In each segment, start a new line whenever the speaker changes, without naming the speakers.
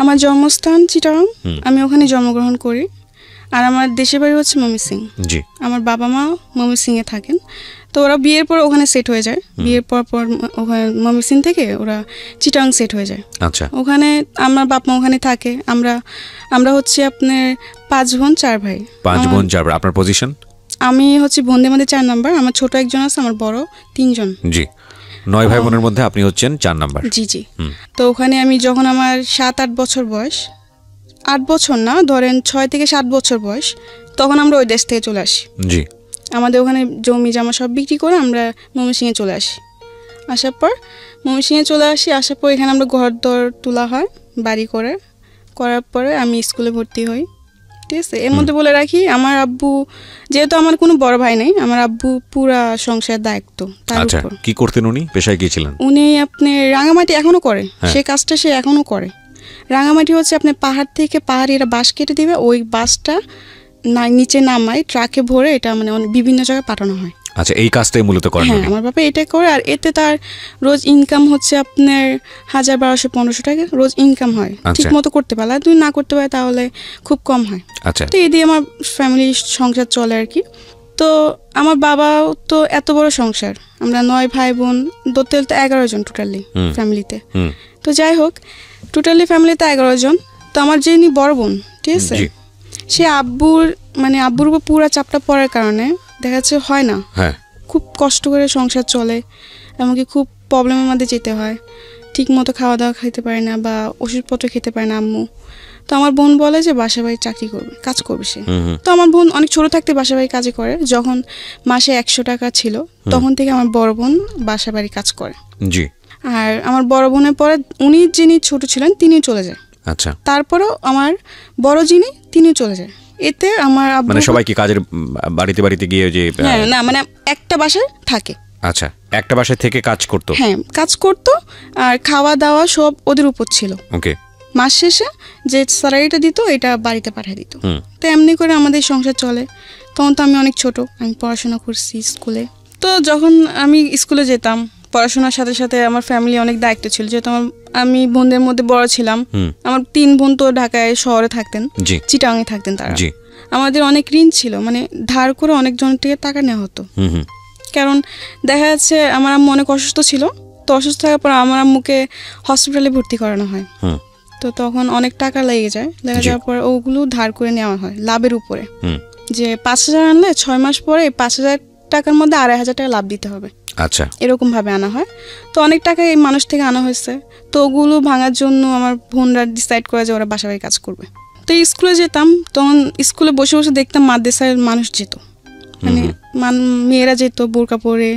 আমার জন্মস্থান চিটাগাং, আমি ওখানে জন্মগ্রহণ করি। আর আমার দেশের বাড়ি হচ্ছে ময়মনসিং। জি, আমার বাবা মা ময়মনসিংয়ে থাকেন। তো ওরা বিয়ের পর ওখানে সেট হয়ে যায়। বিয়ের পর ওখানে ময়মনসিং থেকে ওরা চিটাগাং সেট হয়ে যায়। আচ্ছা, ওখানে আমার বাপ মা ওখানে থাকে। আমরা হচ্ছে আপনার 5 বোন 4 ভাই।
5 বোন 4 ভাই। আপনার পজিশন?
আমি হচ্ছে বোনদের মধ্যে 4 নাম্বার। আমার ছোট একজন আছে, আমার বড় 3 জন।
জি, 9 ভাই বোনের মধ্যে আপনি হচ্ছেন 4 নাম্বার।
জি জি। তো ওখানে আমি যখন আমার 7-8 বছর বয়স, 8 বছর না, ধরেন 6 থেকে 7 বছর বয়স, তখন আমরা ওই দেশ থেকে চলে আসি। জি, আমাদের ওখানে জমি জমা সব বিক্রি করে আমরা ময়মনসিংহে চলে আসি। আসার পর আসার পর এখানে আমরা ঘর দর তোলা হয় বাড়ি করার পরে আমি স্কুলে ভর্তি হই। ঠিক আছে, এর মধ্যে বলে রাখি আমার আব্বু, যেহেতু আমার কোনো বড় ভাই নেই, আমার আব্বু পুরা সংসারের দায়িত্ব তার উপর।
কি করতেন উনি? পেশায় কি ছিলেন
উনি? আপনি রাঙামাটি এখনো করে, সে কাজটা সে এখনো করে। রাঙামাটি হচ্ছে আপনি পাহাড় থেকে পাহাড়িরা বাঁশ কেটে দিবে, ওই বাঁশটা নিচে নামায় ট্রাকে ভরে এটা মানে বিভিন্ন জায়গায় পাঠানো হয়।
আচ্ছা, এই কাজটাই মূলত করেন?
হ্যাঁ, আমার বাবা এটা করে। আর এতে তার রোজ ইনকাম হচ্ছে আপনার 1000-1200-1500 টাকা রোজ ইনকাম হয়। ঠিক মতো করতে পারলে, তুমি না করতে পারে তাহলে খুব কম হয়। আচ্ছা, তো এই দিয়ে আমার ফ্যামিলি সংসার চলে আর কি। তো আমার বাবাও তো এত বড় সংসার, আমরা 9 ভাই বোন, ধরতে 11 জন টোটালি ফ্যামিলিতে। তো যাই হোক, টোটালি ফ্যামিলিতে 11 জন। তো আমার যিনি বড় বোন, ঠিক আছে, সে আব্বুর উপর পুরা চাপটা পড়ার কারণে দেখা যাচ্ছে হয় না, খুব কষ্ট করে সংসার চলে, এমনকি খুব প্রবলেমের মধ্যে যেতে হয়। ঠিক মতো খাওয়া দাওয়া খেতে পারে না বা ওষুধপত্র খেতে পারে না আম্মু। তো আমার বোন বলে যে বাসা বাড়ি চাকরি করবে, কাজ করবে সে। তো আমার বোন অনেক ছোট থাকতে বাসা বাড়ি কাজে করে। যখন মাসে 100 টাকা ছিল তখন থেকে আমার বড় বোন বাসা বাড়ি কাজ করে। জি। আর আমার বড় বোনের পরে উনি যিনি ছোট ছিলেন তিনি চলে যায়। আচ্ছা, তারপরেও আমার বড় যিনি তিনি চলে যায়। এতে আমার
মানে সবাই কি কাজের বাড়িতে গিয়ে যে
না মানে একটা বাসায় থাকে।
আচ্ছা, একটা বাসায় থেকে কাজ করতো?
হ্যাঁ, কাজ করতো। আর খাওয়া দাওয়া সব ওদের উপর ছিল। ওকে, মাস শেষে যে স্যালারিটা দিত এটা বাড়িতে পাঠিয়ে দিত। তো এমনি করে আমাদের সংসার চলে। তখন তো আমি অনেক ছোট, আমি পড়াশোনা করছি স্কুলে। তো যখন আমি স্কুলে যেতাম, পড়াশোনার সাথে সাথে আমার ফ্যামিলি অনেক দায়িত্ব ছিল, যেহেতু আমি বোনদের মধ্যে বড় ছিলাম। আমার 3 বোন তো ঢাকায় শহরে থাকতেন, চিটাগাংয়ে থাকতেন তারা। আমাদের অনেক ঋণ ছিল, মানে ধার করে অনেক জনের থেকে টাকা নেওয়া হতো। কারণ দেখা যাচ্ছে আমার আম্মু অনেক অসুস্থ ছিল। তো অসুস্থ থাকার পর আমার আম্মুকে হসপিটালে ভর্তি করানো হয়। তো তখন অনেক টাকা লেগে যাওয়ার পর ওগুলো ধার করে নেওয়া হয় লাভের উপরে। যে 5000 আনলে 6 মাস পরে 5000 টাকার মধ্যে 2500 টাকা লাভ দিতে হবে। আচ্ছা, এরকম ভাবে আনা হয়। তো অনেক টাকা এই মানুষ থেকে আনা হয়েছে। তো ওগুলো ভাঙার জন্য আমার বোনরা ডিসাইড করে যে ওরা বাসা বাড়ি কাজ করবে। তো স্কুলে যেতাম, তখন স্কুলে বসে বসে দেখতাম মাদ্রাসার মানুষ যেত, মানে মেয়েরা যেত বোরকা পরে,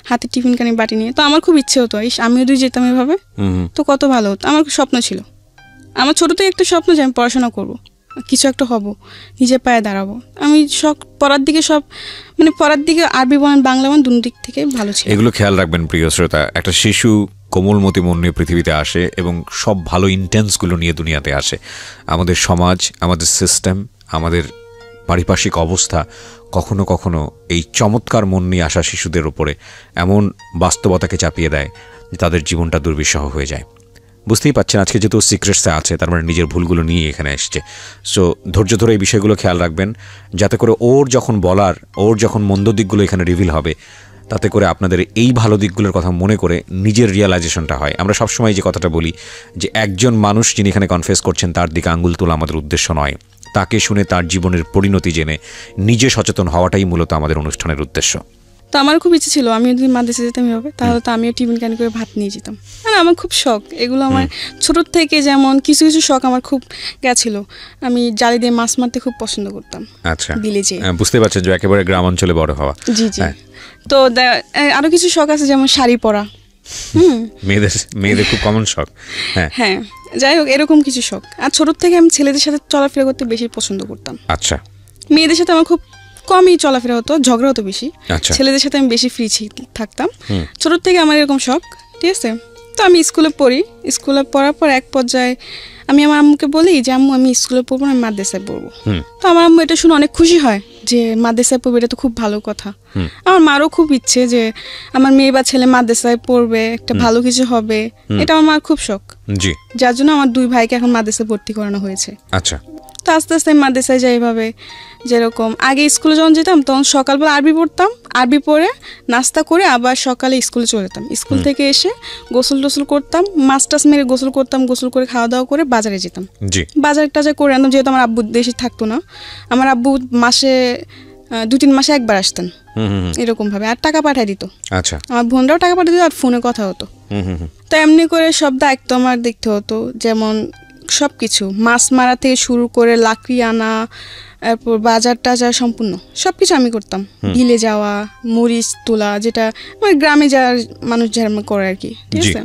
হাতে টিফিন কানি বাটি নিয়ে। তো আমার খুব ইচ্ছে হতো আমিও যদি যেতাম এভাবে, তো কত ভালো হতো। আমার স্বপ্ন ছিল, আমার ছোট থেকে একটা স্বপ্ন যে আমি পড়াশোনা করবো, কিছু একটা হব, নিজের পায়ে দাঁড়াবো। আমি পড়ার দিকে আরবি বলেন বাংলা বলেন দুই দিক থেকে ভালো ছিল।
এগুলো খেয়াল রাখবেন প্রিয় শ্রোতা। একটা শিশু কোমলমতি মন নিয়ে পৃথিবীতে আসে এবং সব ভালো ইন্টেন্সগুলো নিয়ে দুনিয়াতে আসে। আমাদের সমাজ, আমাদের সিস্টেম, আমাদের পারিপার্শ্বিক অবস্থা কখনো কখনো এই চমৎকার মন নিয়ে আসা শিশুদের ওপরে এমন বাস্তবতাকে চাপিয়ে দেয় যে তাদের জীবনটা দুর্বিষহ হয়ে যায়। বুঝতেই পারছেন আজকে যেহেতু সিক্রেটসে আছে, তার মানে নিজের ভুলগুলো নিয়ে এখানে এসছে। সো ধৈর্য ধরে এই বিষয়গুলো খেয়াল রাখবেন, যাতে করে ওর যখন মন্দ দিকগুলো এখানে রিভিল হবে, তাতে করে আপনাদের এই ভালো দিকগুলোর কথা মনে করে নিজের রিয়ালাইজেশনটা হয়। আমরা সবসময় যে কথাটা বলি যে একজন মানুষ যিনি এখানে কনফেস করছেন তার দিকে আঙ্গুল তোলা আমাদের উদ্দেশ্য নয়, তাকে শুনে তার জীবনের পরিণতি জেনে নিজে সচেতন হওয়াটাই মূলত আমাদের অনুষ্ঠানের উদ্দেশ্য।
তো আমার খুব ইচ্ছে ছিল আমি যদি মাদ্রাসা যেতাম এভাবে, তাহলে তো আমিও টিফিন ক্যান করে ভাত নিয়ে যেতাম। আর আমার খুব শখ এগুলো, আমার ছোটোর থেকে যেমন কিছু কিছু শখ আমার খুব গেছিল। আমি জালি দিয়ে মাছ মারতে খুব পছন্দ করতাম।
আচ্ছা,
বিলেজে।
বুঝতে পারছেন যে একেবারে গ্রাম অঞ্চলে বড় হওয়া।
জি জি। তো আরো কিছু শখ আছে, যেমন শাড়ি পরা।
মেয়েদের খুব কমন শখ।
হ্যাঁ, যাই হোক এরকম কিছু শখ। আর ছোটোর থেকে আমি ছেলেদের সাথে চলাফেরা করতে বেশি পছন্দ করতাম। আচ্ছা, মেয়েদের সাথে আমার খুব কমই চলাফেরা হতো, ঝগড়া হতো বেশি। ছেলেদের সাথে আমি বেশি ফ্রি থাকতাম। ছোটোর থেকে আমার এরকম শখ, ঠিক আছে। তো আমি স্কুলে পড়ার পর এক পর্যায়ে আমি আমার আম্মুকে বলি যে আম্মু আমি স্কুলে পড়বো না, আমি মাদ্রাসায় পড়বো। তো আমার আম্মু এটা শুনে অনেক খুশি হয় যে মাদ্রাসায় পড়বে, এটা তো খুব ভালো কথা। আমার মারও খুব ইচ্ছে যে আমার মেয়ে বা ছেলে মাদ্রাসায় পড়বে, একটা ভালো কিছু হবে, এটা আমার মার খুব শখ।
জি,
যার জন্য আমার 2 ভাইকে এখন মাদ্রাসায় ভর্তি করানো হয়েছে।
আচ্ছা।
তো আস্তে আস্তে আমি মাদ্রাসায় যাই এভাবে। যেরকম আগে স্কুলে যখন যেতাম তখন সকালবেলা আরবি পড়তাম, আরবি পড়ে নাস্তা করে আবার সকালে স্কুলে চলে যেতাম। স্কুল থেকে এসে গোসল টোসল করতাম, মাছ টাছ মেরে গোসল করতাম, গোসল করে খাওয়া দাওয়া করে বাজারে যেতাম। বাজার টাজার করে আনতাম, যেহেতু আমার আব্বু দেশে থাকতো না। আমার আব্বু মাসে 2-3 মাসে একবার আসতেন এরকম ভাবে, আর টাকা পাঠিয়ে দিত।
আচ্ছা,
আমার বোনরাও টাকা পাঠিয়ে দিত, আর ফোনে কথা হতো। তো এমনি করে সব দায়িত্ব আমার দেখতে হতো, যেমন সব কিছু মাছ মারা থেকে শুরু করে লাকড়ি আনা, তারপর বাজার টাজার সম্পূর্ণ সব কিছু আমি করতাম। বিলে যাওয়া, মরিচ তোলা, যেটা মানে গ্রামে যাওয়ার মানুষ যারা করে আর কি, ঠিক আছে।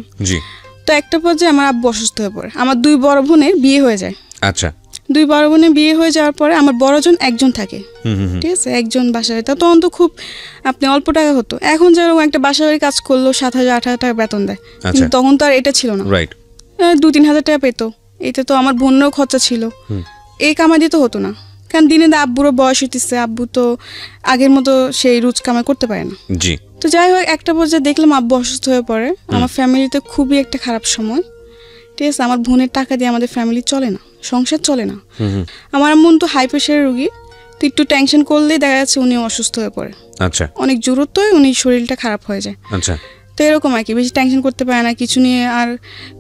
তো একটা পর্যায়ে আমার আব্বু অসুস্থ হয়ে পড়ে। আমার 2 বড় বোনের বিয়ে হয়ে যায়।
আচ্ছা।
2 বড় বোনের বিয়ে হয়ে যাওয়ার পরে আমার বড়জন একজন থাকে, ঠিক আছে, একজন বাসায়। তখন তো খুব আপনি অল্প টাকা হতো। এখন যেরকম একটা বাসায় কাজ করলো 7,000-8,000 টাকা বেতন দেয়, কিন্তু তখন তো আর এটা ছিল না। 2-3 হাজার টাকা পেতো। এতে তো আমার বোনেরও খরচা ছিল, এই কামাই দিতে হতো না। কারণ দিনে আব্বুরও বয়স হইতেছে, আব্বু তো আগের মতো সেই রোজ কামাই করতে পারে না। তো যাই হোক, একটা পর্যায়ে দেখলাম আব্বু অসুস্থ হয়ে পড়ে। আমার ফ্যামিলিতে খুবই একটা খারাপ সময়, ঠিক আছে। আমার বোনের টাকা দিয়ে আমাদের ফ্যামিলি চলে না, সংসার চলে না। আমার আম্মু তো হাই প্রেশারের রোগী, তো একটু টেনশন করলেই দেখা যাচ্ছে উনিও অসুস্থ হয়ে পড়ে। আচ্ছা, অনেক জোরত্ব হয়, উনি শরীরটা খারাপ হয়ে যায়। আচ্ছা, তো এরকম আর কি, বেশি টেনশন করতে পারে না কিছু নিয়ে, আর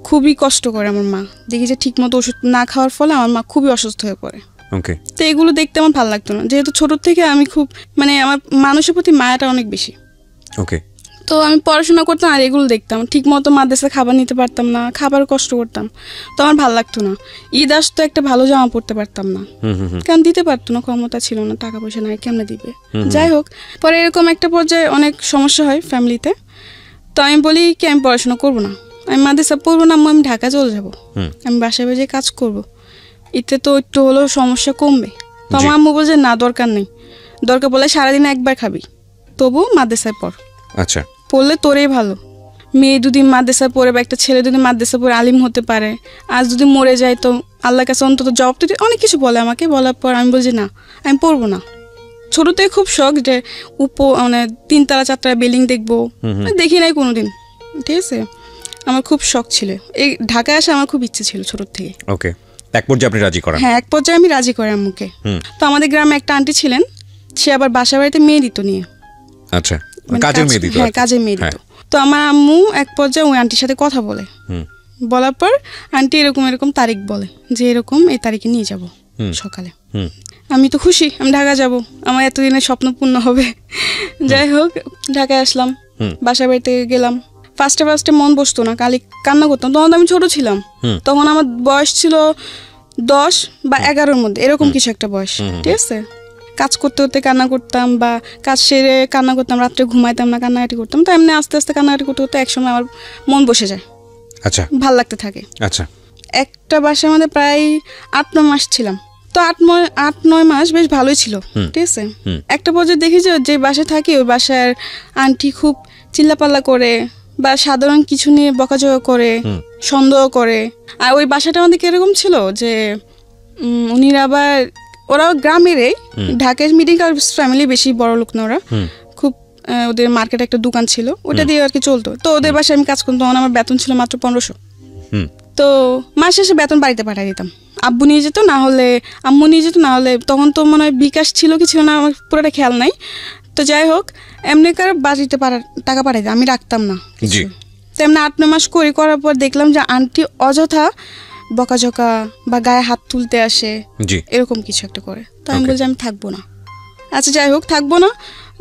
খুবই কষ্ট করে আমার মা। দেখি যে ঠিক মতো ওষুধ না খাওয়ার ফলে আমার মা খুবই অসুস্থ হয়ে পড়ে। তো এগুলো দেখতে আমার ভালো লাগতো না, যেহেতু ছোট থেকে আমি খুব মানে আমার মানুষের প্রতি মায়াটা অনেক বেশি। তো আমি পড়াশোনা করতাম আর এগুলো দেখতাম, ঠিক মতো মাদ্রাসা খাবার নিতে পারতাম না, খাবার কষ্ট করতাম, তো আমার ভালো লাগতো না। ঈদ আসতো, একটা ভালো জামা পরতে পারতাম না, কারণ দিতে পারতো না, ক্ষমতা ছিল না, টাকা পয়সা নাই, কেমনে দিবে। যাই হোক, পরে এরকম একটা পর্যায়ে অনেক সমস্যা হয় ফ্যামিলিতে। তো আমি বলি কি আমি পড়াশোনা করবো না, আমি মাদ্রাসা পড়বো না, আমি ঢাকা চলে যাবো, আমি বাসায় বাসায় কাজ করবো, এতে তো একটু হলেও সমস্যা কমবে। তো আমার আম্মু বলছে না, দরকার নেই, দরকার বলে সারাদিন একবার খাবি, তবু মাদ্রাসায় পড়। আচ্ছা, পড়লে তোরেই ভালো। মেয়ে যদি মাদ্রাসায় পড়ে বা একটা ছেলে যদি মাদ্রাসায় পড়ে আলিম হতে পারে, আজ যদি মরে যায় তো আল্লাহর কাছে অন্তত জবাব দিতে, অনেক কিছু বলে আমাকে। বলার পর আমি বলছি না, আমি পড়বো না। ছোট থেকে খুব শখ যে মানে 3 তলা 4 তলা বিল্ডিং দেখবো, দেখি নাই কোনোদিন, ঠিক আছে। আমার খুব শখ ছিল, এই ঢাকায় আসা আমার খুব ইচ্ছে ছিল ছোট থেকে। ওকে, এক পর্যায়ে আপনি রাজি করেন? হ্যাঁ, এক পর্যায়ে আমি রাজি করি আম্মুকে। তো আমাদের গ্রামে একটা আন্টি ছিলেন, সে আবার বাসা বাড়িতে মেয়ে দিত নিয়ে। আচ্ছা, কাজের মেয়ে দিত? হ্যাঁ, কাজের মেয়ে দিত। তো আমার আম্মু এক পর্যায়ে ওই আন্টির সাথে কথা বলে, বলার পর আন্টি এরকম এরকম তারিখ বলে যে এরকম এই তারিখে নিয়ে যাব সকালে। আমি তো খুশি, আমি ঢাকা যাব, আমার এতদিনের স্বপ্ন পূর্ণ হবে। যাই হোক, ঢাকায় আসলাম, বাসা বাড়িতে গেলাম। ফার্স্টে মন বসতো না, কালি কান্না করতাম। তখন আমি ছোট ছিলাম, তখন আমার বয়স ছিল 10 বা 11-র মধ্যে, এরকম কিছু একটা বয়স, ঠিক আছে। কাজ করতে করতে কান্না করতাম, বা কাজ সেরে কান্না করতাম, রাত্রে ঘুমাইতাম না, কান্নাকাটি করতাম। তো এমনি আস্তে আস্তে কান্নাকাটি করতে করতে একসময় আমার মন বসে যায়। আচ্ছা, ভাল লাগতে থাকে। আচ্ছা, একটা বাসার মধ্যে প্রায় 8-9 মাস ছিলাম। তো 8-9 মাস বেশ ভালোই ছিল, ঠিক আছে। একটা পর্যায়ে দেখি যে বাসায় থাকি ওই বাসার আন্টি খুব চিল্লাপাল্লা করে, বা সাধারণ কিছু নিয়ে বকাঝকা করে, সন্দেহ করে। আর ওই বাসাটা আমাদের কিরকম ছিল যে উনিরা আবার, ওরা গ্রামেরই, ঢাকায় মিডিল ক্লাস ফ্যামিলি, বেশি বড় লোক না ওরা, খুব ওদের মার্কেটে একটা দোকান ছিল, ওটা দিয়ে আর কি চলতো। তো ওদের বাসায় আমি কাজ করতাম, তখন আমার বেতন ছিল মাত্র 1500। তো মাস শেষে বেতন বাড়িতে পাঠিয়ে দিতাম, আব্বু নিয়ে যেত, না হলে আম্মু নিয়ে যেত, না হলে তখন তো মনে হয় বিকাশ ছিল কি ছিল না, আমার পুরোটা খেয়াল নাই। তো যাই হোক, এমনি করে বাড়িতে টাকা পাঠাই দিতাম, আমি রাখতাম না কিছু। তো এমনি 8-9 মাস করার পর দেখলাম যে আন্টি অযথা বকাঝকা বা গায়ে হাত তুলতে আসে, এরকম কিছু একটা করে। তো আমি বলছি আমি থাকবো না। আচ্ছা, যাই হোক, থাকবো না।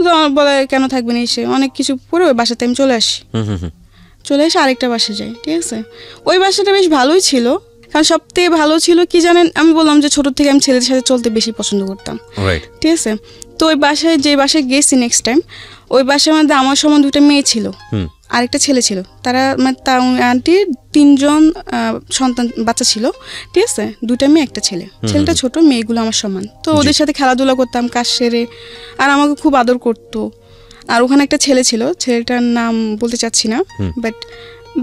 তো আমার বলে কেন থাকবে না, এসে অনেক কিছু করে ওই বাসাতে আমি চলে আসি। চলে এসে আরেকটা বাসায় যাই, ঠিক আছে। ওই বাসাটা বেশ ভালোই ছিল, কারণ সবথেকে ভালো ছিল কি জানেন, আমি বললাম যে ছোট থেকে আমি ছেলেদের সাথে চলতে বেশি পছন্দ করতাম, ঠিক আছে। তো ওই বাসায় যে বাসায় গেছি নেক্সট টাইম, ওই বাসার মধ্যে আমার সমান 2টা মেয়ে ছিল, আরেকটা ছেলে ছিল। তারা মানে আন্টির 3জন সন্তান বাচ্চা ছিল, ঠিক আছে। 2টা মেয়ে, একটা ছেলে। ছেলেটা ছোট, মেয়েগুলো আমার সমান। তো ওদের সাথে খেলাধুলা করতাম, কাজ সেরে, আর আমাকে খুব আদর করতো। আর ওখানে একটা ছেলে ছিল, ছেলেটার নাম বলতে চাচ্ছি না, বাট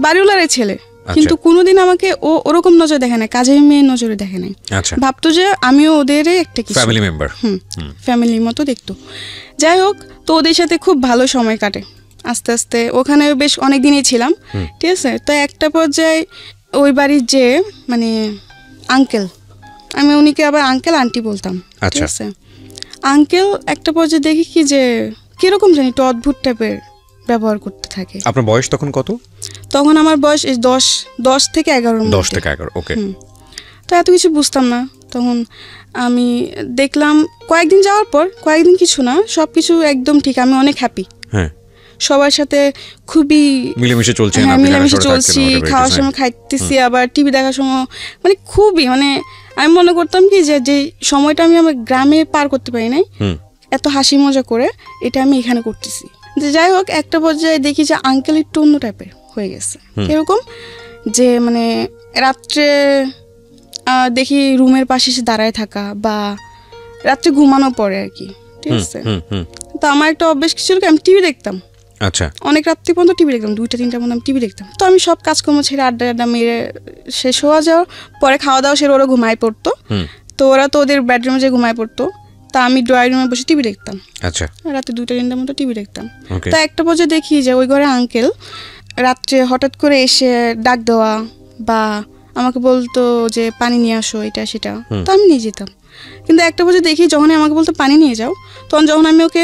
বাড়িওয়ালার ছেলে, কিন্তু কোনোদিন আমাকে ওরকম নজরে দেখে না, কাজের মেয়ের নজরে দেখে নাই। ভাবতো যে আমিও ওদের একটা কিছু
ফ্যামিলি মেম্বার,
ফ্যামিলির মতো দেখতো। যাই হোক, তো ওদের সাথে খুব ভালো সময় কাটে। আস্তে আস্তে ওখানে বেশ অনেক দিনই ছিলাম, ঠিক আছে। তো একটা পর্যায়ে ওই বাড়ির যে মানে আঙ্কেল, আমি উনিকে আবার আঙ্কেল আন্টি বলতাম, ঠিক আছে। আঙ্কেল একটা পর্যায়ে দেখি কি যে কিরকম জানি একটু অদ্ভুত টাইপের ব্যবহার করতে থাকে।
আপনার বয়স তখন কত?
তখন আমার বয়স 10 থেকে 11।
10 থেকে 11, ওকে।
তো এত কিছু বুঝতাম না তখন। আমি দেখলাম কয়েকদিন যাওয়ার পর, কয়েকদিন কিছু না, সব কিছু একদম ঠিক, আমি অনেক হ্যাপি।
হ্যাঁ,
সবার সাথে খুবই
মিলেমিশে চলছে,
মিলেমিশে চলছি, খাওয়ার সময় খাইতেছি, আবার টিভি দেখার সময় মানে খুবই মানে আমি মনে করতাম কি যে সময়টা আমি আমার গ্রামে পার করতে পারি নাই এত হাসি মজা করে, এটা আমি এখানে করতেছি। যাই হোক, একটা পর্যায়ে দেখি যে আঙ্কেল একটু অন্য টাইপের হয়ে গেছে। এরকম যে মানে রাত্রে দেখি রুমের পাশে এসে দাঁড়ায় থাকা, বা রাত্রে ঘুমানো পরে আর কি, ঠিক আছে। তো আমার একটা অভ্যেস কি ছিল, আমি টিভি দেখতাম।
আচ্ছা,
অনেক রাত্রি পর্যন্ত টিভি দেখতাম, 2টা-3টা পর্যন্ত আমি টিভি দেখতাম। তো আমি সব কাজকর্ম ছেড়ে আড্ডা মেরে শেষ হওয়া যাওয়ার পরে খাওয়া দাওয়া সেরে ওরা ঘুমায় পড়তো। তো ওরা তো ওদের বেডরুমে যে ঘুমায় পড়তো, তা আমি ড্রয়িং রুমে বসে টিভি দেখতাম।
আচ্ছা,
রাতে 2টা-3টার মতো টিভি দেখতাম। তো একটা পর্যায়ে দেখি যে ওই ঘরে আঙ্কেল রাত্রে হঠাৎ করে এসে ডাক দেওয়া, বা আমাকে বলতো যে পানি নিয়ে আসো, এটা সেটা। তো আমি নিয়ে যেতাম। কিন্তু একটা পর্যায়ে দেখি যখনই আমাকে বলতো পানি নিয়ে যাও, তখন যখন আমি ওকে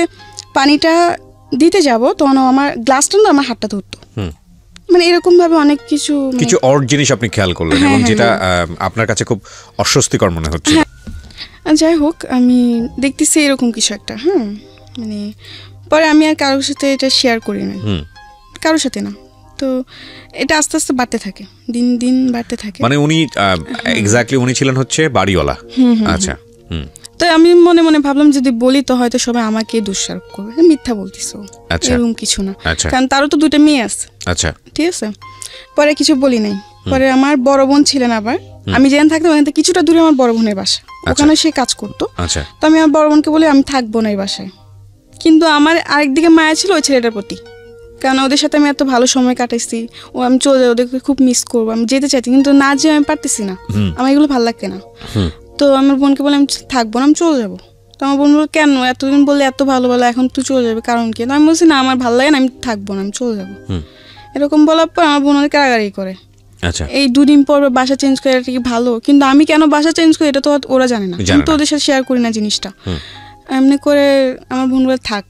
পানিটা দিতে যাব, তখন আমার গ্লাসটা না আমার হাতটা ধরতো। মানে এরকম ভাবে অনেক কিছু
অড জিনিস আপনি খেয়াল করলেন, এবং যেটা আপনার কাছে খুব অস্বস্তিকর মনে হচ্ছে।
যাই হোক, আমি দেখতেছি এরকম কিছু একটা। মানে পরে আমি আর কারোর সাথে এটা শেয়ার করি না, কারোর সাথে না। তো এটা আস্তে আস্তে বাড়তে থাকে, দিন দিন বাড়তে থাকে।
মানে উনি এক্স্যাক্টলি উনি ছিলেন হচ্ছে বাড়িওয়ালা। আচ্ছা।
তো আমি মনে মনে ভাবলাম যদি বলি তো হয়তো সবাই আমাকে দোষারোপ করবে, মিথ্যা বলতিস, এরকম কিছু না। কারণ তারও তো 2টা মেয়ে আছে।
আচ্ছা,
ঠিক আছে। পরে কিছু বলি নাই। পরে আমার বড় বোন ছিলেন, আবার আমি যেখানে থাকতাম ওখান থেকে কিছুটা দূরে আমার বড় বোনের বাসা, ওখানে সে কাজ করতো। তো আমি আমার বড় বোনকে বলি আমি থাকবো না এই বাসায়। কিন্তু আমার আরেকদিকে মায়া ছিল ওই ছেলেটার প্রতি, কারণ ওদের সাথে আমি এত ভালো সময় কাটাইছি, আমি চলে যাই, ওদেরকে খুব মিস করবো, আমি যেতে চাইছি, কিন্তু না যেয়ে আমি পারতেছি না, আমার এগুলো ভালো লাগছে না। তো আমার বোনকে বলে আমি থাকবো না, আমি চলে যাবো। তো আমার বোন বলল কেন, এতদিন বললে এত ভালো ভালো, এখন তুই চলে যাবে, কারণ কি? আমি বলছি না আমার ভালো লাগে না, আমি থাকবো না, আমি চলে যাবো। এরকম বলার পর আমার বোন অনেক কারাগারি করে। এই 2 দিন পর বাসা চেঞ্জ করে, এটা কি ভালো? কিন্তু আমি কেন বাসা চেঞ্জ করি এটা তো ওরা জানে না, আমি তো ওদের সাথে শেয়ার করি না জিনিসটা। এমনি করে আমার বোন বলে থাক,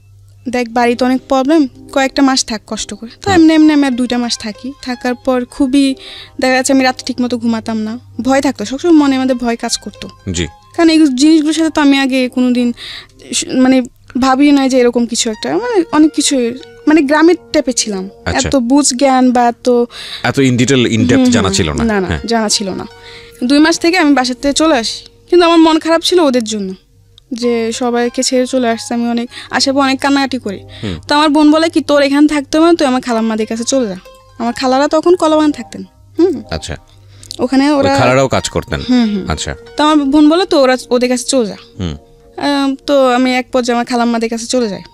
দেখ বাড়িতে অনেক প্রবলেম, কয়েকটা মাস থাক কষ্ট করে। তো এমনি এমনি আমি আর 2টা মাস থাকি। থাকার পর খুবই দেখা যাচ্ছে আমি রাতে ঠিক মতো ঘুমাতাম না, ভয় থাকতো সবসময়, মনে আমাদের ভয় কাজ করতো। কারণ এই জিনিসগুলোর সাথে তো আমি আগে কোনোদিন মানে ভাবি নাই যে এরকম কিছু একটা, মানে অনেক কিছু মানে গ্রামের টাইপে ছিলাম, এত বুঝ জ্ঞান বা এত
ইন ডিটেইল ইন ডেপথ জানা ছিল না।
না জানা ছিল না। 2 মাস থেকে আমি বাসা থেকে চলে আসি, কিন্তু আমার মন খারাপ ছিল ওদের জন্য, যে সবাইকে ছেড়ে চলে আসছে। আমি অনেক আসার পর অনেক কান্নাকাটি করি। তো আমার বোন বলে কি তোর এখানে থাকতে হবে, তুই আমার খালাম্মাদের কাছে চলে যা। আমার খালারা তখন কলাবাগান থাকতেন।
আচ্ছা,
ওখানে ওরা
খালারাও কাজ করতেন। আচ্ছা।
তো আমার বোন বলে তো ওরা ওদের কাছে চলে যা। তো আমি এক পর্যায়ে আমার খালাম্মাদের কাছে চলে যাই,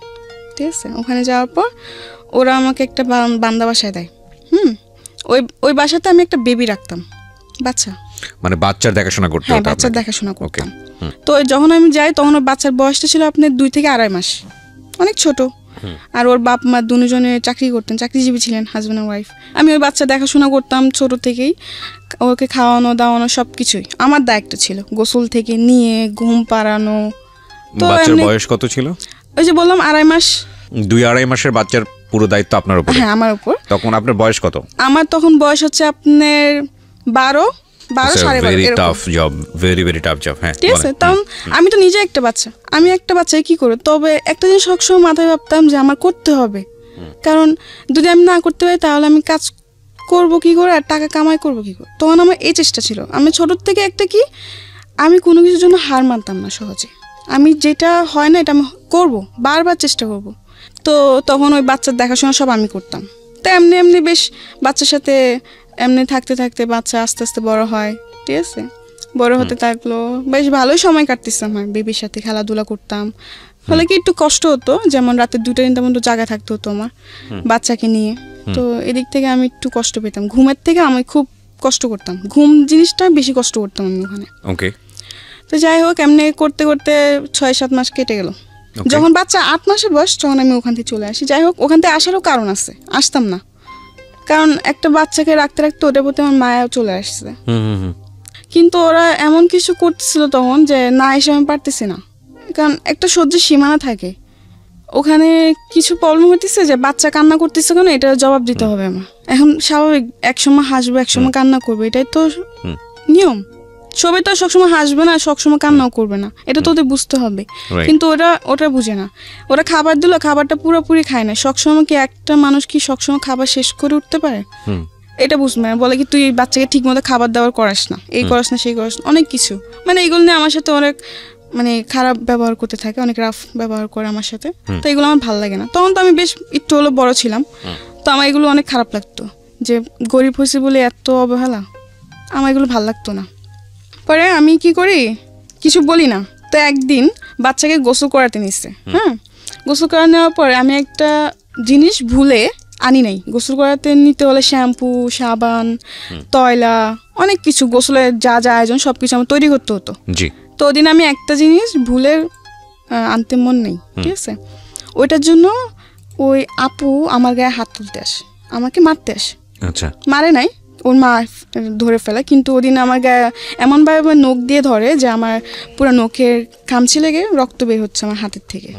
ঠিক আছে। ওখানে যাওয়ার পর ওরা আমাকে একটা বান্দা বাসায় দেয়। ওই বাসাতে আমি একটা বেবি রাখতাম, বাচ্চা,
মানে বাচ্চার দেখাশোনা করতে হতো।
বাচ্চার দেখাশোনা করতাম। তো যখন আমি যাই তখন ওর বাচ্চার বয়সটা ছিল আপনার 2 থেকে 2.5 মাস, অনেক ছোট। আর ওর বাপ মা দুজনে চাকরি করতেন, চাকরিজীবী ছিলেন, হাজব্যান্ড আর ওয়াইফ। আমি ওই বাচ্চা দেখাশোনা করতাম ছোট থেকেই, ওকে খাওয়ানো দাওয়ানো সব কিছুই আমার দায়িত্ব ছিল, গোসল থেকে নিয়ে ঘুম পাড়ানো।
তো বাচ্চার বয়স কত ছিল?
ওই যে বললাম 2.5 মাস।
2-2.5 মাসের বাচ্চার পুরো দায়িত্ব আপনার উপর?
হ্যাঁ, আমার উপর।
তখন আপনার বয়স কত?
আমার তখন বয়স হচ্ছে আপনার 12 সাড়ে 12।
Very tough job, very very tough job. হ্যাঁ,
ঠিক আছে। তখন আমি তো নিজে একটা বাচ্চা, আমি একটা বাচ্চায় কি করবো? তবে একটা জিনিস সবসময় মাথায় ভাবতাম যে আমার করতে হবে, কারণ যদি আমি না করতে পারি তাহলে আমি কাজ করব কি করে আর টাকা কামাই করব কি করে। তখন আমার এই চেষ্টা ছিল। আমি ছোটোর থেকে একটা কি, আমি কোনো কিছুর জন্য হার মানতাম না সহজে। আমি যেটা হয় না এটা আমি করবো, বারবার চেষ্টা করব। তো তখন ওই বাচ্চার দেখাশোনা সব আমি করতাম। তো এমনি এমনি বেশ বাচ্চার সাথে এমনি থাকতে থাকতে বাচ্চা আস্তে আস্তে বড় হয়, ঠিক আছে। বড় হতে থাকলো, বেশ ভালোই সময় কাটতেছে আমার, বেবির সাথে খেলাধুলা করতাম। ফলে কি একটু কষ্ট হতো, যেমন রাতে 2টা-3টা পর্যন্ত জায়গা থাকতে হতো আমার বাচ্চাকে নিয়ে, তো এদিক থেকে আমি একটু কষ্ট পেতাম, ঘুমের থেকে আমি খুব কষ্ট করতাম, ঘুম জিনিসটা বেশি কষ্ট করতাম আমি ওখানে।
ওকে।
তো যাই হোক এমনি করতে করতে 6-7 মাস কেটে গেল। যখন বাচ্চা 8 মাসের বয়স তখন আমি ওখান থেকে চলে আসি। যাই হোক ওখান থেকে আসারও কারণ আছে, আসতাম না, কারণ একটা বাচ্চাকে রাখতে রাখতে ওদের প্রতি আমার মায়াও চলে আসছে। কিন্তু ওরা এমন কিছু করতেছিল তখন যে না এসে আমি পারতেছি না, কারণ একটা সহ্যের সীমানা থাকে। ওখানে কিছু প্রবলেম হতেছে যে বাচ্চা কান্না করতেছে কেন, এটা জবাব দিতে হবে আমার। এখন স্বাভাবিক, একসময় হাসবে একসময় কান্না করবে, এটাই তো নিয়ম। সবাই তো সবসময় হাসবে না, সবসময় কান্নাও করবে না, এটা তো ওদের বুঝতে হবে। কিন্তু ওটা বুঝে না। ওরা খাবার দিল, খাবারটা পুরোপুরি খায় না। সবসময় কি একটা মানুষ কি সবসময় খাবার শেষ করে উঠতে পারে? এটা বুঝবে না। বলে কি তুই বাচ্চাকে ঠিক মতো খাবার দাবার করাস না, এই করাস না সেই করাস না, অনেক কিছু। মানে এগুলো নিয়ে আমার সাথে অনেক মানে খারাপ ব্যবহার করতে থাকে, অনেক রাফ ব্যবহার করে আমার সাথে। তো এগুলো আমার ভালো লাগে না। তখন তো আমি বেশ একটু হলো বড় ছিলাম, তো আমার এগুলো অনেক খারাপ লাগতো যে গরিব হয়েছে বলে এত অবহেলা, আমার এগুলো ভালো লাগতো না। পরে আমি কি করি, কিছু বলি না। তো একদিন বাচ্চাকে গোসল করাতে নিচ্ছে। গোসল করা নেওয়ার পরে আমি একটা জিনিস ভুলে আনি নাই। গোসল করাতে নিতে হলে শ্যাম্পু, সাবান, তয়লা, অনেক কিছু, গোসলের যা যা আয়োজন সবকিছু আমার তৈরি করতে হতো। তো ওদিন আমি একটা জিনিস ভুলে আনতে মন নেই, ঠিক আছে। ওইটার জন্য ওই আপু আমার গায়ে হাত তুলতে আসে, আমাকে মারতে আসে। আচ্ছা, মারে নাই, ওর মা ধরে ফেলে, কিন্তু ওদিন আমার গায়ে এমনভাবে নখ দিয়ে ধরে যে আমার পুরো নখের খামচি লেগে রক্ত বের হচ্ছে আমার হাতের থেকে।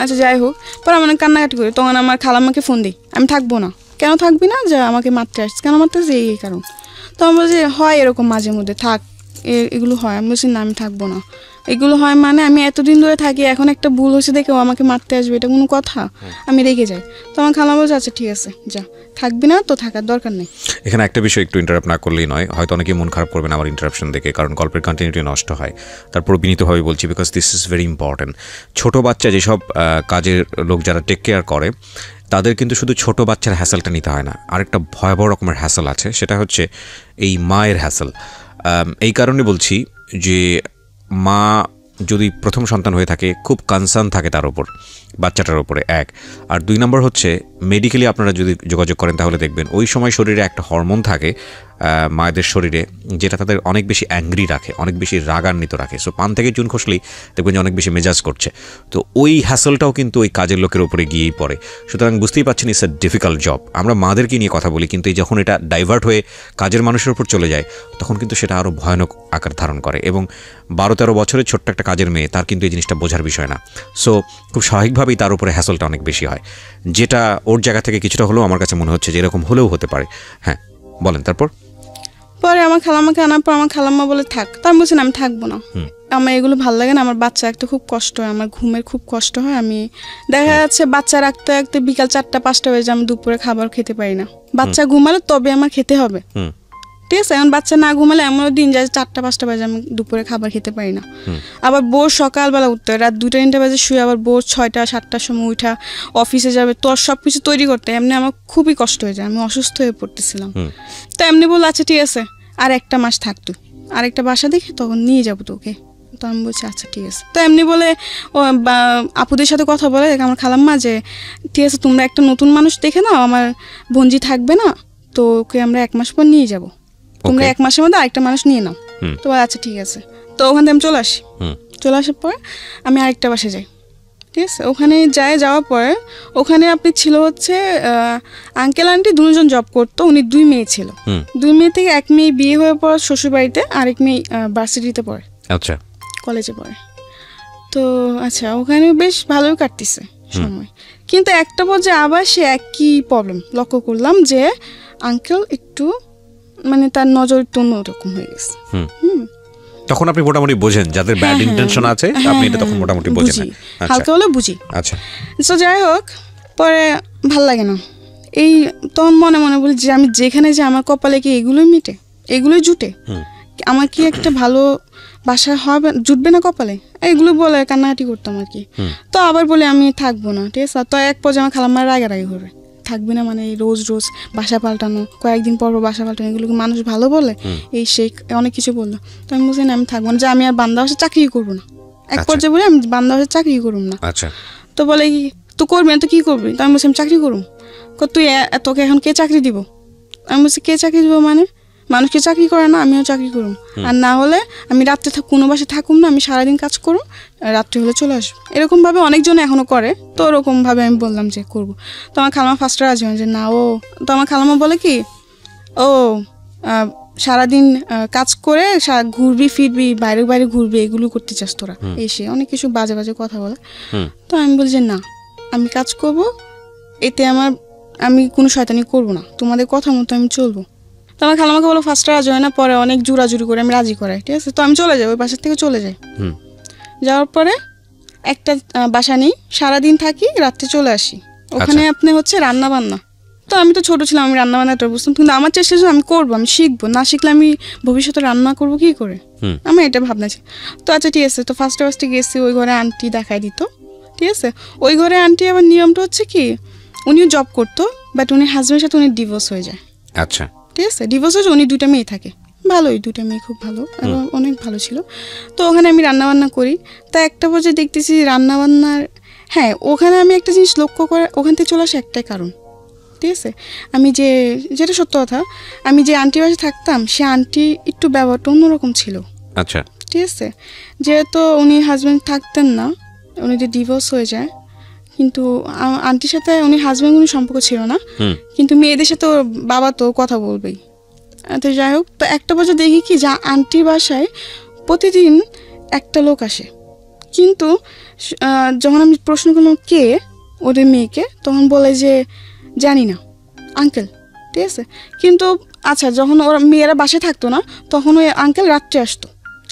আচ্ছা যাই হোক, পরে আমি কান্নাকাটি করি। তখন আমার খালাম্মাকে ফোন দিই, আমি থাকবো না। কেন থাকবি না? যে আমাকে মারতে আসছে। কেন মারতে আসছে? এই কারণ। তো আমি বলছি হয় এরকম মাঝে মধ্যে, থাক, এগুলো হয়। আমি বলছি না আমি থাকবো না, এগুলো হয় মানে আমি এতদিন ধরে থাকি, এখন একটা ভুল হয়েছে দেখে ও আমাকে মারতে আসবে, এটা কোনো কথা? আমি রেগে যাই। তো আমার খালাম্মা বলছে আচ্ছা ঠিক আছে যা, থাকবি না তো থাকার দরকার নেই।
এখানে একটা বিষয় একটু ইন্টারাপ্ট না করলেই নয়, হয়তো অনেকে মন খারাপ করবেন আমার ইন্টারাপশন দেখে, কারণ গল্পের কন্টিনিউটি নষ্ট হয়। তারপর বিনীতভাবে বলছি, because this is very important. ছোটো বাচ্চা যেসব কাজের লোক যারা টেক কেয়ার করে, তাদের কিন্তু শুধু ছোটো বাচ্চার হ্যাসেলটা নিতে হয় না, আরেকটা ভয়াবহ রকমের হ্যাসেল আছে, সেটা হচ্ছে এই মায়ের হ্যাসেল। এই কারণে বলছি যে মা যদি প্রথম সন্তান হয়ে থাকে, খুব কনসার্ন থাকে তার ওপর, বাচ্চাটার ওপরে, এক। আর 2 নম্বর হচ্ছে মেডিকেলি আপনারা যদি যোগাযোগ করেন তাহলে দেখবেন ওই সময় শরীরে একটা হরমোন থাকে মায়েদের শরীরে, যেটা তাদের অনেক বেশি অ্যাংরি রাখে, অনেক বেশি রাগান্বিত রাখে। সো পান থেকে চুন খসলেই দেখবেন যে অনেক বেশি মেজাজ করছে। তো ওই হ্যাসেলটাও কিন্তু ওই কাজের লোকের উপরে গিয়েই পড়ে। সুতরাং বুঝতেই পারছেন ইটস এ ডিফিকাল্ট জব। আমরা মাদেরকে নিয়ে কথা বলি, কিন্তু যখন এটা ডাইভার্ট হয়ে কাজের মানুষের উপর চলে যায়, তখন কিন্তু সেটা আরও ভয়ানক আকার ধারণ করে। এবং 12-13 বছরের ছোট্ট একটা কাজের মেয়ে, তার কিন্তু এই জিনিসটা বোঝার বিষয় না। সো খুব স্বাভাবিকভাবেই তার উপরে হ্যাসেলটা অনেক বেশি হয়, যেটা ওর জায়গা থেকে কিছুটা হলেও আমার কাছে মনে হচ্ছে যে এরকম হলেও হতে পারে। হ্যাঁ বলেন। তারপর
পরে আমার খালাম্মাকে আনার পর আমার খালাম্মা বলে থাক। তা আমি বলছি না আমি থাকবো না, আমার এগুলো ভালো লাগে না, আমার বাচ্চা রাখতে খুব কষ্ট হয়, আমার ঘুমের খুব কষ্ট হয়। আমি দেখা যাচ্ছে বাচ্চা রাখতে রাখতে বিকাল 4টা-5টা বাজে, আমি দুপুরে খাবার খেতে পারি না। বাচ্চা ঘুমালে তবে আমার খেতে হবে, ঠিক আছে। এখন বাচ্চা না ঘুমালে এমনও দিন যায় 4টা-5টা বাজে আমি দুপুরে খাবার খেতে পারি না। আবার বোর সকালবেলা উঠতে হয়, রাত 2টা-3টা বাজে শুয়ে আবার বোর 6টা-7টার সময় উঠা অফিসে যাবে, তো সব কিছু তৈরি করতে এমনি আমার খুবই কষ্ট হয়ে যায়, আমি অসুস্থ হয়ে পড়তেছিলাম। তো এমনি বললো আচ্ছা ঠিক আছে আর 1 মাস থাক তুই, আরেকটা বাসা দেখে তখন নিয়ে যাবো তোকে। তো আমি বলছি আচ্ছা ঠিক আছে। তো এমনি বলে ও আপুদের সাথে কথা বলে আমার খালাম্মা যে ঠিক আছে তোমরা একটা নতুন মানুষ দেখে নাও, আমার বোনজি থাকবে না, তো ওকে আমরা 1 মাস পর নিয়ে যাবো, তোমরা 1 মাসের মধ্যে আরেকটা মানুষ নিয়ে নাও। তো আচ্ছা ঠিক আছে। তো ওখান থেকে আমি চলে আসি। চলে আসার পর আমি আরেকটা বাসে যাই, ঠিক আছে। ওখানে যাওয়ার পরে ওখানে আপনি ছিল হচ্ছে আঙ্কেল আন্টি 2জন জব করতো, উনি 2 মেয়ে ছিল। 2 মেয়ে থেকে 1 মেয়ে বিয়ে হয়ে পর শ্বশুর বাড়িতে, আরেক মেয়ে ভার্সিটিতে পড়ে, আচ্ছা কলেজে পড়ে। তো আচ্ছা ওখানে বেশ ভালোই কাটতেছে সময়, কিন্তু একটা পর্যায়ে আবার সে একই প্রবলেম লক্ষ্য করলাম যে আঙ্কেল একটু মানে তার নজর একটু অন্যরকম হয়ে গেছে।
তখন আপনি মোটামুটি বোঝেন যাদের ব্যাড ইন্টেনশন আছে, আপনি এটা তখন মোটামুটি বোঝেন,
হালকা হলে বুঝি।
আচ্ছা
তো যাই হোক, পরে ভাল লাগে না এই, তখন মনে মনে বলি যে আমি যেখানে যে আমার কপালে কি এগুলোই মিটে, এগুলোই জুটে, আমার কি একটা ভালো বাসা হবে, জুটবে না কপালে, এগুলো বলে কান্নাকাটি করতাম আর কি। তো আবার বলে আমি থাকবো না, ঠিক আছে। তো এক পর্যায়ে আমার খালাম্মার রাগারাগি হবে, থাকবি না মানে রোজ রোজ বাসা পাল্টানো, কয়েকদিন পর বাসা পাল্টানো, এগুলো মানুষ ভালো বলে, এই সেই অনেক কিছু বললো। তো আমি বলছি না আমি থাকবো না, যে আমি আর বান্দা বাসা চাকরি করবো না। এক পর্যায়ে বলে আমি বান্দা বাসা চাকরি করুম না। তো বলে তো করবি না তো কি করবি? তো আমি বলছি আমি চাকরি করুম। তুই তোকে এখন কে চাকরি দিব? আমি বলছি কে চাকরি দিব মানে? মানুষকে চাকরি করে না, আমিও চাকরি করুম, আর না হলে আমি রাত্রে কোনো বাসায় থাকুম না, আমি সারাদিন কাজ করুম, রাত্রে হলে চলে আসবো। এরকম ভাবে অনেকজন এখনো করে। তো ওরকম ভাবে আমি বললাম যে করবো। তো আমার খালামা ফার্স্টে রাজি হয় যে না ও। তো আমার খালামা বলে কি, ও সারাদিন কাজ করে ঘুরবি ফিরবি, বাইরে বাইরে ঘুরবি, এগুলো করতে চাস তোরা, এসে অনেক কিছু বাজে বাজে কথা বলে। তো আমি বলি যে না, আমি কাজ করব, এতে আমি কোনো শয়তানি করবো না, তোমাদের কথা মতো আমি চলবো। তো আমার খালামাকে বলো ফার্স্টে রাজি হয় না, পরে অনেক জোরাজুরি করে আমি রাজি করাই, ঠিক আছে। তো আমি চলে যাই, ওই বাসার থেকে চলে যাই। যাওয়ার পরে একটা বাসা নেই, সারাদিন থাকি, রাত্রে চলে আসি। ওখানে আপনি হচ্ছে রান্না বান্না। তো আমি তো ছোট ছিলাম, আমি রান্না বান্নাটা বুঝতাম, কিন্তু আমার চেষ্টা ছিল আমি করবো, আমি শিখবো, না শিখলে আমি ভবিষ্যতে রান্না করবো কি করে, আমার এটা ভাবনা ছিল। তো আচ্ছা ঠিক আছে। তো ফার্স্টে গেছি, ওই ঘরে আন্টি দেখাই দিত, ঠিক আছে। ওই ঘরে আন্টি আবার নিয়মটা হচ্ছে কি, উনিও জব করতো, বাট উনি হাজব্যান্ডের সাথে উনি ডিভোর্স হয়ে যায়।
আচ্ছা,
ঠিক আছে। ডিভোর্স হয়েছে, উনি 2টা মেয়ে থাকে, ভালোই, 2টা মেয়ে খুব ভালো এবং অনেক ভালো ছিল। তো ওখানে আমি রান্নাবান্না করি। তা একটা পর্যায়ে দেখতেছি রান্নাবান্নার, হ্যাঁ ওখানে আমি একটা জিনিস লক্ষ্য করে, ওখান থেকে চলে আসে একটাই কারণ, ঠিক আছে। আমি যেটা সত্য কথা, আমি যে আন্টির বাসায় থাকতাম, সে আন্টি একটু ব্যবহারটা অন্যরকম ছিল।
আচ্ছা,
ঠিক আছে। যেহেতু উনি হাজব্যান্ড থাকতেন না, উনি যে ডিভোর্স হয়ে যায়, কিন্তু আন্টির সাথে উনি হাজব্যান্ড কোনো সম্পর্ক ছিল না, কিন্তু মেয়েদের সাথে ওর বাবা তো কথা বলবেই। তো যাই হোক, তো একটা বছর দেখি কি, যা আন্টির বাসায় প্রতিদিন একটা লোক আসে, কিন্তু যখন আমি প্রশ্ন করলাম কে ওদের মেয়েকে, তখন বলে যে জানি না আঙ্কেল, ঠিক আছে। কিন্তু আচ্ছা, যখন ওরা মেয়েরা বাসায় থাকতো না, তখন ওই আঙ্কেল রাত্রে আসতো,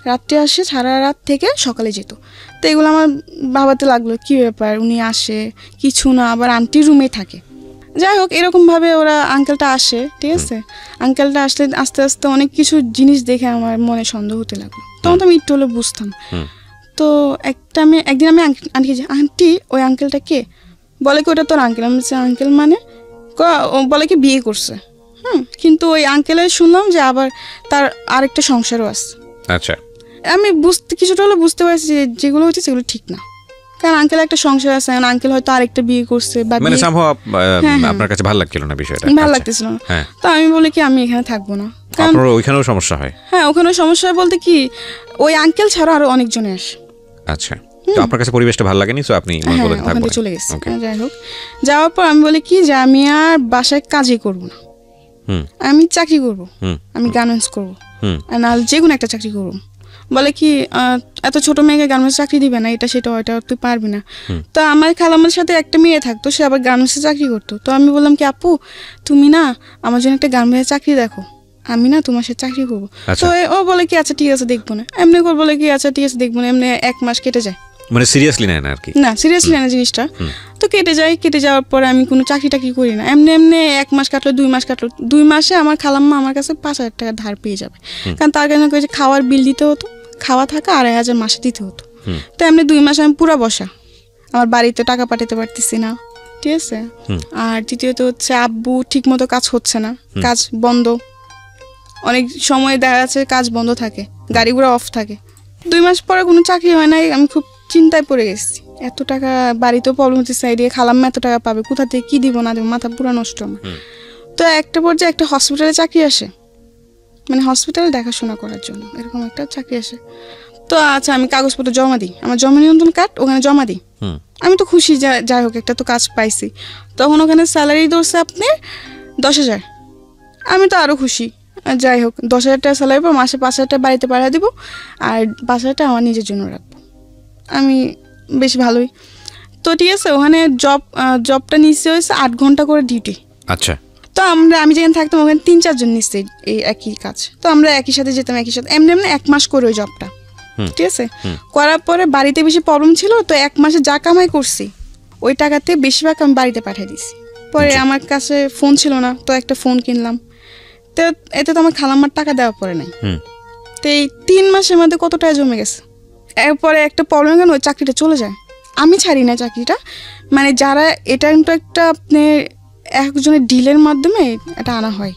রাত্রে আসে, সারা রাত থেকে সকালে যেত। তো এগুলো আমার ভাবাতে লাগলো, কি ব্যাপার, উনি আসে কিছু না, আবার আন্টির রুমে থাকে। যাই হোক, এরকমভাবে ওরা আঙ্কেলটা আসে, ঠিক আছে। আঙ্কেলটা আসলে আস্তে আস্তে অনেক কিছু জিনিস দেখে আমার মনে সন্দেহ হতে লাগলো। তখন তো আমি একটু হলে বুঝতাম। তো একদিন আমি আন্টিকে যে, আন্টি ওই আঙ্কেলটা কে? বলে কি ওটা তোর আঙ্কেল। আমি বলছি আঙ্কেল মানে? বলে কি বিয়ে করছে। কিন্তু ওই আঙ্কেলের শুনলাম যে আবার তার আরেকটা সংসারও আছে।
আচ্ছা,
আমি কিছুটা হলে বুঝতে পারছি যে যেগুলো হচ্ছে সেগুলো ঠিক না, কারণ আঙ্কেল একটা সংসার আছে, আঙ্কেল হয়তো আরেকটা বিয়ে করছে, বা
মানে আপনার কাছে ভালো লাগছিল না বিষয়টা?
ভালো লাগতেছিল না। তো আমি বলি কি আমি এখানে থাকবো না, কারণ
ওইখানেও সমস্যা হয়।
হ্যাঁ, ওখানেও সমস্যা হয় বলতে কি, ওই আঙ্কেল ছাড়া আরো অনেকজনে আসে।
আচ্ছা, তো আপনার কাছে পরিবেশটা ভালো লাগেনি, তো আপনি
ওখানে চলে গেছি। যাই হোক, যাওয়ার পর আমি বলি কি যে আমি আর বাসায় কাজই করবো না, আমি চাকরি করবো, আমি গার্মেন্টস করবো, আর নাহলে যে কোনো একটা চাকরি করবো। বলে কি এত ছোট মেয়েকে গার্মেন্টস চাকরি দিবে না, এটা সেটা ওইটা তুই পারবি না। তো আমার খালাম্মার সাথে একটা মেয়ে থাকতো, সে আবার গার্মেন্টসে চাকরি করতো। তো আমি বললাম কি আপু, তুমি না আমার জন্য একটা গার্মেন্টসে চাকরি দেখো, আমি না তোমার সাথে চাকরি করবো। তো ও বলে কি আচ্ছা ঠিক আছে দেখবো না, এমনি করে বলে কি আচ্ছা ঠিক আছে দেখবো না, এমনি 1 মাস কেটে যায়,
মানে সিরিয়াসলি নেয় না আর কি? না,
সিরিয়াসলি নেয় না জিনিসটা। তো কেটে যাওয়ার পরে আমি কোনো চাকরি টাকরি করি না, এমনি 1 মাস কাটলো, 2 মাস কাটলো। 2 মাসে আমার খালাম্মা আমার কাছে 5,000 টাকা ধার পেয়ে যাবে, কারণ তার কাছে খাওয়ার বিল দিতে হতো, খাওয়া থাকা 2,500 মাসে দিতে হতো। তো এমনি 2 মাসে আমি পুরা বসা, আমার বাড়িতে টাকা পাঠাতে পারতেছি না, ঠিক আছে। আর দ্বিতীয়ত হচ্ছে আব্বু ঠিক মতো কাজ হচ্ছে না, কাজ বন্ধ, অনেক সময় দেখা যাচ্ছে কাজ বন্ধ থাকে, গাড়িগুলো অফ থাকে। 2 মাস পরে কোনো চাকরি হয় নাই, আমি খুব চিন্তায় পড়ে গেছি। এত টাকা বাড়িতেও প্রবলেম হচ্ছে, সাইডে খালাম্মা এত টাকা পাবে কোথা থেকে, কি দিব না দেবো, মাথা পুরো নষ্ট আমার। তো একটা পর্যায়ে একটা হসপিটালে চাকরি আসে, মানে হসপিটালে দেখাশোনা করার জন্য এরকম একটা চাকরি আসে। তো আচ্ছা আমি কাগজপত্র জমা দিই, আমার জমা নিয়ন্ত্রণ কার্ড ওখানে জমা দিই। আমি তো খুশি, যাই হোক একটা তো কাজ পাইছি। তখন ওখানে স্যালারি ধরছে আপনি 10,000, আমি তো আরও খুশি। যাই হোক 10,000 টাকা স্যালারি পর মাসে 5,000 টাকা বাড়িতে পাঠিয়ে দিব, আর 5,000 টাকা আমার নিজের জন্য রাখবো, আমি বেশ ভালোই। তো ঠিক আছে, ওখানে জবটা নিচ্ছে হয়েছে 8 ঘন্টা করে ডিউটি।
আচ্ছা।
তো আমি যেখানে থাকতাম ওখানে 3-4 জন নিচ্ছে এই একই কাজ, তো আমরা একই সাথে যেতাম, একই সাথে এমনি 1 মাস করে ওই জবটা, ঠিক আছে। করার পরে বাড়িতে বেশি প্রবলেম ছিল, তো 1 মাসে যা কামাই করছি ওই টাকাতে বেশিরভাগ আমি বাড়িতে পাঠিয়ে দিছি। পরে আমার কাছে ফোন ছিল না, তো একটা ফোন কিনলাম। তো এতে তো আমার খালাম্মার টাকা দেওয়া পড়ে নাই। তো এই 3 মাসের মধ্যে কত টাকা জমে গেছে। এরপরে একটা প্রবলেম কেন, ওই চাকরিটা চলে যায়, আমি ছাড়ি না চাকরিটা, মানে যারা এটা কিন্তু একটা আপনি একজনের ডিলের মাধ্যমে এটা আনা হয়,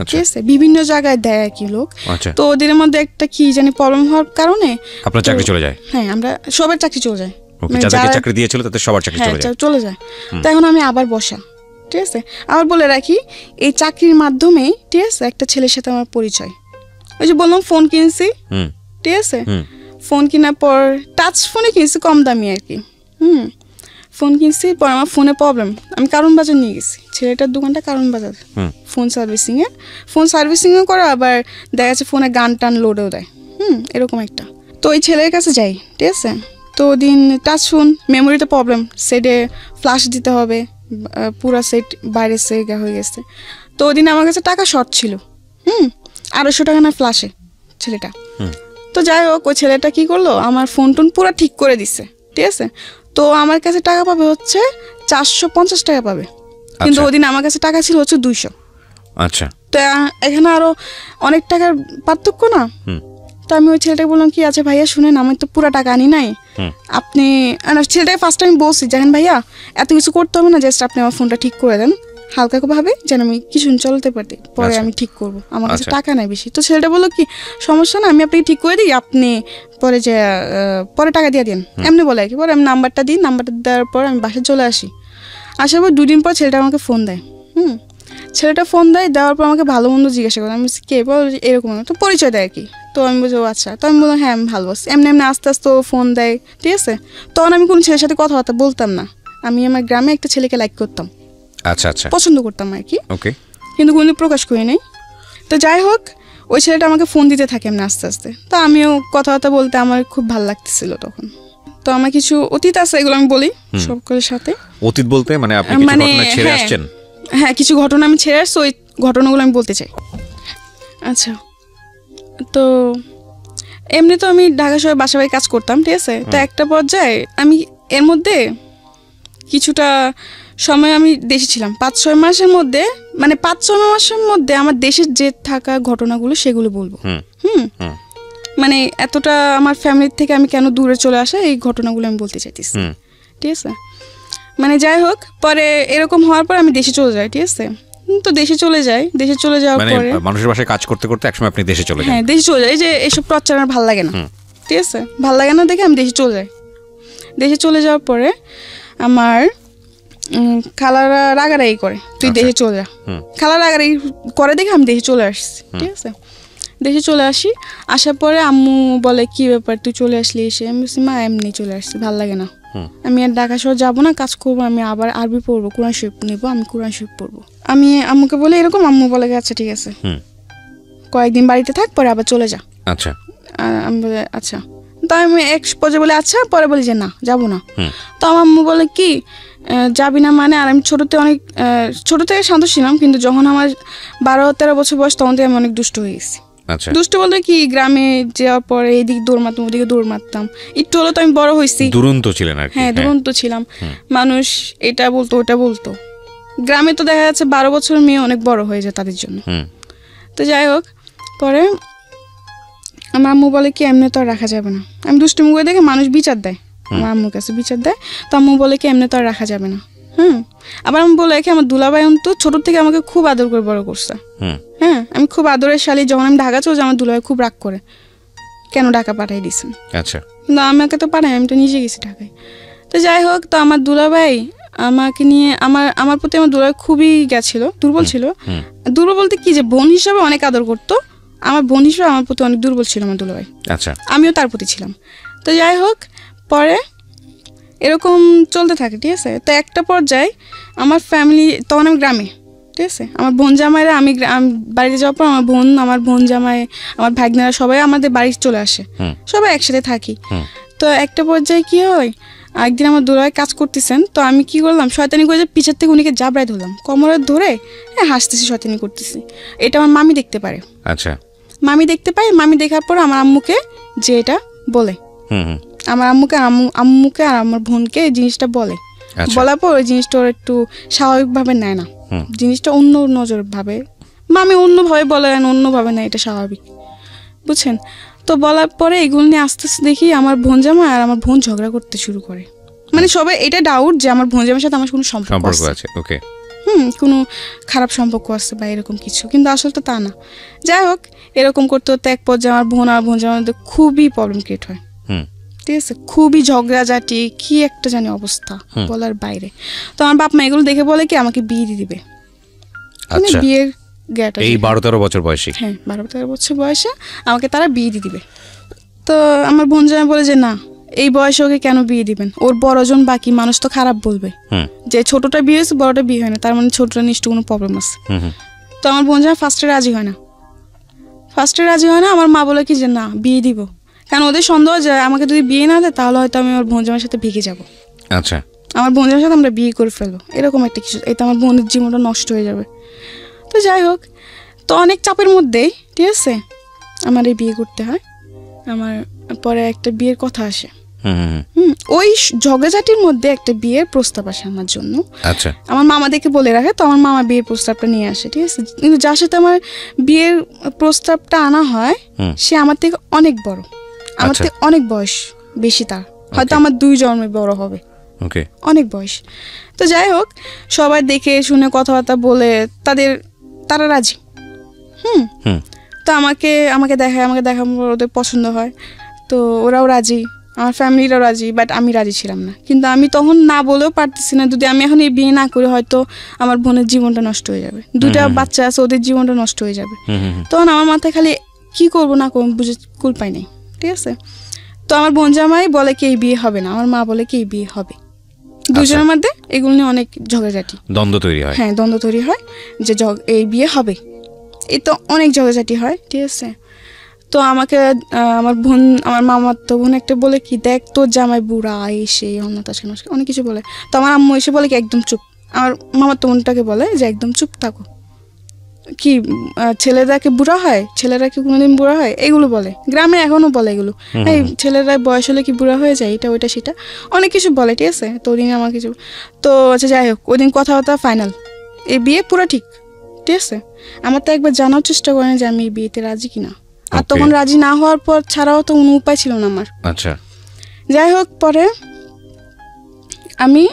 ঠিক আছে, বিভিন্ন জায়গায় দেয় আর কি লোক। তো ওদের মধ্যে একটা কি জানি প্রবলেম হওয়ার কারণে
আপনার চাকরি চলে যায়।
হ্যাঁ, আমরা সবার চাকরি চলে যায়,
যাদেরকে চাকরি দিয়েছিল তাদের সবার চাকরি চলে যায়।
তো এখন আমি আবার বসা, ঠিক আছে। আবার বলে রাখি এই চাকরির মাধ্যমেই ঠিক আছে একটা ছেলের সাথে আমার পরিচয়। ওই যে বললাম ফোন কিনছি, ঠিক আছে, ফোন কেনার পর টাচ ফোনে কিনছি কম দামি আর কি। ফোন কিনছি, পর আমার ফোনে প্রবলেম, আমি কারণ বাজার নিয়ে গেছি, ছেলেটার দোকানটা কারণ বাজার, ফোন সার্ভিসিংও করে, আবার দেখা যাচ্ছে ফোনে গান টান লোডও দেয়, এরকম একটা। তো ওই ছেলের কাছে যাই, ঠিক আছে। তো দিন টাচ ফোন, মেমোরিতে প্রবলেম, সেটে ফ্ল্যাশ দিতে হবে, পুরা সেট বাইরে সেগা হয়ে গেছে। তো ওই দিন আমার কাছে টাকা শর্ট ছিল, 250 টাকা না ফ্ল্যাশে ছেলেটা। তো যাই হোক ওই ছেলেটা কি করলো, আমার ফোন টোন পুরো ঠিক করে দিছে, ঠিক আছে। তো আমার কাছে টাকা পাবে হচ্ছে 450 টাকা পাবে, কিন্তু ওই দিন আমার কাছে টাকা ছিল হচ্ছে 200।
আচ্ছা,
তো এখানে আরো অনেক টাকার পার্থক্য না। তো আমি ওই ছেলেটাকে বললাম কি আছে ভাইয়া শুনেন, আমি তো পুরো টাকা আনি নাই, আপনি, ছেলেটাকে ফার্স্ট টাইম বলছি দেখেন ভাইয়া এত কিছু করতে হবে না, জাস্ট আপনি আমার ফোনটা ঠিক করে দেন হালকা ভাবে, যেন আমি কিছু চলতে পারি, পরে আমি ঠিক করবো, আমার কাছে টাকা নাই বেশি। তো ছেলেটা বললো কি সমস্যা না, আমি আপনাকে ঠিক করে দিই, আপনি পরে যে পরে টাকা দিয়ে দিন, এমনি বলে আর কি। পরে আমি নাম্বারটা দিই, নাম্বারটা দেওয়ার পর আমি বাসায় চলে আসি। আসার পর 2 দিন পর ছেলেটা আমাকে ফোন দেয়, ছেলেটা ফোন দেওয়ার পর আমাকে ভালো মন্দ জিজ্ঞাসা করে, আমি কে বল এরকম, তো পরিচয় দেয় আর কি। তো আমি বলছি আচ্ছা, তো আমি বললাম হ্যাঁ আমি ভালো আছি। এমনি আস্তে আস্তে ফোন দেয়, ঠিক আছে। তখন আমি কোনো ছেলের সাথে কথাবার্তা বলতাম না, আমি আমার গ্রামে একটা ছেলেকে লাইক করতাম,
আচ্ছা আচ্ছা,
পছন্দ করতাম আর কি,
ওকে,
কিন্তু কোনোদিন প্রকাশ করি নাই। তো যাই হোক ওই ছেলেটা আমাকে ফোন দিতে থাকে এমনি আস্তে আস্তে, তো আমিও কথাবার্তা বলতে আমার খুব ভালো লাগতেছিল তখন। তো আমার কিছু অতীত আছে, এগুলো আমি বলি সকলের সাথে।
অতীত বলতে মানে আপনি কিছু ঘটনা ছেড়ে আসছেন?
হ্যাঁ, কিছু ঘটনা আমি ছেড়ে আসছি, ওই ঘটনাগুলো আমি বলতে চাই। আচ্ছা, তো এমনি তো আমি ঢাকা শহরে বাসা বাড়ি কাজ করতাম, ঠিক আছে। তো একটা পর্যায়ে আমি এর মধ্যে কিছুটা সময় আমি দেশে ছিলাম, 5-6 মাসের মধ্যে, মানে 5-6 মাসের মধ্যে আমার দেশের যে থাকা ঘটনাগুলো সেগুলো বলবো। মানে এতটা আমার ফ্যামিলির থেকে আমি কেন দূরে চলে আসা, এই ঘটনাগুলো আমি বলতে চাইতেছি, ঠিক আছে। মানে যাই হোক, পরে এরকম হওয়ার পর আমি দেশে চলে যাই, ঠিক আছে। তো দেশে চলে যাওয়ার পরে
মানুষের বাসায় কাজ করতে করতে একসময় আপনি দেশে চলে যান?
হ্যাঁ, দেশে চলে যাই, যে এইসব টর্চার আমার ভালো লাগে না, ঠিক আছে, ভালো লাগে না দেখে আমি দেশে চলে যাই। দেশে চলে যাওয়ার পরে আমার খালারা রাগারাগি করে, তুই দেশে চলে যা, খালা রাগারাগি করে দেখে আমি দেশে চলে আসছি, ঠিক আছে। দেশে চলে আসি, আসার পরে আম্মু বলে কি ব্যাপার তুই চলে আসলি এসে, আমি বলছি মা এমনি চলে আসছি, ভালো লাগে না, আমি আর ঢাকা শহর যাবো না, কাজ করবো, আমি আবার আরবি পড়বো, কোরআন শরীফ নেবো, আমি কোরআন শরীফ পড়বো। আমি আম্মুকে বলে এরকম, আম্মু বলে আচ্ছা ঠিক আছে, কয়েকদিন বাড়িতে থাক, পরে আবার চলে যা।
আচ্ছা,
আমি বলে আচ্ছা। তো আমি এক পর্যায়ে বলে আচ্ছা, পরে বলি যে না যাবো না। তো আমার আম্মু বলে কি যাবি না মানে, আর আমি ছোট থেকে শান্ত ছিলাম, কিন্তু যখন আমার 12-13 বছর বয়স তখন থেকে আমি অনেক দুষ্ট হয়ে গেছি। দুষ্ট বলতে কি, গ্রামে যাওয়ার পরে এইদিকে দৌড় মারতাম, ওদিকে দৌড় মারতাম, একটু হলো তো আমি বড় হয়েছি,
দুরন্ত ছিলেন আর কি।
হ্যাঁ, দুরন্ত ছিলাম, মানুষ এটা বলতো ওটা বলতো, গ্রামে তো দেখা যাচ্ছে 12 বছরের মেয়ে অনেক বড় হয়ে যায় তাদের জন্য। তো যাই হোক, পরে আমার আম্মু বলে কি এমনি তো আর রাখা যাবে না, আমি দুষ্টুমি করে দেখে মানুষ বিচার দেয়, আমার আম্মুর কাছে বিচার দেয়। তো আম্মু বলে কি এমনি তো আর রাখা যাবে না। আবার আমি বলে কি আমার দুলাভাই তো ছোট থেকে আমাকে খুব আদর করে বড় করছে, হ্যাঁ, আমি খুব আদরের শালী। যখন আমি ঢাকা চলে যাই আমার দুলাভাই খুব রাগ করে, কেন ঢাকা পাঠাই দিয়েছেন।
আচ্ছা,
কিন্তু আমাকে তো পাঠাই, আমি তো নিজে গেছি ঢাকায়। তো যাই হোক, তো আমার দুলাভাই আমাকে নিয়ে, আমার প্রতি আমার দুলাভাই খুবই গেছিল, দুর্বল ছিল। দুর্বল বলতে কি, যে বোন হিসাবে অনেক আদর করতো, আমার বোন হিসাবে আমার প্রতি অনেক দুর্বল ছিল আমার দুলাভাই। আচ্ছা, আমিও তার প্রতি ছিলাম। তো যাই হোক, পরে এরকম চলতে থাকে, ঠিক আছে। তো একটা পর্যায়ে আমার ফ্যামিলি, তখন আমি গ্রামে, ঠিক আছে, আমার বোন জামাইরা, আমি বাড়িতে যাওয়ার পর আমার বোন জামাই, আমার ভাগ্নেরা সবাই আমাদের বাড়ি চলে আসে, সবাই একসাথে থাকি। তো একটা পর্যায়ে কি হয়, একদিন আমার দুলাভাই কাজ করতেছেন, তো আমি কি করলাম, শয়তানি করে যে পিছের থেকে উনিকে জাবড়ায় ধরলাম, কোমরে ধরে হাসতেছি, শয়তানি করতেছি। এটা আমার মামি দেখতে পারে। আচ্ছা, মামি দেখতে পায়, মামি দেখার পর আমার আম্মুকে যে এটা বলে, আমার আম্মুকে আর আমার বোনকে এই জিনিসটা বলে, বলার পর ওই জিনিসটা ওর একটু স্বাভাবিকভাবে নেয় না, জিনিসটা অন্য নজর ভাবে, মামি অন্যভাবে বলে, অন্যভাবে নেয়, এটা স্বাভাবিক, বুঝছেন। তো বলার পরে এগুলো নিয়ে আস্তে আস্তে দেখি আমার বোন জামা আর আমার বোন ঝগড়া করতে শুরু করে, মানে সবাই এটা ডাউট যে আমার বোন জামার সাথে আমার কোনো সম্পর্ক আছে, ওকে, কোনো খারাপ সম্পর্ক আছে বা এরকম কিছু, কিন্তু আসলে তো তা না। যাই হোক, এরকম করতে করতে এক পর্যায়ে আমার বোন আর বোন জামার মধ্যে খুবই প্রবলেম ক্রিয়েট হয়, ঠিক আছে, খুবই ঝগড়াঝাটি, কি একটা জানি অবস্থা বলার বাইরে। তো আমার বাপ মা এগুলো দেখে বলে কি আমাকে বিয়ে দিয়ে দিবে।
আচ্ছা,
বিয়ের গেটা
এই 12-13 বছর বয়সে,
হ্যাঁ 12-13 বছর বয়সে আমাকে তারা বিয়ে দিয়ে দিবে। তো আমার বোন জামাই বলে যে না, এই বয়সে ওকে কেন বিয়ে দিবেন, ওর বড়জন বাকি, মানুষ তো খারাপ বলবে যে ছোটটা বিয়ে হয়েছে বড়টা বিয়ে হয় না, তার মানে ছোটটা নিশ্চয় কোনো প্রবলেম আছে। তো আমার বোন জামাই ফার্স্টে রাজি হয় না। আমার মা বলে কি যে না, বিয়ে দিব, কারণ ওদের সন্দেহ যে আমাকে যদি বিয়ে না দেয় তাহলে হয়তো আমি আমার বোন জামাইয়ের সাথে ভেগে যাবো।
আচ্ছা,
আমার বোন জামাইয়ের সাথে আমরা বিয়ে করে ফেলবো, এরকম একটা কিছু, এটা আমার বোনের জীবনটা নষ্ট হয়ে যাবে। তো যাই হোক, তো অনেক চাপের মধ্যেই ঠিক আছে আমার এই বিয়ে করতে হয়। আমার পরে একটা বিয়ের কথা আসে, ওই ঝগড়াঝাটির মধ্যে একটা বিয়ের প্রস্তাব আসে আমার জন্য।
আচ্ছা,
আমার মামা দেখে বলে রাখে, তো আমার মামা বিয়ের প্রস্তাবটা নিয়ে আসে, ঠিক আছে। কিন্তু যার সাথে আমার বিয়ের প্রস্তাবটা আনা হয় সে আমার থেকে অনেক বড়, আমার থেকে অনেক বয়স বেশি, তার হয়তো আমার 2 জন্মে বড় হবে, অনেক বয়স। তো যাই হোক, সবাই দেখে শুনে কথাবার্তা বলে তারা রাজি। তো আমাকে দেখায়, ওদের পছন্দ হয়, তো ওরাও রাজি, আমার ফ্যামিলিরাও রাজি, বাট আমি রাজি ছিলাম না। কিন্তু আমি তখন না বলেও পারতেছি না, যদি আমি এখন এই বিয়ে না করি হয়তো আমার বোনের জীবনটা নষ্ট হয়ে যাবে, 2টা বাচ্চা আছে, ওদের জীবনটা নষ্ট হয়ে যাবে। তখন আমার মাথায় খালি কি করব না করবো বুঝে কুল পাই নাই, ঠিক আছে। তো আমার বোন জামাই বলে কি এই বিয়ে হবে না, আমার মা বলে কি এই বিয়ে হবে। দুজনের মধ্যে এগুলো নিয়ে অনেক ঝগড়াঝাটি, দ্বন্দ্ব তৈরি হয়। হ্যাঁ, দ্বন্দ্ব তৈরি হয় যে এই বিয়ে হবে, এই তো অনেক ঝগড়াঝাটি হয়, ঠিক আছে। তো আমাকে আমার মামার তো বোন একটা বলে কি, দেখ তোর জামাই বুড়া, এসে অনেক কিছু বলে। তো আমার আম্মু এসে বলে কি একদম চুপ। আমার মামার তো বোনটাকে বলে যে একদম চুপ থাকো, কি ছেলেরা কি বুড়া হয়, ছেলেরা কি কোনোদিন বুড়া হয়, এগুলো বলে, গ্রামে এখনো বলে এগুলো, এই ছেলেরা বয়স হলে কি বুড়া হয়ে যায়, এটা ওইটা সেটা অনেক কিছু বলে, ঠিক আছে। তো ওদিন আমার কিছু, তো আচ্ছা যাই হোক, ওই দিন কথাবার্তা ফাইনাল, এই বিয়ে পুরো ঠিক আছে। আমার তো একবার জানার চেষ্টা করেন যে আমি এই বিয়েতে রাজি কিনা, আর তখন রাজি না হওয়ার পর ছাড়াও তো কোনো উপায় ছিল না আমার। আচ্ছা, যাই হোক, পরে আমি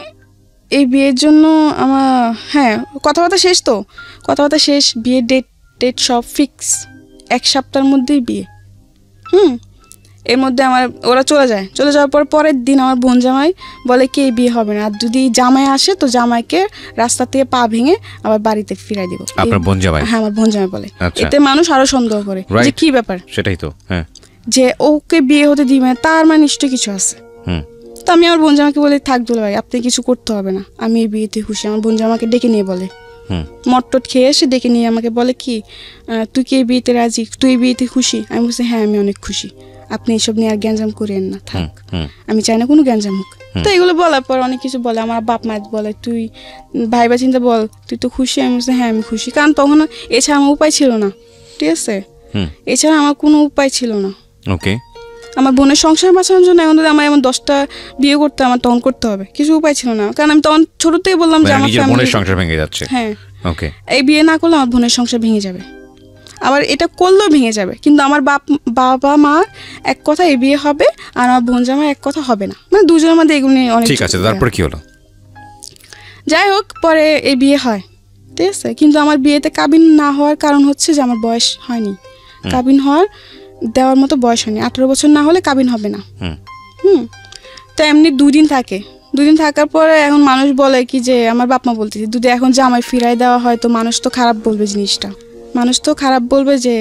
এই বিয়ের জন্য কথাবার্তা শেষ, বিয়ের ডেট সব ফিক্স, 1 সপ্তাহের মধ্যেই বিয়ে। এর মধ্যে ওরা চলে যাওয়ার পরের দিন আমার বোন জামাই বলে কি এই বিয়ে হবে না, আর যদি জামাই আসে তো জামাইকে রাস্তা থেকে পা ভেঙে আবার বাড়িতে ফিরাই দিব। আপনার বোন জামাই? হ্যাঁ, আমার বোন জামাই বলে। এতে মানুষ আরো সন্দেহ করে যে কি ব্যাপার, সেটাই তো, হ্যাঁ, যে ওকে বিয়ে হতে দিবে না, তার মানে নিশ্চয়ই কিছু আছে। তো আমি আমার বোন জামাকে বলি থাক দুলা ভাই, আপনি কিছু করতে হবে না, আমি এই বিয়েতে খুশি। আমার বোন জামাকে ডেকে নিয়ে বলে, মটটট খেয়ে এসে ডেকে নিয়ে আমাকে বলে কি তুই কি এই বিয়েতে রাজি, তুই এই বিয়েতে খুশি? আমি বলছি হ্যাঁ, আমি অনেক খুশি, আপনি এসব নিয়ে আর গ্যাঞ্জাম করেন না, থাক, আমি চাই না কোনো গ্যাঞ্জাম হোক। তো এগুলো বলার পর অনেক কিছু বলে, আমার বাপ মা বলে তুই ভাইবা চিন্তা বল, তুই তো খুশি? আমি বলছি হ্যাঁ আমি খুশি, কারণ তখন এছাড়া আমার উপায় ছিল না, ঠিক আছে, এছাড়া আমার কোনো উপায় ছিল না। ওকে, আমার বোনের সংসার বাঁচানোর জন্য এখন যদি আমার এমন 10টা বিয়ে করতে আমার তখন করতে হবে, কিছু উপায় ছিল না, কারণ আমি তখন ছোট থেকে বললাম যে আমার বোনের সংসার ভেঙে যাচ্ছে। হ্যাঁ, ওকে, এই বিয়ে না করলে আমার বোনের সংসার ভেঙে যাবে, আবার এটা করলেও ভেঙে যাবে। কিন্তু আমার বাবা মা এক কথা এই বিয়ে হবে, আর আমার বোন জামাই এক কথা হবে না, মানে দুজনের মধ্যে এগুলো নিয়ে অনেক। ঠিক আছে, তারপর কি হলো? যাই হোক, পরে এই বিয়ে হয়, ঠিক আছে। কিন্তু আমার বিয়েতে কাবিন না হওয়ার কারণ হচ্ছে যে আমার বয়স হয়নি, কাবিন দেওয়ার মতো বয়স হয়নি, 18 বছর না হলে কাবিন হবে না। তো এমনি 2 দিন থাকার পরে এখন মানুষ বলে কি যে আমার বাপ মা বলতেছে যদি এখন জামাই ফিরাই দেওয়া হয় তো মানুষ তো খারাপ বলবে, জিনিসটা মানুষ তো খারাপ বলবে যে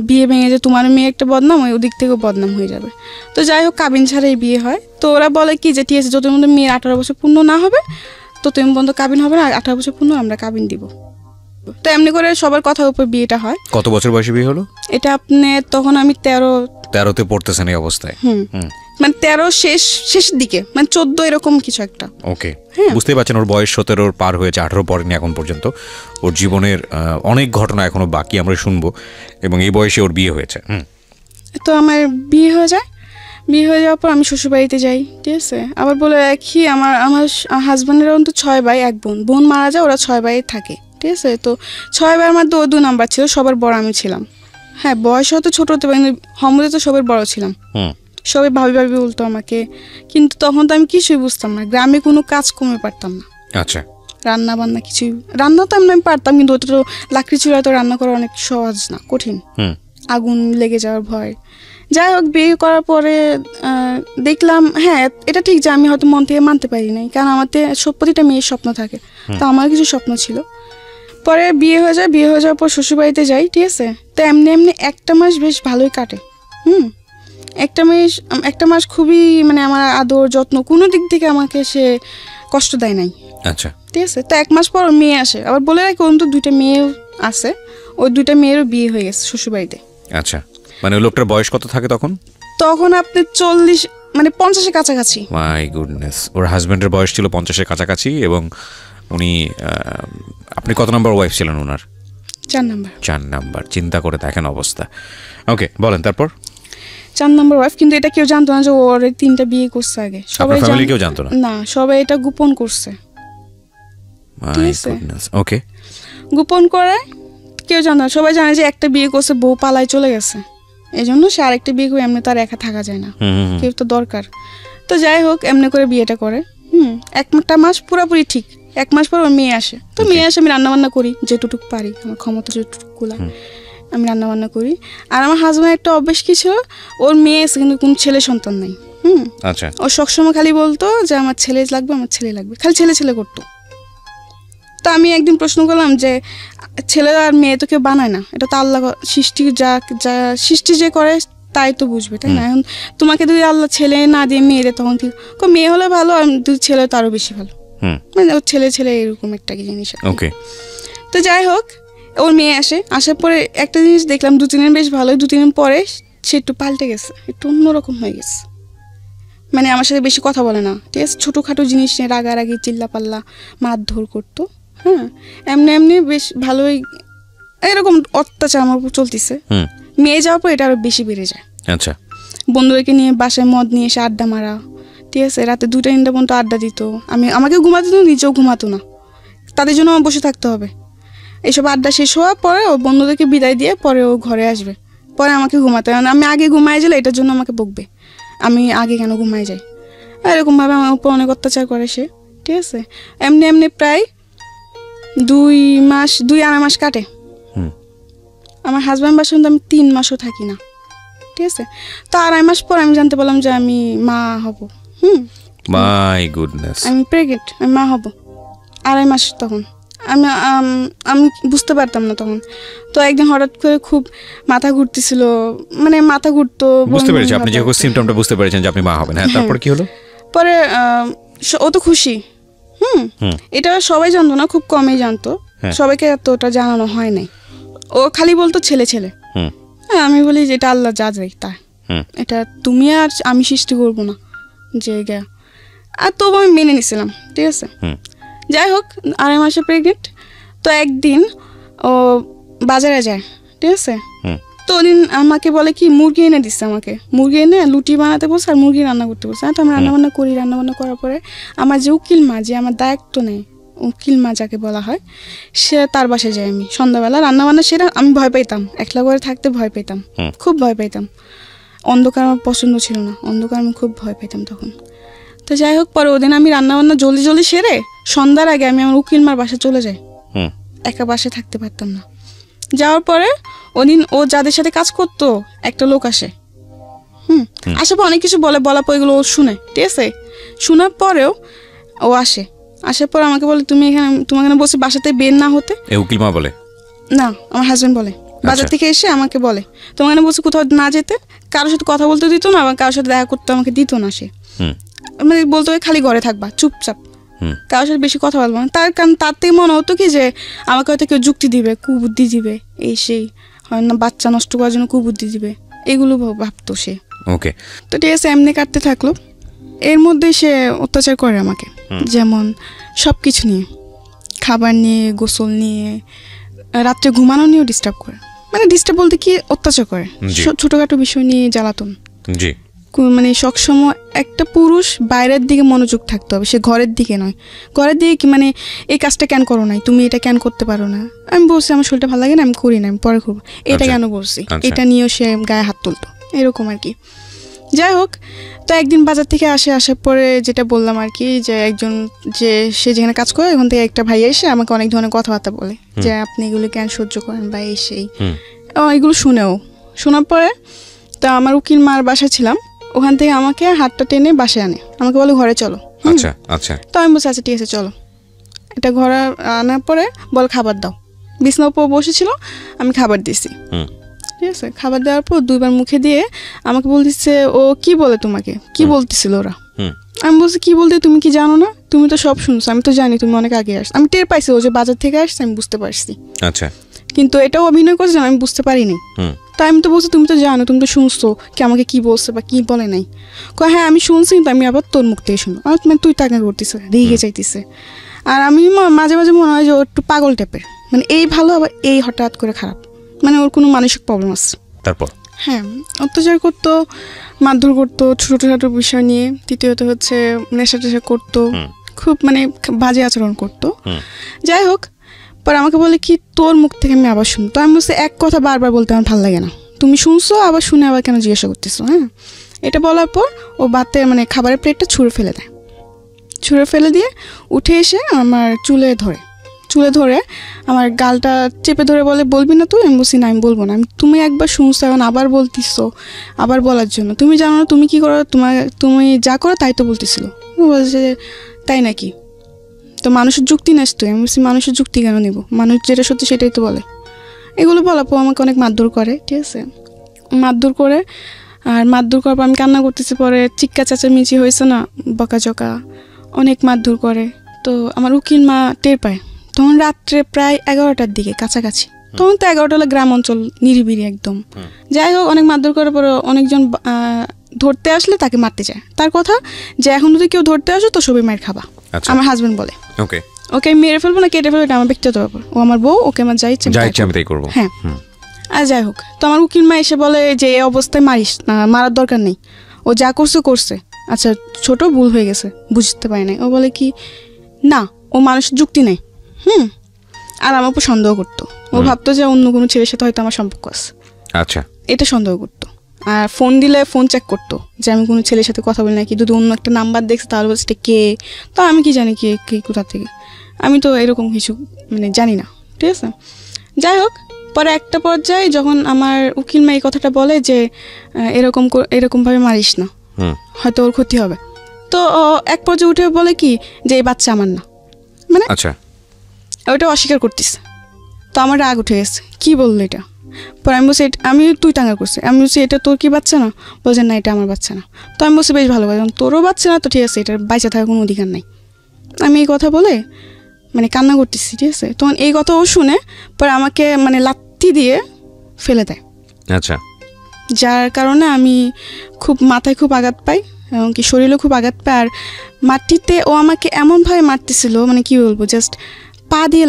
বিয়ে ভেঙে যে তোমার মেয়ে একটা বদনাম, ওই ওদিক থেকেও বদনাম হয়ে যাবে। তো যাই হোক, কাবিন ছাড়াই বিয়ে হয়। তো ওরা বলে কি যে ঠিক আছে, যত মধ্যে মেয়ের 18 বছর পূর্ণ না হবে তো তুমি বন্ধ কাবিন হবে না, 18 বছর পূর্ণ আমরা কাবিন দিব। তো এমনি করে সবার কথার উপর বিয়েটা হয়। কত বছর বয়সে বিয়ে হলো এটা? আপনি তখন আমি 13তে পড়তেছেন এই অবস্থায়? মানে 13 শেষের দিকে, মানে 14 এরকম কিছু একটা। ওকে, বুঝতেই পারছেন ওর বয়স 17 পার হয়েছে, 18 পড়েনি এখন পর্যন্ত। ওর জীবনের অনেক ঘটনা এখনো বাকি, আমরা শুনবো। এবং এই বয়সে ওর বিয়ে হয়েছে। তো আমার বিয়ে হয়ে যায়, বিয়ে হয়ে যাওয়ার পর আমি শ্বশুরবাড়িতে যাই, ঠিক আছে। আবার বলে রাখি আমার হাজব্যান্ডের অন্ত 6 ভাই 1 বোন, বোন মারা যায়, ওরা 6 ভাই থাকে, ঠিক আছে। তো 6 ভাইয়ের মধ্যে 2 নাম্বার ছিল, সবার বড় আমি ছিলাম। হ্যাঁ, বয়স হয়তো ছোট হতে পারি, হমদে তো সবার বড় ছিলাম। সবাই ভাবি বলতো আমাকে, কিন্তু তখন তো আমি কিছুই বুঝতাম না, গ্রামে কোনো কাজ কমে পারতাম না। আচ্ছা, রান্না বান্না কিছুই, রান্না তো আমি পারতাম, কিন্তু ওটা তো লাকড়ি চুলায় তো রান্না করা অনেক সহজ না, কঠিন, আগুন লেগে যাওয়ার ভয়, যাই হোক বিয়ে করার পরে দেখলাম হ্যাঁ এটা ঠিক যে আমি হয়তো মন থেকে মানতে পারি নাই, কারণ আমাদের প্রতিটা মেয়ের স্বপ্ন থাকে, তো আমার কিছু স্বপ্ন ছিল। পরে বিয়ে হয়ে যায়, বিয়ে হয়ে যাওয়ার পর শ্বশুরবাড়িতে যাই, ঠিক আছে। তো এমনি এমনি একটা মাস বেশ ভালোই কাটে। একটা মাস খুবই মানে আমার আদর যত্ন কোনো দিক থেকে আমাকে সে কষ্ট দেয় নাই।
আচ্ছা,
ঠিক আছে। তো এক মাস পর মেয়ে আসে, আবার বলে রাখি ওর তো 2টা মেয়ে আছে, ওই 2টা মেয়েরও বিয়ে হয়ে গেছে শ্বশুরবাড়িতে।
আচ্ছা, মানে ওই লোকটার বয়স কত থাকে তখন?
তখন আপনি 40 মানে 50-এর কাছাকাছি।
মাই গুডনেস, ওর হাজবেন্ডের বয়স ছিল 50-এর কাছাকাছি, এবং উনি আপনি কত নম্বর ওয়াইফ ছিলেন ওনার?
4
নাম্বার। চিন্তা করে দেখেন অবস্থা। ওকে, বলেন তারপর।
4 নম্বর ওয়াইফ, কিন্তু এটা কেউ জানতো না যে ওর 3টা বিয়ে করছে আগে।
সবাই ফ্যামিলি কেউ জানতো না?
না, সবাই এটা গোপন করছে।
My goodness. ওকে,
গোপন করে কেউ জানতো না, সবাই জানে যে একটা বিয়ে করছে, বউ পালায় চলে গেছে, এই জন্য সে আরেকটা বিয়ে করে এমনি তার একা থাকা যায় না, কেউ তো দরকার। তো যাই হোক এমনি করে বিয়েটা করে। একটা মাস পুরোপুরি ঠিক। 1 মাস পর ওর মেয়ে আসে। তো মেয়ে আসে, আমি রান্নাবান্না করি যেটুকু পারি, আমার ক্ষমতা যেটুকু কুলায় আমি রান্নাবান্না করি। আর আমার হাজব্যান্ড একটা অভ্যেস কি ছিল, ওর মেয়ে এসে কিন্তু কোনো ছেলে সন্তান নাই।
আচ্ছা,
ও সবসময় খালি বলতো যে আমার ছেলে লাগবে, আমার ছেলে লাগবে, খালি ছেলে ছেলে করতো। তো আমি একদিন প্রশ্ন করলাম যে ছেলে আর মেয়ে তো কেউ বানায় না, এটা তো আল্লাহ সৃষ্টি, যা সৃষ্টি যে করে তাই তো বুঝবে, তাই না? এখন তোমাকে যদি আল্লাহ ছেলে না দিয়ে মেয়ে দেয়, তখন কি মেয়ে হলে ভালো, আর যদি ছেলে তো আরো বেশি ভালো, মানে ওর ছেলে ছেলে এরকম একটা কি জিনিস।
ওকে,
তো যাই হোক ওর মেয়ে আসে, আসার পরে একটা জিনিস দেখলাম, 2-3 দিন বেশ ভালো, 2-3 দিন পরে সে একটু পাল্টে গেছে, একটু অন্যরকম হয়ে গেছে। মানে আমার সাথে বেশি কথা বলে না, ঠিক আছে, ছোটোখাটো জিনিস নিয়ে রাগারাগি চিল্লাপাল্লা মারধর করতো। হ্যাঁ, এমনি এমনি বেশ ভালোই এরকম অত্যাচার আমার উপর চলতেছে। মেয়ে যাওয়ার পর এটা আরো বেশি বেড়ে যায়।
আচ্ছা,
বন্ধুদেরকে নিয়ে বাসায় মদ নিয়ে এসে আড্ডা মারা, ঠিক আছে, রাতে 2টা-3টা পর্যন্ত আড্ডা দিত। আমাকে ঘুমাতে দিত, নিজেও ঘুমাতো না, তাদের জন্য আমার বসে থাকতে হবে। এইসব আড্ডা শেষ হওয়ার পরে ও বন্ধুদেরকে বিদায় দিয়ে পরে ও ঘরে আসবে, পরে আমাকে ঘুমাতে হবে। আমি আগে ঘুমাই গেলে এটার জন্য আমাকে বকবে, আমি আগে কেন ঘুমাই যাই। এরকমভাবে আমার উপর অনেক অত্যাচার করে সে, ঠিক আছে। এমনি এমনি প্রায় 2-2.5 মাস কাটে। আমার হাজব্যান্ড বাসায় আমি 3 মাসও থাকি না, ঠিক আছে। তো 2.5 মাস পর আমি জানতে পারলাম যে আমি মা হব।
মাই গুডনেস,
আমি প্রেগনেন্ট, আমি মা হব। 2.5 মাস তখন আমি বুঝতে পারতাম না তখন। তো একদিন হঠাৎ করে খুব মাথা ঘুরতেছিল, মানে মাথা ঘুরতো।
বুঝতে পেরেছি, আপনি যে সিমটমটা বুঝতে পেরেছেন যে আপনি মা হবেন। হ্যাঁ, তারপর কি হলো?
পরে ও তো খুশি। এটা সবাই জানতো না, খুব কমই জানতো, সবাইকে এতটা জানানো হয় নাই। ও খালি বলতো ছেলে ছেলে। আমি বলি যে এটা আল্লাহ যা যায় তা, এটা তুমি আর আমি সৃষ্টি করবো না যে গা। আর তবু আমি মেনে নিছিলাম, ঠিক আছে। যাই হোক 2.5 মাসে প্রেগনেন্ট। তো একদিন ও বাজারে যায়, ঠিক আছে। তো ওদিন আমাকে বলে কি মুরগি এনে দিচ্ছে, আমাকে মুরগি এনে লুটি বানাতে বলছে আর মুরগি রান্না করতে বলছে। তো আমি রান্নাবান্না করি, রান্নাবান্না করার পরে আমার যে উকিল মা, যে আমার দায়িত্ব নেই, উকিল মা যাকে বলা হয়, সে তার বাসায় যাই আমি সন্ধ্যাবেলা। রান্নাবান্না সেটা আমি ভয় পেতাম, একলা করে থাকতে ভয় পেতাম, খুব ভয় পেতাম। অন্ধকার আমার পছন্দ ছিল না, অন্ধকার আমি খুব ভয় পেতাম তখন। তো যাই হোক পরে ওদিন আমি রান্নাবান্না জলদি জলদি সেরে সন্ধ্যার আগে আমি আমার উকিল মার বাসায় চলে যাই, একা বাসায় থাকতে পারতাম না। যাওয়ার পরে ওদিন ও যাদের সাথে কাজ করতো একটা লোক আসে। আসার পর অনেক কিছু বলার পর এগুলো ও শুনে, ঠিক আছে। শোনার পরেও ও আসার পর আমাকে বলে তুমি তোমাকে বলছি বাসাতে বের না হতে।
উকিল মা বলে
না, আমার হাজবেন্ড বলে, বাজার থেকে এসে আমাকে বলে তোমাকে বলছি কোথাও না যেতে, কারোর সাথে কথা বলতে দিত না, আবার কারোর সাথে দেখা করতে আমাকে দিত না। সে মানে বলতো খালি ঘরে থাকবা চুপচাপ, কারোর সাথে বেশি কথা বলবো না। তার কারণ তার থেকে মনে হতো কি যে আমাকে হয়তো কেউ যুক্তি দিবে, কুবুদ্ধি দিবে, এই সেই হয় না, বাচ্চা নষ্ট করার জন্য কুবুদ্ধি দিবে, এগুলো ভাবতো সে।
ওকে,
তো ঠিক আছে, এমনি কাটতে থাকলো। এর মধ্যে সে অত্যাচার করে আমাকে, যেমন সব কিছু নিয়ে, খাবার নিয়ে, গোসল নিয়ে, রাত্রে ঘুমানো নিয়েও ডিস্টার্ব করে। মানে ডিস্টার্ব বলতে কি, অত্যাচার করে, ছোটখাটো বিষয় নিয়ে জ্বালাতন।
জি,
মানে সবসময় একটা পুরুষ বাইরের দিকে মনোযোগ থাকতে হবে, সে ঘরের দিকে নয়। ঘরের দিকে কি মানে এই কাজটা কেন করো নাই, তুমি এটা কেন করতে পারো না। আমি বলছি আমার শরীরটা ভালো লাগে না, আমি করি না, আমি পরে করবো, এটা কেন বলছি, এটা নিয়েও সে গায়ে হাত তুলতো, এরকম আর কি। যাই হোক, তো একদিন বাজার থেকে আসার পরে যেটা বললাম আর কি, যে একজন যে সে যেখানে কাজ করে ওখান থেকে একটা ভাই এসে আমাকে অনেক ধরনের কথাবার্তা বলে যে আপনি এগুলো কেন সহ্য করেন বা এই সেই, এগুলো শোনার পরে তো আমার উকিল মার বাসায় ছিলাম, ওখান থেকে আমাকে হাতটা টেনে বাসায় আনে, আমাকে বলে ঘরে চলো।
আচ্ছা আচ্ছা।
তো আমি বলছি আচ্ছা ঠিক আছে চলো। এটা ঘরে আনার পরে বল খাবার দাও, বিছানার উপর বসেছিল, আমি খাবার দিছি। ঠিক আছে, খাবার দেওয়ার পর 2বার মুখে দিয়ে আমাকে বলতেছে ও কি বলে তোমাকে, কি বলতেছিল ওরা। আমি বলছি কি বলতে, তুমি কি জানো না, তুমি তো সব শুনছো, আমি তো জানি তুমি অনেক আগে আসছো, আমি টের পাইছি ও যে বাজার থেকে আসছে, আমি বুঝতে পারছি।
আচ্ছা,
কিন্তু এটাও অভিনয় করছে আমি বুঝতে পারিনি। তাই আমি তো বলছি তুমি তো জানো, তুমি তো শুনছো কি আমাকে কি বলছে বা কি বলে নাই। হ্যাঁ আমি শুনছি, কিন্তু আমি আবার তোর মুখ থেকে শুনো। আর তুই টাকা করতেছে, রেগে যাইতেছে। আর আমি মাঝে মাঝে মনে হয় যে ও একটু পাগল টাইপের, মানে এই ভালো আবার এই হঠাৎ করে খারাপ, মানে ওর কোনো মানসিক প্রবলেম আছে।
তারপর
হ্যাঁ অত্যাচার করতো, মারধর করতো ছোটো বিষয় নিয়ে। তৃতীয়ত হচ্ছে নেশা টেশা করতো, খুব মানে বাজে আচরণ করতো। যাই হোক, পরে আমাকে বলে কি তোর মুখ থেকে আমি আবার শুনতো। আমি বলছি এক কথা বারবার বলতে আমার ভালো লাগে না, তুমি শুনছো আবার শুনে আবার কেন জিজ্ঞাসা করতেছো। হ্যাঁ, এটা বলার পর ও ভাতে মানে খাবারের প্লেটটা ছুঁড়ে ফেলে দেয়। ছুঁড়ে ফেলে দিয়ে উঠে এসে আমার চুলে ধরে আমার গালটা চেপে ধরে বলে বলবি না তুই। আমি বলছি না আমি বলবো না, আমি তুমি একবার শুনছো এখন আবার বলতেছো, আবার বলার জন্য। তুমি জানো না তুমি কি করো, তুমি যা করো তাই তো বলতেছিল। বলছে তাই নাকি, তো মানুষের যুক্তি নেস তুই। আমি বলছি মানুষের যুক্তি কেন নিব, মানুষ যেটা সত্যি সেটাই তো বলে। এগুলো বলার পর আমাকে অনেক মারধর করে। ঠিক আছে, মারধর করে, আর মারধর করার পর আমি কান্না করতেছি। পরে চিক্কা চেঁচামেচি হয়েছে না, বকাঝকা, অনেক মারধর করে। তো আমার উকিল মা টের পায়, তখন রাত্রে প্রায় 11টার দিকে কাছাকাছি। তখন তো 11টা হলো গ্রাম অঞ্চল, নিরিবিরি একদম। যাই হোক, অনেক মারধর করার পরে অনেকজন ধরতে আসলে তাকে মারতে যায়। তার কথা যে এখন যদি কেউ ধরতে আসো তো সবই মার খাবা। আমার হাজবেন্ড বলে ওকে মেরে ফেলবো না কেটে ফেলবো, এটা আমার ব্যক্তিগত ব্যাপার, ও আমার বউ, ওকে আমার যাই ইচ্ছে আমি তাই করবো। হ্যাঁ, আর যাই হোক, তো আমার উকিল মা এসে বলে যে এই অবস্থায় মারার দরকার নেই, ও যা করছে আচ্ছা ছোট ভুল হয়ে গেছে, বুঝতে পারি নাই। ও বলে কি না, ও মানুষের যুক্তি নেই। আর আমার উপর সন্দেহ করতো, ও ভাবতো যে অন্য কোনো ছেলের সাথে হয়তো আমার সম্পর্ক আছে। আচ্ছা, এটা সন্দেহ করতো। আর ফোন দিলে ফোন চেক করতো যে আমি কোনো ছেলের সাথে কথা বলি নাকি, যদি অন্য একটা নাম্বার দেখছে তাহলে বলছে কে, তো আমি কি জানি কে কোথা থেকে, আমি তো এরকম কিছু মানে জানি না। ঠিক আছে, যাই হোক, পরে একটা পর্যায়ে যখন আমার উকিল মা এই কথাটা বলে যে এরকমভাবে মারিস না, হয়তো ওর ক্ষতি হবে, তো এক পর্যায়ে উঠে বলে কি যে এই বাচ্চা আমার না, মানে আচ্ছা ওইটা অস্বীকার করতেছে। তো আমার রাগ উঠে গেছে, কি বললো এটা। পরে আমি বলছি আমি তুই টাঙ্গা করছি, আমি বলছি এটা তোর কি বাচ্চা না, বলছে না এটা আমার বাচ্চা না। তো আমি বলছি বেশ ভালো কথা, তোরও বাচ্চা না তো ঠিক আছে, এটার বাইচা থাকার কোনো অধিকার নাই। আমি এই কথা বলে মানে কান্না করতেছি। ঠিক আছে, তখন এই কথা ও শুনে পরে আমাকে মানে লাথি দিয়ে ফেলে দেয়। আচ্ছা, যার কারণে আমি মাথায় খুব আঘাত পাই, এমনকি শরীরেও খুব আঘাত পাই। আর মাটিতে ও আমাকে এমনভাবে মারতেছিল, মানে কি বলবো, জাস্ট পা দিয়ে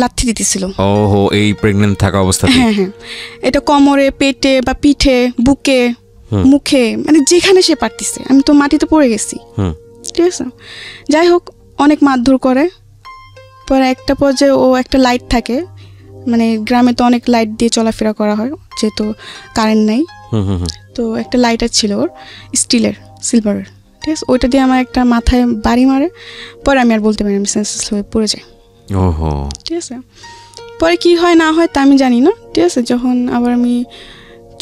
লাথি দিতেছিল। ওহো, এই প্রেগন্যান্ট থাকা অবস্থাতে? হ্যাঁ হ্যাঁ, এটা কোমরে, পেটে বা পিঠে, বুকে, মুখে, মানে যেখানে সে পারতেছে। আমি তো মাটিতে পড়ে গেছি। ঠিক আছে, যাই হোক, অনেক মারধর করে। পরে একটা পর্যায়ে ও একটা লাইট থাকে, মানে গ্রামে তো অনেক লাইট দিয়ে চলাফেরা করা হয় যেহেতু কারেন্ট নাই, তো একটা লাইটার ছিল ওর, স্টিলের, সিলভারের। ঠিক আছে, ওইটা দিয়ে আমার একটা মাথায় বাড়ি মারে। পরে আমি আর বলতে পারি, আমি সেন্সলেস হয়ে পড়ে যাই। ওহো, ঠিক আছে, পরে কি হয় না হয় তা আমি জানি না। ঠিক আছে, যখন আবার আমি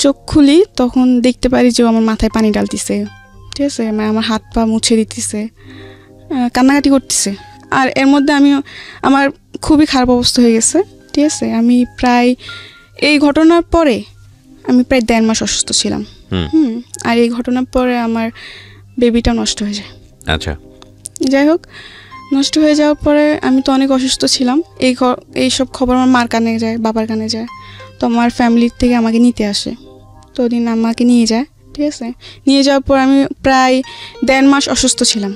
চোখ খুলি তখন দেখতে পারি যে আমার মাথায় পানি ডালতেছে। ঠিক আছে, আমার হাত পা মুছে দিতেছে, কান্নাকাটি করতেছে। আর এর মধ্যে আমার খুবই খারাপ অবস্থা হয়ে গেছে। ঠিক আছে, আমি প্রায় এই ঘটনার পরে আমি প্রায় 1.5 মাস অসুস্থ ছিলাম। আর এই ঘটনার পরে আমার বেবিটা নষ্ট হয়ে যায়। আচ্ছা, যাই হোক, নষ্ট হয়ে যাওয়ার পরে আমি তো অনেক অসুস্থ ছিলাম। এই সব খবর আমার মার কানে যায়, বাবার কানে যায়। তো আমার ফ্যামিলির থেকে আমাকে নিতে আসে, তো ওদিন আমাকে নিয়ে যায়। ঠিক আছে, নিয়ে যাওয়ার পর আমি প্রায় 1.5 মাস অসুস্থ ছিলাম,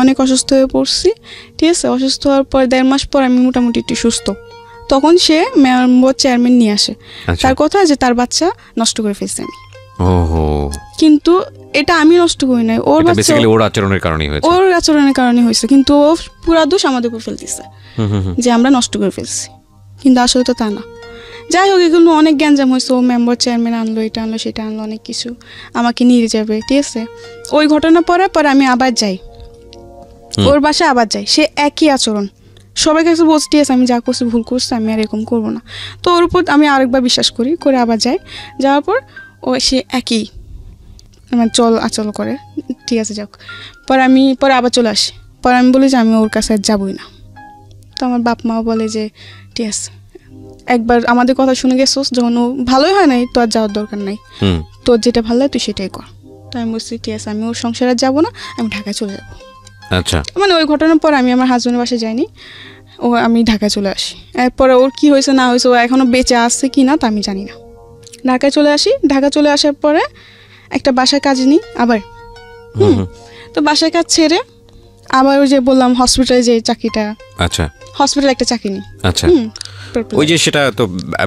অনেক অসুস্থ হয়ে পড়ছি। ঠিক আছে, অসুস্থ হওয়ার পর 1.5 মাস পর আমি মোটামুটি একটু সুস্থ। তখন সে মেম্বার চেয়ারম্যান নিয়ে আসে, তার কথা যে তার বাচ্চা নষ্ট করে ফেলছে আমি। কিন্তু এটা আমি নষ্ট করি নাই, ওর বাচ্চা ওর আচরণের কারণে হয়েছে, কিন্তু ও পুরা দোষ আমাদের উপর ফেলতেছে যে আমরা নষ্ট করে ফেলছি, কিন্তু আসলে তো তা না। যাই হোক, এগুলো অনেক গ্যাঞ্জাম হয়েছে, ও মেম্বার চেয়ারম্যান আনলো, এটা আনলো, সেটা আনলো, অনেক কিছু আমাকে নিয়ে যাবে। ঠিক আছে, ওই ঘটনা পরে আমি আবার যাই ওর বাসায়, আবার যাই, সে একই আচরণ, সবাই কাছে বলছি ঠিক আছে আমি যা করছি ভুল করছি, আমি আর এরকম করবো না। তো ওর উপর আমি আরেকবার বিশ্বাস করে আবার যাই। যাওয়ার পর ও সে একই মানে আচল করে, ঠিক আছে যাক। পরে আবার চলে আসি, পরে আমি বলি যে আমি ওর কাছে আর যাবই না। তো আমার বাপ মাও বলে যে ঠিক আছে, একবার আমাদের কথা শুনে গেছোস, যখন ও ভালোই হয় নাই তো আর যাওয়ার দরকার নাই, তোর যেটা ভালো লাগে তুই সেটাই কর। তো আমি বলছি ঠিক আছে, আমি ওর সংসারে যাবো না, আমি ঢাকায় চলে যাবো।
আচ্ছা,
মানে ওই ঘটনার পর আমি আমার হাজবেন্ডের বাসায় যাইনি, আমি ঢাকায় চলে আসি। এরপরে ওর কি হয়েছে না হয়েছে, ও এখনো বেঁচে আসছে কি না তা আমি জানি না। ঢাকায় চলে আসি, ঢাকা চলে আসার পরে একটা বাসায় কাজ নিই আবার। তো বাসায় কাজ ছেড়ে আবার ওই যে বললাম হসপিটালে যে চাকরিটা,
আচ্ছা
হসপিটালে একটা চাকরি নিই।
আচ্ছা, ওই যে সেটা তো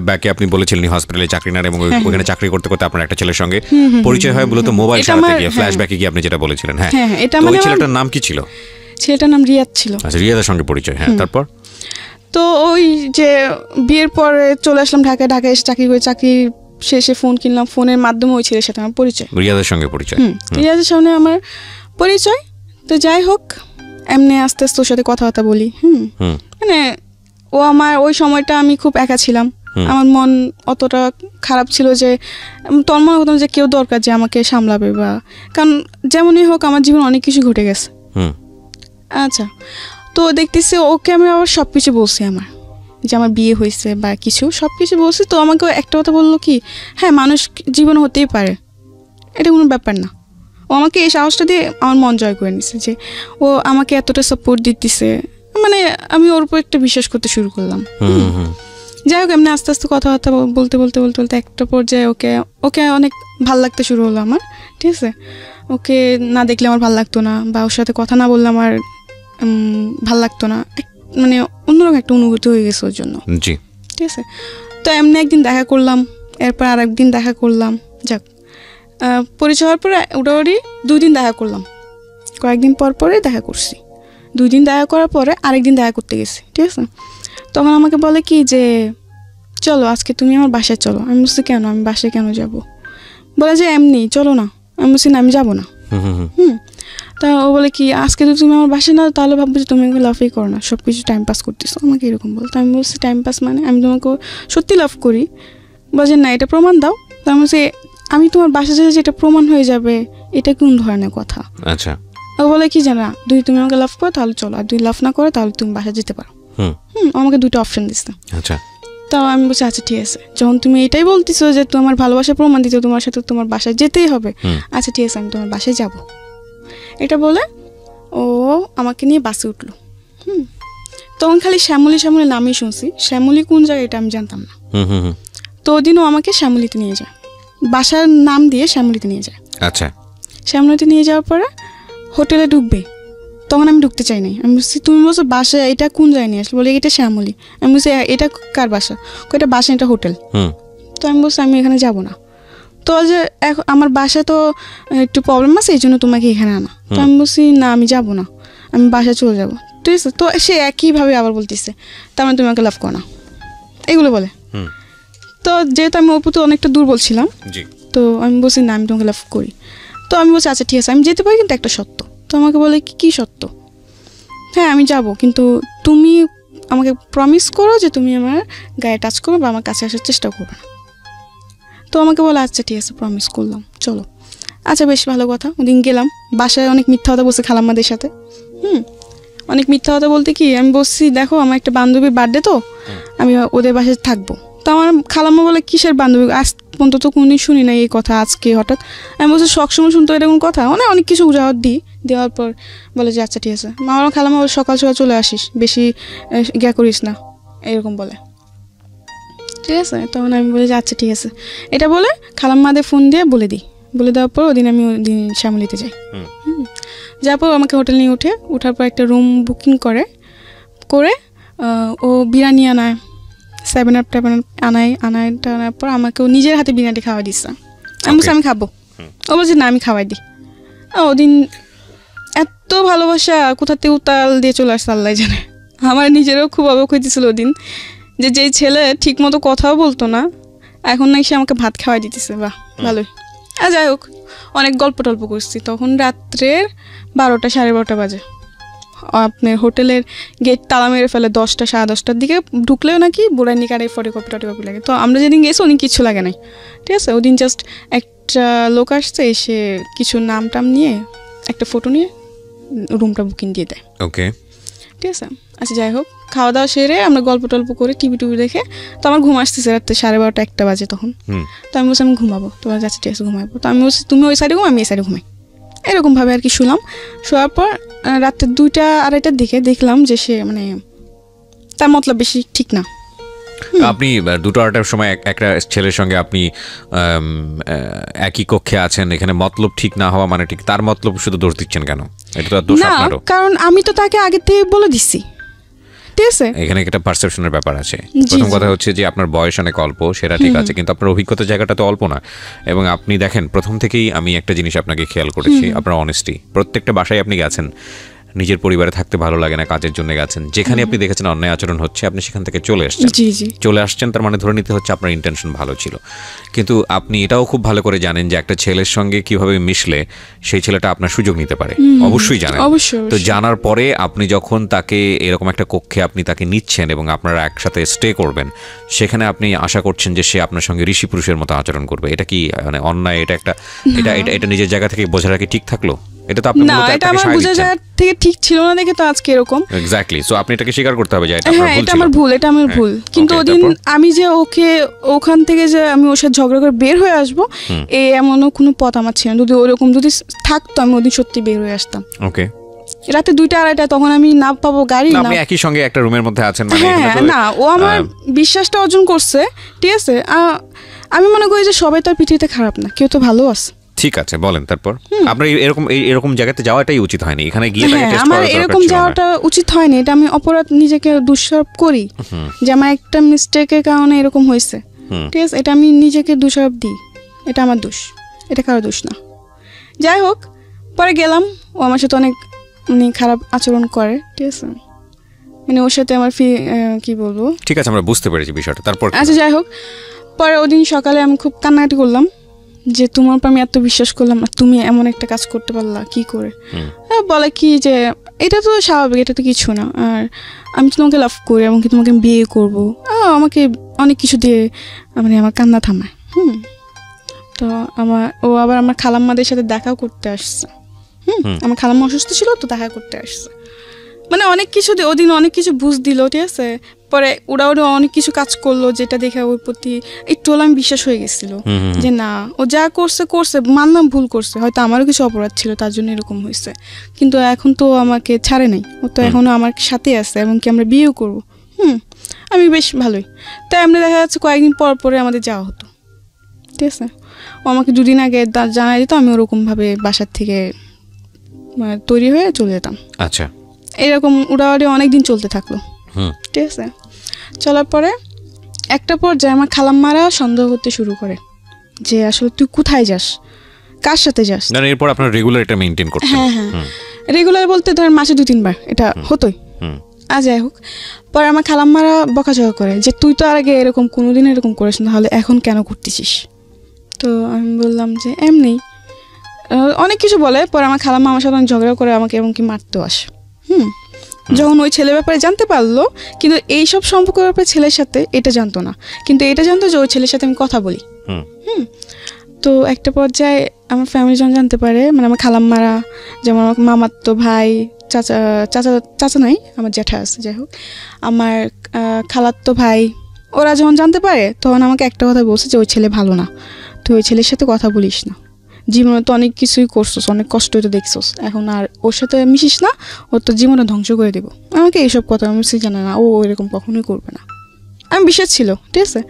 ব্যাকে আপনি বলেছিলেন হসপিটালে চাকরি না, এবং ওখানে চাকরি করতে করতে আপনার একটা ছেলের সঙ্গে পরিচয় হয় মূলত মোবাইল সারাতে গিয়ে, ফ্ল্যাশব্যাকে গিয়ে আপনি যেটা বলেছিলেন। হ্যাঁ,
এটা
ওই ছেলেটার নাম কি ছিল?
ছেলেটার নাম রিয়াদ ছিল।
আচ্ছা, রিয়াদের সঙ্গে পরিচয়। হ্যাঁ, তারপর
তো ওই যে বিয়ের পরে চলে আসলাম ঢাকায়, ঢাকায় এসে চাকরি করে, চাকরি শেষে ফোন কিনলাম, ফোনের মাধ্যমে ওই ছেলের সাথে আমার পরিচয়,
রিয়াদের সঙ্গে পরিচয়।
রিয়াদের সঙ্গে আমার পরিচয়। তো যাই হোক, এমনি আস্তে আস্তে ওর সাথে কথাবার্তা বলি। মানে ও আমার ওই সময়টা আমি খুব একা ছিলাম, আমার মন অতটা খারাপ ছিল যে তোর মনে হতো যে কেউ দরকার যে আমাকে সামলাবে, বা কারণ যেমনই হোক আমার জীবনে অনেক কিছু ঘটে গেছে। আচ্ছা, তো দেখতেছি ওকে আমি আবার সব কিছু বলছি, আমার যে আমার বিয়ে হয়েছে বা কিছু সব কিছু বলছি। তো আমাকে একটা কথা বললো কি, হ্যাঁ মানুষ জীবন হতেই পারে, এটা কোনো ব্যাপার না। ও আমাকে এই সাহসটা দিয়ে আমার মন জয় করে নিছে, যে ও আমাকে এতটা সাপোর্ট দিতেছে, মানে আমি ওর উপর একটা বিশ্বাস করতে শুরু করলাম। যাই হোক, এমনি আস্তে আস্তে কথাবার্তা বলতে বলতে বলতে বলতে একটা পর্যায়ে ওকে অনেক ভাল লাগতে শুরু হলো আমার। ঠিক আছে, ওকে না দেখলে আমার ভাল লাগতো না, বা ওর সাথে কথা না বললে আমার ভাল লাগতো না, মানে অন্যরকম একটা অনুভূতি হয়ে গেছে ওর জন্য। ঠিক আছে, তো এমনি একদিন দেখা করলাম, এরপর আর একদিন দেখা করলাম। যাক, পরিচয় হওয়ার পরে ওটাওয়ারি 2 দিন দেখা করলাম, কয়েকদিন পর পরে দেখা করছি। 2 দিন দেখা করার পরে আরেকদিন দেখা করতে গেছি। ঠিক আছে, তখন আমাকে বলে কি যে চলো আজকে তুমি আমার বাসায় চলো। আমি বলছি কেন, আমি বাসায় কেন যাব? বলে যে এমনি চলো না। আমি বলছি না, আমি যাবো না। তা ও বলে কি আজকে তো তুমি আমার বাসায় না, তাহলে ভাববো যে তুমি আমাকে লাভই করো না, সব কিছু টাইম পাস করতেছো, আমাকে এরকম বলতো। আমি বলছি টাইম পাস মানে আমি তোমাকে সত্যি লাভ করি। বলছে না, এটা প্রমাণ দাও। তো আমি বলছি আমি তোমার বাসায় যেতে যেটা প্রমাণ হয়ে যাবে, এটা কোন ধরনের কথা?
আচ্ছা,
ও বলে কি জানা, যদি তুমি আমাকে লাভ করো তাহলে চলো, আর যদি লাভ না করো তাহলে তুমি বাসায় যেতে পারো। আমাকে 2টা অপশন দিচ্ছে।
আচ্ছা,
তাও আমি বলছি আচ্ছা ঠিক আছে, যখন তুমি এটাই বলতেছো যে তোমার ভালোবাসার প্রমাণ দিতে তোমার সাথে তোমার বাসায় যেতেই হবে, আচ্ছা ঠিক আছে আমি তোমার বাসায় যাব। এটা বলে ও আমাকে নিয়ে বাসে উঠলো। তখন খালি শ্যামলী শ্যামলী নামই শুনছি, শ্যামলী কোন জায়গায় এটা আমি জানতাম না। তো ওদিনও আমাকে শ্যামলীতে নিয়ে যায়, বাসার নাম দিয়ে শ্যামলীতে নিয়ে যায়।
আচ্ছা,
শ্যামলীতে নিয়ে যাওয়ার পরে হোটেলে ঢুকবে, তখন আমি ঢুকতে চাই নাই। আমি বলছি তুমি বলছো বাসা, এটা কোন জায়গায় নিয়ে আসলে? বলে এটা শ্যামলী। আমি বলছি এটা কার বাসা? এটা বাসা, এটা হোটেল। তো আমি বলছি আমি এখানে যাব না। তো যে এখন আমার বাসায় তো একটু প্রবলেম আছে, এই জন্য তোমাকে এখানে আনা। তো আমি বলছি না, আমি যাব না, আমি বাসায় চলে যাব। ঠিক আছে, তো সে একইভাবে আবার বলতেছে তার মানে তুমি আমাকে লাভ করো না, এগুলো বলে। তো যেহেতু আমি ওর প্রতি অনেকটা দুর্বল ছিলাম, তো আমি বলছি না, আমি তোমাকে লাভ করি। তো আমি বলছি আচ্ছা ঠিক আছে আমি যেতে পারি, কিন্তু একটা সত্য। তো আমাকে বলে কি সত্য? হ্যাঁ আমি যাব, কিন্তু তুমি আমাকে প্রমিস করো যে তুমি আমার গায়ে টাচ করবে বা আমার কাছে আসার চেষ্টা করবে না। তো আমাকে বলে আচ্ছা ঠিক আছে প্রমিস করলাম, চলো। আচ্ছা বেশ ভালো কথা। ওদিন গেলাম, বাসায় অনেক মিথ্যা কথা বলছে খালাম্মাদের সাথে। অনেক মিথ্যা কথা বলতে কি, আমি বলছি দেখো আমার একটা বান্ধবীর বার্থডে, তো আমি ওদের বাসায় থাকবো। তো আমার খালাম্মা বলে কিসের বান্ধবী, আজ পর্যন্ত তো কোনোদিন শুনি না এই কথা, আজকে হঠাৎ? আমি বলছি সবসময় শুনতো এটা কোনো কথা, মানে অনেক কিছু উজাহার দেওয়ার পর বলে যে আচ্ছা ঠিক আছে। আমার খালাম্মা বলে সকাল সকাল চলে আসিস, বেশি ইয়া করিস না, এরকম বলে। ঠিক আছে, তখন আমি বলি যে আচ্ছা ঠিক আছে। এটা বলে খালাম্মাদের ফোন দিয়ে বলে দেওয়ার পর ওদিন আমি ওদিন শ্যামলীতে যাই। যাওয়ার পর আমাকে হোটেল নিয়ে ওঠার পর একটা রুম বুকিং করে ও বিরিয়ানি আনায়, 7 আপ আনার পর আমাকে ও নিজের হাতে বিরিয়ানি খাওয়াই দিচ্ছে। আমি বলছি আমি খাবো। ও বলছে না আমি খাওয়াই দিই। ওদিন এত ভালোবাসা কোথাতে উতাল দিয়ে চলে আসছে আল্লাহ জানে। আমার নিজেরও খুব অবাক হইতেছিল ওদিন, যে যেই ছেলে ঠিক মতো কথাও বলতো না, এখন নাকি সে আমাকে ভাত খাওয়াই দিতেছে। বাহ ভালোই। আর যাই হোক, অনেক গল্প টল্প করছি। তখন রাত্রের 12টা 12:30 বাজে। আপনার হোটেলের গেট তালা মেরে ফেলে 10টা 10:30টার দিকে ঢুকলেও নাকি বুড়াই নিকারে ফটোকপি লাগে। তো আমরা যেদিন গেছি ওদিন কিছু লাগে নাই, ঠিক আছে। ওদিন জাস্ট একটা লোক আসছে, এসে কিছু নাম টাম নিয়ে একটা ফটো নিয়ে রুমটা বুকিং দিয়ে দেয়।
ওকে,
ঠিক আছে। আচ্ছা যাই হোক, খাওয়া দাওয়া সেরে আমরা গল্প টল্প করে টিভি দেখে, তো আমার ঘুম আসতেছে রাত্রে 12:30 1টা বাজে তখন। তো আমি বলছি আমি ঘুমাবো, তোমার কাছে ঠিক আছে ঘুমাবো। তো আমি বলছি তুমি ওই সাইডে ঘুমো, আমি এই সাইডে ঘুমাই, এরকমভাবে আর কি শুলাম। শোয়ার পর রাত্রে 2টা 2:30টার দিকে দেখলাম যে সে মানে তার মতলব বেশি ঠিক না।
আপনি 2টা 2:30টার সময় একটা ছেলের সঙ্গে আপনি একই কক্ষে আছেন, এখানে মতলব ঠিক না হওয়া মানে ঠিক, তার মতলব শুধু দোষ দিচ্ছেন কেন? এটা তো দোষ আপনারও,
কারণ আমি তো তাকে আগে থেকে বলে দিছি, ঠিক আছে।
এখানে একটা পারসেপশনের ব্যাপার আছে। প্রথম কথা হচ্ছে যে আপনার বয়স অনেক অল্প, সেটা ঠিক আছে, কিন্তু আপনার অভিজ্ঞতার জায়গাটা তো অল্প না। এবং আপনি দেখেন, প্রথম থেকেই আমি একটা জিনিস আপনাকে খেয়াল করেছি, আপনার অনেস্টি। প্রত্যেকটা বাসায় আপনি গেছেন, নিজের পরিবারে থাকতে ভালো লাগে না, কাজের জন্য গেছেন, যেখানে আপনি দেখেছেন অন্যায় আচরণ হচ্ছে আপনি সেখান থেকে চলে আসছেন। তার মানে ধরে নিতে হচ্ছে আপনার ইন্টেনশন ভালো ছিল। কিন্তু আপনি এটাও খুব ভালো করে জানেন যে একটা ছেলের সঙ্গে কিভাবে মিশলে সেই ছেলেটা আপনার সুযোগ নিতে পারে, অবশ্যই জানেন। তো জানার পরে আপনি যখন তাকে এরকম একটা কক্ষে আপনি তাকে নিচ্ছেন এবং আপনারা একসাথে স্টে করবেন, সেখানে আপনি আশা করছেন যে সে আপনার সঙ্গে ঋষি পুরুষের মতো আচরণ করবে। এটা কি মানে অন্যায়? এটা নিজের জায়গা থেকে বোঝার কি ঠিক থাকলো? এটা তো আপনি মূলত একটা বিষয় বোঝার জায়গা
থেকে ঠিক ছিল না দেখে তো আজকে এরকম।
এক্স্যাক্টলি। সো আপনি এটাকে স্বীকার করতে হবে যে এটা
আমার ভুল, এটা আমার ভুল। কিন্তু ওদিন আমি যে ওকে ওখান থেকে যে আমি ওর সাথে ঝগড়া করে বের হয়ে আসবো, এমনও কোনো পথ আমার ছিল না। যদি ওরকম যদি থাকতো আমি ওদিন সত্যি বের হয়ে আসতাম।
ওকে,
রাতে 2টা 2:30 তখন আমি না পাবো গাড়ি,
আপনি একই সঙ্গে একটা রুমের মধ্যে আছেন মানে
না, ও আমার বিশ্বাসটা অর্জন করছে, ঠিক আছে। আমি মনে করি যে সবাই তার পৃথিবীতে খারাপ না, কেউ তো ভালো আছে।
ঠিক আছে, বলেন তারপর। আপনার এরকম জায়গাতে যাওয়াটাই উচিত হয়নি, এখানে গিয়ে তাকে টেস্ট করা
আমার এরকম যাওয়াটা উচিত হয়নি। এটা আমি অপরাধ, নিজেকে দোষারোপ করি যে আমার একটা মিস্টেকের কারণে এরকম হয়েছে, ঠিক আছে। এটা আমি নিজেকে দোষারোপ দিই, এটা আমার দোষ, এটা কারো দোষ না। যাই হোক, পরে গেলাম, ও আমার সাথে অনেক মানে খারাপ আচরণ করে, ঠিক আছে। মানে ওর সাথে আমার কি বলবো,
ঠিক আছে, আমরা বুঝতে পেরেছি বিষয়টা। তারপর
আচ্ছা যাই হোক, পরে ওদিন সকালে আমি খুব কান্নাকাটি করলাম যে তোমার উপর আমি এত বিশ্বাস করলাম আর তুমি এমন একটা কাজ করতে পারলা কি করে। বলে কি যে এটা তো স্বাভাবিক, এটা তো কিছু না, আর আমি তো তোমাকে লাভ করি এবং কি তোমাকে বিয়ে করবো। আমাকে অনেক কিছু দিয়ে মানে আমার কান্না থামায়। তো ও আবার আমার খালাম্মাদের সাথে দেখাও করতে আসছে। আমার খালাম্মা অসুস্থ ছিল, তো দেখা করতে আসছে। মানে অনেক কিছু ওদিন অনেক কিছু বুঝ দিল, ঠিক আছে। পরে ওরা অনেক কিছু কাজ করলো, যেটা দেখে ওর প্রতি একটু আমি বিশ্বাস হয়ে গেছিল যে না, ও যা করছে মানলাম ভুল করছে, হয়তো আমারও কিছু অপরাধ ছিল, তার জন্য এরকম হয়েছে। কিন্তু এখন তো আমাকে ছাড়ে নাই, ও তো এখনো আমার সাথে আছে এবং কি আমরা বিয়েও করবো। আমি বেশ ভালোই। তাই আমরা দেখা যাচ্ছে কয়েকদিন পর পরে আমাদের যাওয়া হতো, ঠিক আছে। ও আমাকে 2 দিন আগে জানাই দিত, আমি ওরকমভাবে বাসার থেকে তৈরি হয়ে চলে যেতাম।
আচ্ছা,
এরকম উড়াউড়ি অনেকদিন চলতে থাকলো, ঠিক আছে। চলার পরে একটা পর্যায়ে আমার খালাম্মারা সন্দেহ করতে শুরু করে যে আসলে তুই কোথায় যাস, কার সাথে যাস।
না, এরপর আপনার রেগুলার এটা মেইনটেইন করতে।
হ্যাঁ, রেগুলার বলতে ধর মাসে 2-3 বার এটা হতোই। যাই হোক, পরে আমার খালাম্মারা বকাঝকা করে যে তুই তো আর আগে এরকম কোনোদিন এরকম করিস না, তাহলে এখন কেন করতেছিস। তো আমি বললাম যে এমনি, অনেক কিছু বলে। পরে আমার খালাম্মা আমার সাথে ঝগড়া করে আমাকে এমনকি মারতেও আসে। যখন ওই ছেলের ব্যাপারে জানতে পারলো, কিন্তু এইসব সম্পর্কের ব্যাপারে ছেলের সাথে এটা জানতো না, কিন্তু এটা জানতো যে ওই ছেলের সাথে আমি কথা বলি। তো একটা পর্যায়ে আমার ফ্যামিলি যখন জানতে পারে, মানে আমার খালাম্মারা, যেমন আমার মামাতো ভাই, চাচা নাই, আমার জ্যাঠা আছে, যাই হোক আমার খালাতো ভাই, ওরা যখন জানতে পারে তখন আমাকে একটা কথা বলছে যে ওই ছেলে ভালো না, তুই ওই ছেলের সাথে কথা বলিস না, জীবনে তো অনেক কিছুই করছোস, অনেক কষ্ট তো দেখছোস, এখন আর ওর সাথে মিশিস না, ওর তো জীবনে ধ্বংস করে দেবো। আমাকে এইসব কথা আমি জানে না, ও এরকম কখনোই করবে না। আমি বিশ্বাস ছিল, ঠিক আছে।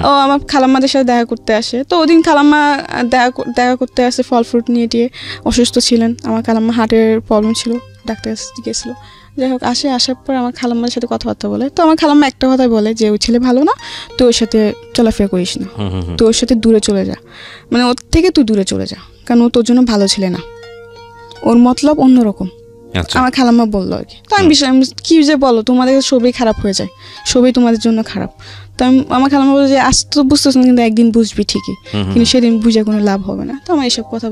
ও আমার খালাম্মাদের সাথে দেখা করতে আসে। তো ওদিন খালাম্মা দেখা করতে আসে, ফল ফ্রুট নিয়ে টিয়ে, অসুস্থ ছিলেন। আমার খালাম্মা হার্টের প্রবলেম ছিল, ডাক্তার গিয়েছিল। যাই হোক, আসার পর আমার খালাম্মার সাথে কথাবার্তা বলে। তো আমার খালাম্মা একটা কথাই বলে যে ওই ছেলে ভালো না, তুই ওর সাথে চলাফেরা করিস না, তুই ওর সাথে দূরে চলে যা, মানে ওর থেকে তুই দূরে চলে যা, কারণ ও তোর জন্য ভালো ছেলে না, ওর মতলব অন্যরকম। আমার খালাম্মা বললো আর কি। তো আমি কি যে বলো, তোমাদের সবই খারাপ হয়ে যায়, সবই তোমাদের জন্য খারাপ, তো আমার খালাম্মা বলে যে আজ তো বুঝতেছ না, কিন্তু একদিন বুঝবি ঠিকই, কিন্তু সেদিন বুঝে কোনো লাভ হবে না। তো আমার এসব কথা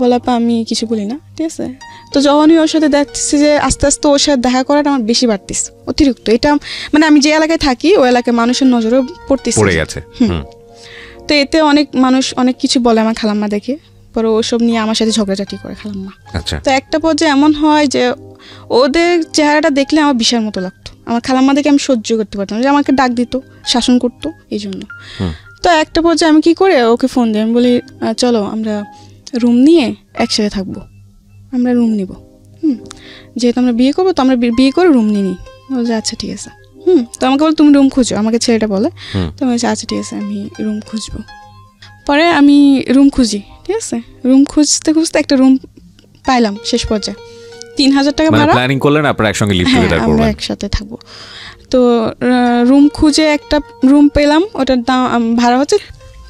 বলার পর আমি কিছু বলি না, ঠিক আছে। তো যখনই ওর সাথে দেখতেছি যে আস্তে আস্তে ওর সাথে দেখা করাটা আমার বেশি বাড়তেছে, অতিরিক্ত। এটা মানে আমি যে এলাকায় থাকি ওই এলাকায় মানুষের নজরে পড়তেছে। তো এতে অনেক মানুষ অনেক কিছু বলে আমার খালাম্মা দেখে, পরে ওসব নিয়ে আমার সাথে ঝগড়াঝাটি করে খালাম্মা। তো একটা পর্যায়ে এমন হয় যে ওদের চেহারাটা দেখলে আমার বিশাল মতো লাগতো। আমার খালাম্মা দেখে আমি সহ্য করতে পারতাম, যে আমাকে ডাক দিত, শাসন করতো এই জন্য। তো একটা পর্যায়ে আমি কি করে ওকে ফোন দিই, আমি বলি চলো আমরা রুম নিয়ে একসাথে থাকবো, আমরা রুম নিব। যেহেতু আমরা বিয়ে করবো, তো আমরা বিয়ে করে রুম নিই। বলছে আচ্ছা ঠিক আছে। তো আমাকে বলে তুমি রুম খুঁজো, আমাকে ছেলেটা বলে। তো আমি বলছি আচ্ছা ঠিক আছে, আমি রুম খুঁজবো। পরে আমি রুম খুঁজি, ঠিক আছে। রুম খুঁজতে খুঁজতে একটা রুম পাইলাম শেষ পর্যায়ে। 3000 টাকা ভাড়া।
প্ল্যানিং করলেন আপনারা একসঙ্গে লিভ টুগেদার করবেন?
আমরা একসাথে থাকবো। তো রুম খুঁজে একটা রুম পেলাম, ওটার দাম ভাড়া হচ্ছে।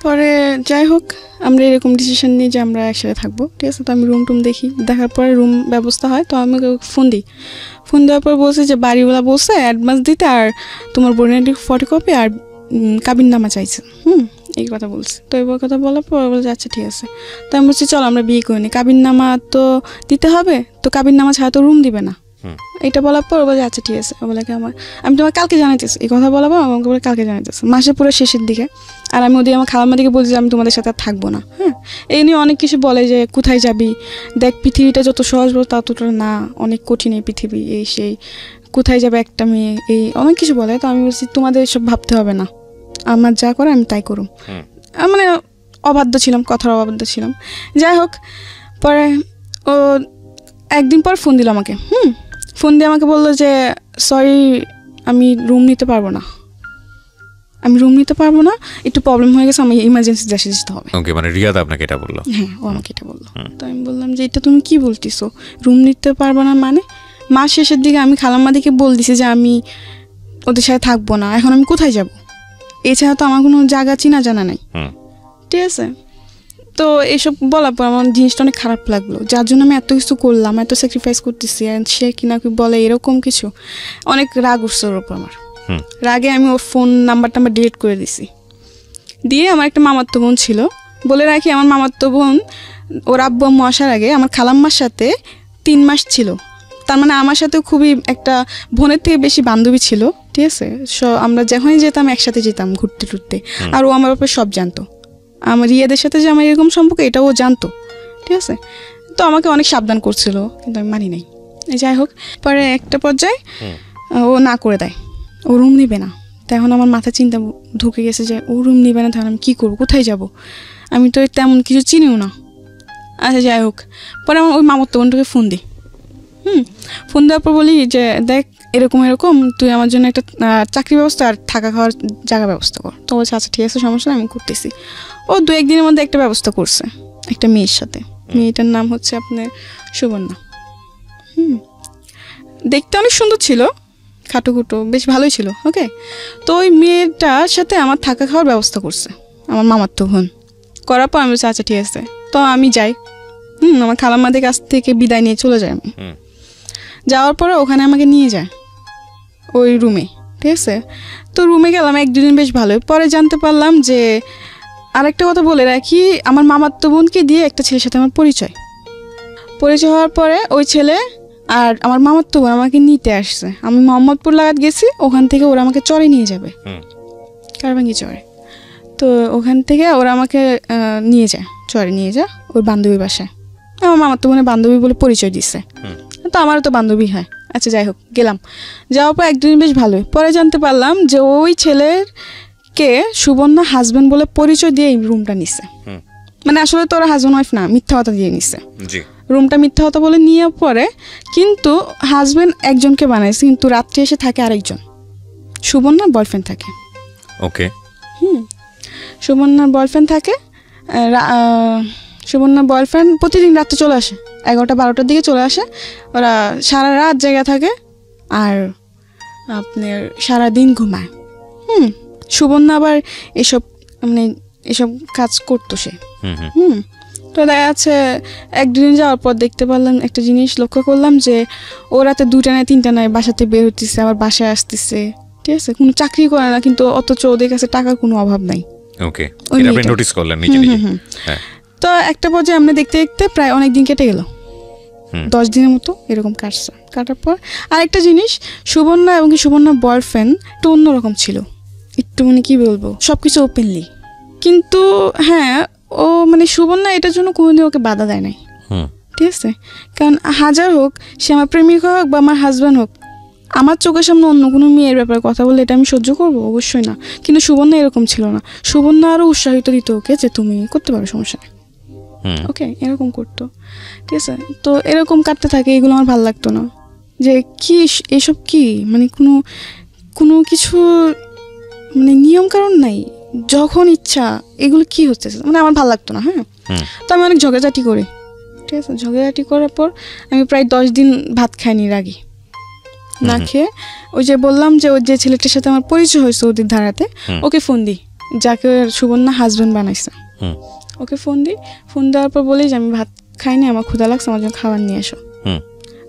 পরে যাই হোক আমরা এরকম ডিসিশন নিই যে আমরা একসাথে থাকবো, ঠিক আছে। তো আমি রুম টুম দেখি, দেখার পরে রুম ব্যবস্থা হয়। তো আমি ফোন দিই, ফোন দেওয়ার পর বলছে যে বাড়িওয়ালা বলছে অ্যাডভান্স দিতে, আর তোমার বোনের ফটোকপি আর কাবিন নামা চাইছে। এই কথা বলছে। তো এবার কথা বলার পর বলছে আচ্ছা ঠিক আছে। তো আমি বলছি চলো আমরা বিয়ে করিনি, কাবিন নামা তো দিতে হবে, তো কাবিন নামা ছাড়া তো রুম দিবে না। এটা বলার পর বলে আচ্ছা ঠিক আছে। বলে কি আমি তোমার কালকে জানাইতেছি, এই কথা বলার পর আমাকে বলে কালকে জানাইতেছে, মাসের পুরো শেষের দিকে। আর আমি ওদিকে আমার খালাম্মা দিকে বলছি যে আমি তোমাদের সাথে আর থাকবো না। এই নিয়ে অনেক কিছু বলে যে কোথায় যাবি, দেখ পৃথিবীটা যত সহজ বল ততটা না, অনেক কঠিন এই পৃথিবী, এই সেই, কোথায় যাবে একটা মেয়ে, এই অনেক কিছু বলে। তো আমি বলছি তোমাদের সব ভাবতে হবে না, আমার যা করে আমি তাই করুম। মানে অবাধ্য ছিলাম, কথার অবাধ্য ছিলাম। যাই হোক পরে ও একদিন পর ফোন দিল আমাকে। ফোন দিয়ে আমাকে বললো যে সরি আমি রুম নিতে পারবো না, একটু প্রবলেম হয়ে গেছে, আমি ইমার্জেন্সি দেশে যেতে হবে।
ওকে, মানে রিয়াদ আপনাকে এটা বললো?
হ্যাঁ, ও আমাকে এটা বললো। তো আমি বললাম যে এটা তুমি কি বলতেছো, রুম নিতে পারবো না মানে? মাস শেষের দিকে আমি খালাম্মা দিকে বল দিছি যে আমি ওদের সাথে থাকবো না, এখন আমি কোথায় যাব? এছাড়া তো আমার কোনো জায়গা চিনা জানা নাই, ঠিক আছে। তো এইসব বলার পর আমার জিনিসটা অনেক খারাপ লাগলো, যার জন্য আমি এত কিছু করলাম, এত স্যাক্রিফাইস করতেছি, সে কিনা বলে এরকম কিছু। অনেক রাগ উঠছে ওর ওপর আমার। রাগে আমি ওর ফোন নাম্বার ডিলিট করে দিছি। দিয়ে আমার একটা মামাতো বোন ছিল, বলে রাখি আমার মামাতো বোন ওর আব্বু আম্মু আসার আগে আমার খালাম্মার সাথে 3 মাস ছিল। তার মানে আমার সাথে খুবই একটা বোনের থেকে বেশি বান্ধবী ছিল, ঠিক আছে। আমরা যখনই যেতাম একসাথে যেতাম ঘুরতে টুরতে। আর ও আমার ব্যাপারে সব জানতো, আমার রিয়াদের সাথে যে আমার এরকম সম্পর্ক এটাও জানতো, ঠিক আছে। তো আমাকে অনেক সাবধান করছিল, কিন্তু আমি মানি নাই। যাই হোক পরে একটা পর্যায়ে ও না করে দেয়, ও রুম নিবে না। তো এখন আমার মাথায় চিন্তা ঢুকে গেছে যে ও রুম নিবে না, তাহলে আমি কী করবো, কোথায় যাব? আমি তো তেমন কিছু চিনিও না। আচ্ছা যাই হোক পরে আমার ওই মামাতো বোনটাকে ফোন দিই। ফোন দেওয়ার পর বলি যে দেখ এরকম তুই আমার জন্য একটা চাকরি ব্যবস্থা আর থাকা খাওয়ার জায়গা ব্যবস্থা কর। তো বলছে আচ্ছা ঠিক আছে, সমস্যা আমি করতেছি। ও 2-1 দিনের মধ্যে একটা ব্যবস্থা করছে একটা মেয়ের সাথে। মেয়েটার নাম হচ্ছে আপনার সুবর্ণা। দেখতে অনেক সুন্দর ছিল, খাটোখুটো, বেশ ভালোই ছিল। ওকে, তো ওই মেয়েটার সাথে আমার থাকা খাওয়ার ব্যবস্থা করছে আমার মামাতো বোন। করার পর আমি বলছি আচ্ছা ঠিক আছে। তো আমি যাই, আমার খালাম্মাদের কাছ থেকে বিদায় নিয়ে চলে যাই। আমি যাওয়ার পরে ওখানে আমাকে নিয়ে যায় ওই রুমে, ঠিক আছে। তো রুমে গেলাম 1-2 দিন বেশ ভালোই। পরে জানতে পারলাম যে আরেকটা কথা বলে রাখি, আমার মামাতো বোনকে দিয়ে একটা ছেলের সাথে আমার পরিচয় হওয়ার পরে ওই ছেলে আর আমার মামাতো বোন আমাকে নিতে আসছে। আমি মোহাম্মদপুর লাগাত গেছি, ওখান থেকে ওরা আমাকে চরে নিয়ে যাবে, কারবাঙ্গি চরে। তো ওখান থেকে ওরা আমাকে নিয়ে যায়, চরে নিয়ে যায় ওর বান্ধবী বাসায়। আমার মামাতো বোনের বান্ধবী বলে পরিচয় দিচ্ছে, তো আমারও তো বান্ধবী হয়। আচ্ছা যাই হোক গেলাম, যাওয়ার পর 1-2 দিন বেশ ভালোই। পরে জানতে পারলাম যে ওই ছেলেকে সুবর্ণা হাজবেন্ড বলে পরিচয় দিয়ে এই রুমটা নিচ্ছে। মানে আসলে তো ওরা হাজবেন্ড ওয়াইফ না, মিথ্যা কথা দিয়ে নিচ্ছে রুমটা, মিথ্যা কথা বলে নিয়ে পরে। কিন্তু হাজবেন্ড একজনকে বানাইছে, কিন্তু রাত্রে এসে থাকে আরেকজন, সুবর্ণার বয়ফ্রেন্ড থাকে।
ওকে,
সুবর্ণার বয়ফ্রেন্ড থাকে। সুবর্ণার বয়ফ্রেন্ড প্রতিদিন রাত্রে চলে আসে, 11টা-12টার দিকে চলে আসে। ওরা সারা রাত জায়গা থাকে আর আপনার সারাদিন ঘুমায়। সুবর্ণা আবার এসব কাজ করতো সে। তো দেখা যাচ্ছে 1-2 দিন যাওয়ার পর দেখতে পারলাম একটা জিনিস, লক্ষ্য করলাম যে ও রাতে 2টা নয় 3টা নয় বাসাতে বের হতেছে, আবার বাসায় আসতেছে, ঠিক আছে, কোনো চাকরি করে না কিন্তু অথচ ওদের কাছে টাকার কোনো অভাব নাই।
ওকে, এটা আপনি নোটিস করলেন নিজে নিজে? হ্যাঁ।
তো একটা পর্যায়ে আমরা দেখতে দেখতে প্রায় অনেক দিন কেটে গেল, 10 দিনের মতো এরকম কাটছে। কাটার পর আরেকটা জিনিস, সুবর্ণা এবং সুবর্ণার বয়ফ্রেন্ড একটু অন্যরকম ছিল, একটু মানে কি বলবো, সবকিছু ওপেনলি। কিন্তু হ্যাঁ, ও মানে সুবর্ণা এটার জন্য কোনোদিন ওকে বাধা দেয় নাই, ঠিক আছে? কারণ হাজার হোক সে আমার প্রেমিকা হোক বা আমার হাজব্যান্ড হোক, আমার চোখের সামনে অন্য কোনো মেয়ের ব্যাপারে কথা বললে এটা আমি সহ্য করবো? অবশ্যই না। কিন্তু সুবর্ণা এরকম ছিল না, সুবর্ণা আরও উৎসাহিত দিত ওকে যে তুমি করতে পারো, সমস্যা নেই, ওকে, এরকম করতো, ঠিক আছে? তো এরকম কাটতে থাকে, এগুলো আমার ভালো লাগতো না, যে কি এসব কি মানে কোনো কিছু মানে নিয়ম কারণ নাই, যখন ইচ্ছা এগুলো কি হচ্ছে, মানে আমার ভালো লাগতো না। হ্যাঁ, তো আমি অনেক ঝগড়াঝাটি করি, ঠিক আছে? ঝগড়াঝাটি করার পর আমি প্রায় 10 দিন ভাত খাইনি, রাগি না খেয়ে। ওই যে বললাম যে ওই যে ছেলেটার সাথে আমার পরিচয় হয়েছে ওদের ধারাতে, ওকে ফোন দিই, যাকে সুবর্ণা হাজব্যান্ড বানাইছে, ওকে ফোন দেওয়ার পর বলি যে আমি ভাত খাইনি, আমার ক্ষুধা লাগছে, আমার জন্য খাবার নিয়ে আসো।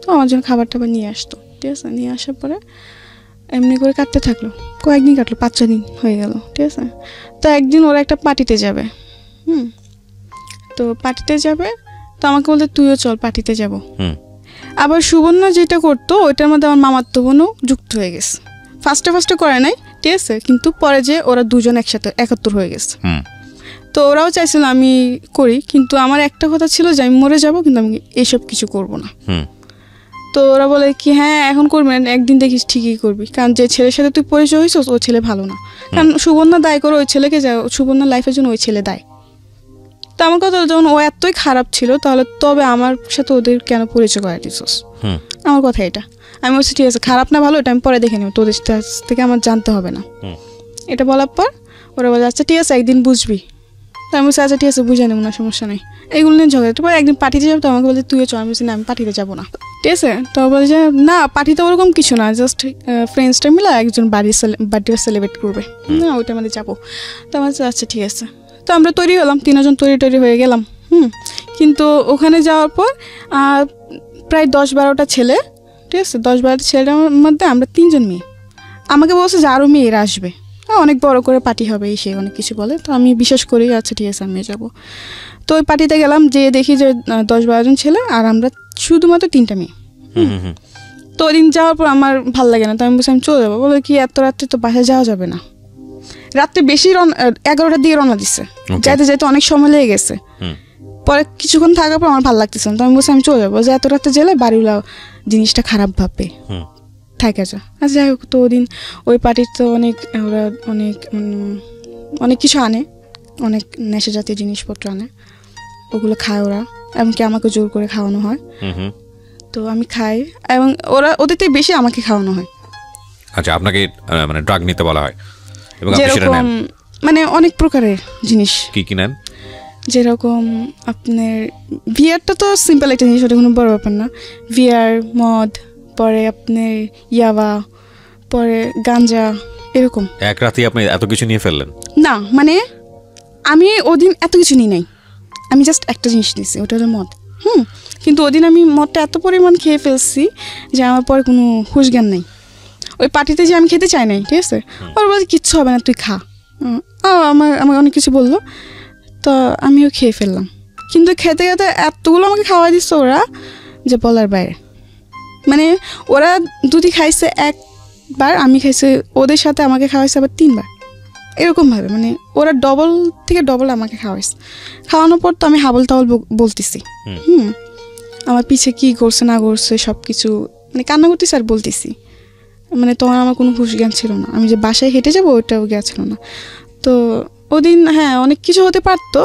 তো আমার জন্য খাবার টাবার নিয়ে আসতো, ঠিক আছে? নিয়ে আসার পরে এমনি করে কাটতে থাকলো, কয়েকদিন কাটলো, 5-6 দিন হয়ে গেল, ঠিক আছে? তো একদিন ওরা একটা পার্টিতে যাবে, তো পার্টিতে যাবে, তো আমাকে বলতে তুইও চল পার্টিতে যাব। আবার সুবর্ণা যেটা করতো ওইটার মধ্যে আমার মামাতো বোনও যুক্ত হয়ে গেছে। ফার্স্টে করে নাই, ঠিক আছে, কিন্তু পরে যে ওরা দুজন একসাথে একাত্তর হয়ে গেছে। তো ওরাও চাইছিল আমি করি, কিন্তু আমার একটা কথা ছিল যে আমি মরে যাব, কিন্তু আমি এইসব কিছু করব না। তো ওরা বলে কি হ্যাঁ এখন করবি না, একদিন দেখিস ঠিকই করবি, কারণ যে ছেলের সাথে তুই পরিচয় হয়েছিস ও ছেলে ভালো না। কারণ সুবর্ণা দায় করে ওই ছেলেকে, যা সুবর্ণার লাইফের জন্য ওই ছেলে দায়। তো আমার কথা যখন ও এতই খারাপ ছিল, তাহলে তবে আমার সাথে ওদের কেন পরিচয় করাই দিছিস? আমার কথা এটা। আমি বলছি ঠিক আছে, খারাপ না ভালো এটা আমি পরে দেখে নেব, তোদের থেকে আমার জানতে হবে না। এটা বলার পর ওরা বলে আচ্ছা ঠিক আছে একদিন বুঝবি। তো আমি বলছি আচ্ছা ঠিক আছে বুঝে নেব না, সমস্যা নেই। এইগুলো নিয়ে ঝগড়া। তারপর একদিন পার্টিতে যাবো, তো আমাকে বলছে তুইও চল। আমি বলছি না আমি পার্টিতে যাবো না, ঠিক আছে? তো বলে যে না পার্টিতে ওরকম কিছু না, জাস্ট ফ্রেন্ডসটা মিলে একজন বার্থডে সেলিব্রেট করবে, না ওইটা আমাদের যাবো। তো আমার আচ্ছা ঠিক আছে। তো আমরা তৈরি হলাম, 3জন তৈরি হয়ে গেলাম। কিন্তু ওখানে যাওয়ার পর প্রায় 10-12টা ছেলে, ঠিক আছে? 10-12টা ছেলেটার মধ্যে আমরা 3জন মেয়ে। আমাকে বলছে যে আরও মেয়েরা আসবে, অনেক বড় করে পার্টি হবে, সে অনেক কিছু বলে। তো আমি বিশ্বাস করি আচ্ছা ঠিক আছে আমি যাবো। তো ওই পার্টিতে গেলাম, যেয়ে দেখি যে 10-12জন ছেলে আর আমরা শুধুমাত্র 3টা মেয়ে। তো ওই দিন যাওয়ার পর আমার ভাল লাগে না, তো আমি বলছি আমি চলে যাবো। বলে কি এত রাত্রে তো বাসায় যাওয়া যাবে না, রাত্রে বেশি 11টার দিকে রওনা দিচ্ছে, যাইতে যাইতে অনেক সময় লেগে গেছে। পরে কিছুক্ষণ থাকার পর আমার ভালো লাগতেছে না, তো আমি বলছি আমি চলে যাবো, যে এত রাত্রে গেলে বাড়িওয়ালা জিনিসটা খারাপ ভাববে, থাকে যা। আচ্ছা যাই হোক, তো ওদিন ওই পার্টির তো ওরা অনেক কিছু আনে, অনেক নেশা জাতীয় জিনিসপত্র আনে, ওগুলো খায় ওরা, এমনকি আমাকে জোর করে খাওয়ানো হয়। তো আমি খাই এবং ওদের থেকে বেশি আমাকে খাওয়ানো হয়।
আচ্ছা, আপনাকে মানে ড্রাগ নিতে বলা হয় এবং
যেরকম মানে অনেক প্রকারের জিনিস।
কি নেন?
যেরকম আপনার ভিআরটা তো সিম্পল একটা জিনিস, ওটা কোনো বড় ব্যাপার না। ভিআর, মদ, পরে আপনার ইয়াবা, পরে গাঞ্জা, এরকম।
এক রাতে আপনি এত কিছু নিয়ে ফেললেন?
না মানে আমি ওদিন এত কিছু নিই নাই, আমি জাস্ট একটা জিনিস নিয়েছি, ওটা হলো মদ। কিন্তু ওদিন আমি মদটা এত পরিমাণ খেয়ে ফেলছি যে আমার পরে কোনো হুঁশ জ্ঞান নেই। ওই পার্টিতে যে আমি খেতে চাই নাই, ঠিক আছে? ওর বলছে কিচ্ছু হবে না তুই খা। আমাকে অনেক কিছু বললো, তো আমিও খেয়ে ফেললাম। কিন্তু খেতে খেতে এতগুলো আমাকে খাওয়াই দিচ্ছে ওরা যে বলার বাইরে। মানে ওরা দুটি খাইছে একবার, আমি খাইছে ওদের সাথে, আমাকে খাওয়াইছে আবার 3বার, এরকমভাবে। মানে ওরা ডবল থেকে ডবল আমাকে খাওয়াইছে। খাওয়ানোর পর তো আমি হাবল তাবল বলতেছি, আমার পিছে কি করছে না করছে সব কিছু, মানে কান্না করতেছি আর বলতেছি। মানে তোমার আমার কোনো হুঁশ জ্ঞান ছিল না, আমি যে বাসায় হেঁটে যাবো ওইটাও জ্ঞান ছিল না। তো ওদিন হ্যাঁ অনেক কিছু হতে পারতো,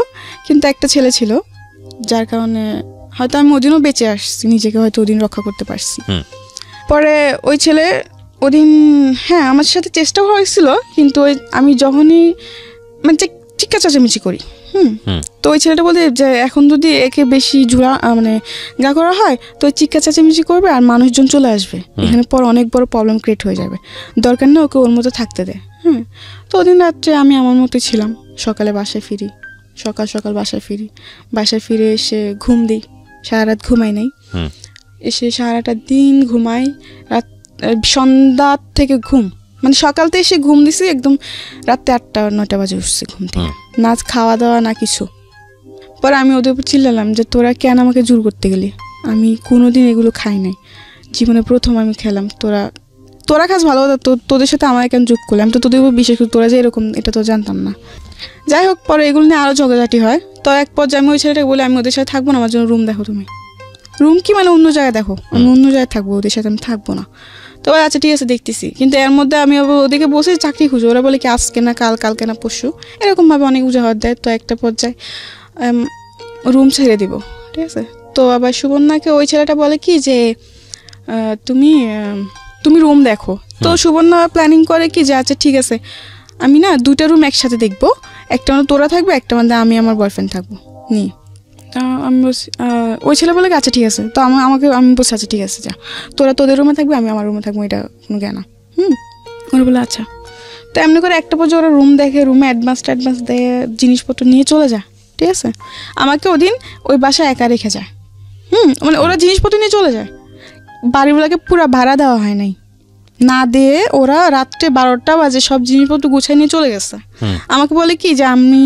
কিন্তু একটা ছেলে ছিল যার কারণে হয়তো আমি ওদিনও বেঁচে আসছি, নিজেকে হয়তো ওদিন রক্ষা করতে পারছি। পরে ওই ছেলে ওদিন হ্যাঁ আমার সাথে চেষ্টাও হয়েছিল, কিন্তু আমি যখনই মানে চিৎকার চেঁচামেচি করি, তো ওই ছেলেটা বলে যে এখন যদি একে বেশি মানে গা করা হয় তো চিৎকার চেঁচামেচি করবে আর মানুষজন চলে আসবে, এখানে পর অনেক বড় প্রবলেম ক্রিয়েট হয়ে যাবে, দরকার নেই ওকে ওর মতো থাকতে দেয়। তো ওদিন রাত্রে আমি আমার মতোই ছিলাম, সকালে বাসায় ফিরি, সকাল বাসায় ফিরে এসে ঘুম দিই, সারা রাত ঘুমাই নাই, এসে সারাটা দিন ঘুমাই, রাত সন্ধ্যা থেকে ঘুম মানে সকালতে এসে ঘুম দিছি একদম রাতে 8টা-9টা বাজে উঠছি ঘুম থেকে, না খাওয়া দাওয়া না কিছু। পরে আমি ওদের উপর চিল্লালাম যে তোরা কেন আমাকে জোর করতে গেলি, আমি কোনোদিন এগুলো খাই নাই, জীবনে প্রথম আমি খেলাম, তোরা খাস ভালো কথা, তোদের সাথে আমার কেন যোগ করলাম, তো তোদের উপর বিশেষ করে তোরা যে এরকম এটা তো জানতাম না। যাই হোক, পরে এগুলো নিয়ে আরও ঝগড়াঝাটি হয়। তো এক পর্যায়ে আমি ওই ছেলেটাকে বলি আমি ওদের সাথে থাকবো না, আমার জন্য রুম দেখো তুমি। রুম কি মানে অন্য জায়গায় দেখো, আমি অন্য জায়গায় থাকবো, ওদের সাথে আমি থাকবো না। তো আচ্ছা ঠিক আছে দেখতেছি, কিন্তু এর মধ্যে আমি ওদেরকে বসে চাকরি খুঁজো, ওরা বলে কি আজকে না কালকে না পরশু, এরকমভাবে অনেক উজাহাত দেয়। তো একটা পর্যায়ে রুম ছেড়ে দিব, ঠিক আছে। তো আবার সুবর্ণাকে ওই ছেলেটা বলে কি যে তুমি রুম দেখো। তো সুবর্ণা প্ল্যানিং করে কি যে আচ্ছা ঠিক আছে আমি না 2টা রুম একসাথে দেখবো, একটা মানে তোরা থাকবে, একটা মানে আমি আমার বয়ফ্রেন্ড থাকবো নি। আমি বলছি ওই ছেলে বলে আচ্ছা ঠিক আছে। তো আমি বলছি আচ্ছা ঠিক আছে, যা তোরা তোদের রুমে থাকবে, আমি আমার রুমে থাকবো, এটা কোনো জ্ঞান না। ওরা বলে আচ্ছা। তো এমনি করে একটা পর্যায়ে ওরা রুম দেখে, রুমে অ্যাডভান্স দেয়, জিনিসপত্র নিয়ে চলে যায়, ঠিক আছে। আমাকে ওদিন ওই বাসায় একা রেখে যায়। মানে ওরা জিনিসপত্র নিয়ে চলে যায়, বাড়িগুলোকে পুরো ভাড়া দেওয়া হয় নাই, না দিয়ে ওরা রাত্রে 12টা বাজে সব জিনিসপত্র গুছিয়ে নিয়ে চলে গেছে। আমাকে বলে কি যে আমি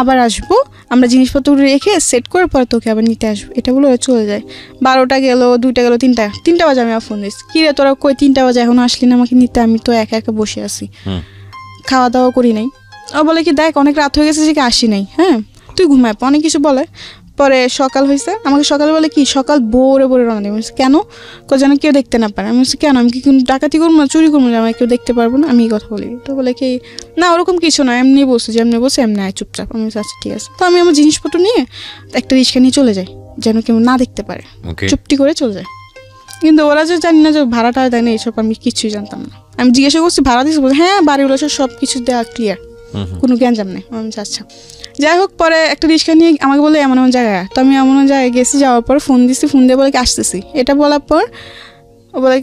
আবার আসবো, আমরা জিনিসপত্র রেখে সেট করে পরে তোকে আবার নিতে আসবো, এটা বলে ওরা চলে যায়। 12টা গেল, 2টা গেল, 3টা বাজে আমি ফোন দিচ্ছি, কিরে তোরা কই 3টা বাজে এখনো আসলি না আমাকে নিতে, আমি তো একা একা বসে আছি, খাওয়া দাওয়া করি নাই। ও বলে কি দেখ অনেক রাত হয়ে গেছে যে আসি নাই, হ্যাঁ তুই ঘুমায়, অনেক কিছু বলে। পরে সকাল হয়েছে, আমাকে সকালে বলে কি সকাল ভোরে রওনা দেবে, কেন যেন কেউ দেখতে না পারে। আমি বলছি কেন, আমি কি ডাকাতি করবো না, চুরি করবো না, আমাকে কেউ দেখতে পারবো না, আমি এই কথা বলি। তো বলে কি না ওরকম কিছু না, এমনি বসে যেমনি বসে এমনি আয় চুপচাপ। আমি বলছি আচ্ছা ঠিক আছে। তো আমি আমার জিনিসপত্র নিয়ে একটা রিক্সা নিয়ে চলে যাই, যেন কেউ না দেখতে পারে, চুপটি করে চলে যায়। কিন্তু ওরা যে জানি না যে ভাড়াটা দেয় না, এইসব আমি কিছুই জানতাম না। আমি জিজ্ঞাসা করছি ভাড়া দিচ্ছি, বলছি হ্যাঁ বাড়িগুলো সব কিছু দেওয়া ক্লিয়ার, কোনো জ্ঞানজাম নেই। আমি আচ্ছা। যাই হোক, পরে একটা রিক্সা নিয়ে আমাকে বলে এমন জায়গায়, তো আমি এমন জায়গায় গেছি, যাওয়ার পর ফোন দিছি, ফোন দিয়ে বলে কি আসতেছি, এটা বলার পর ও বলে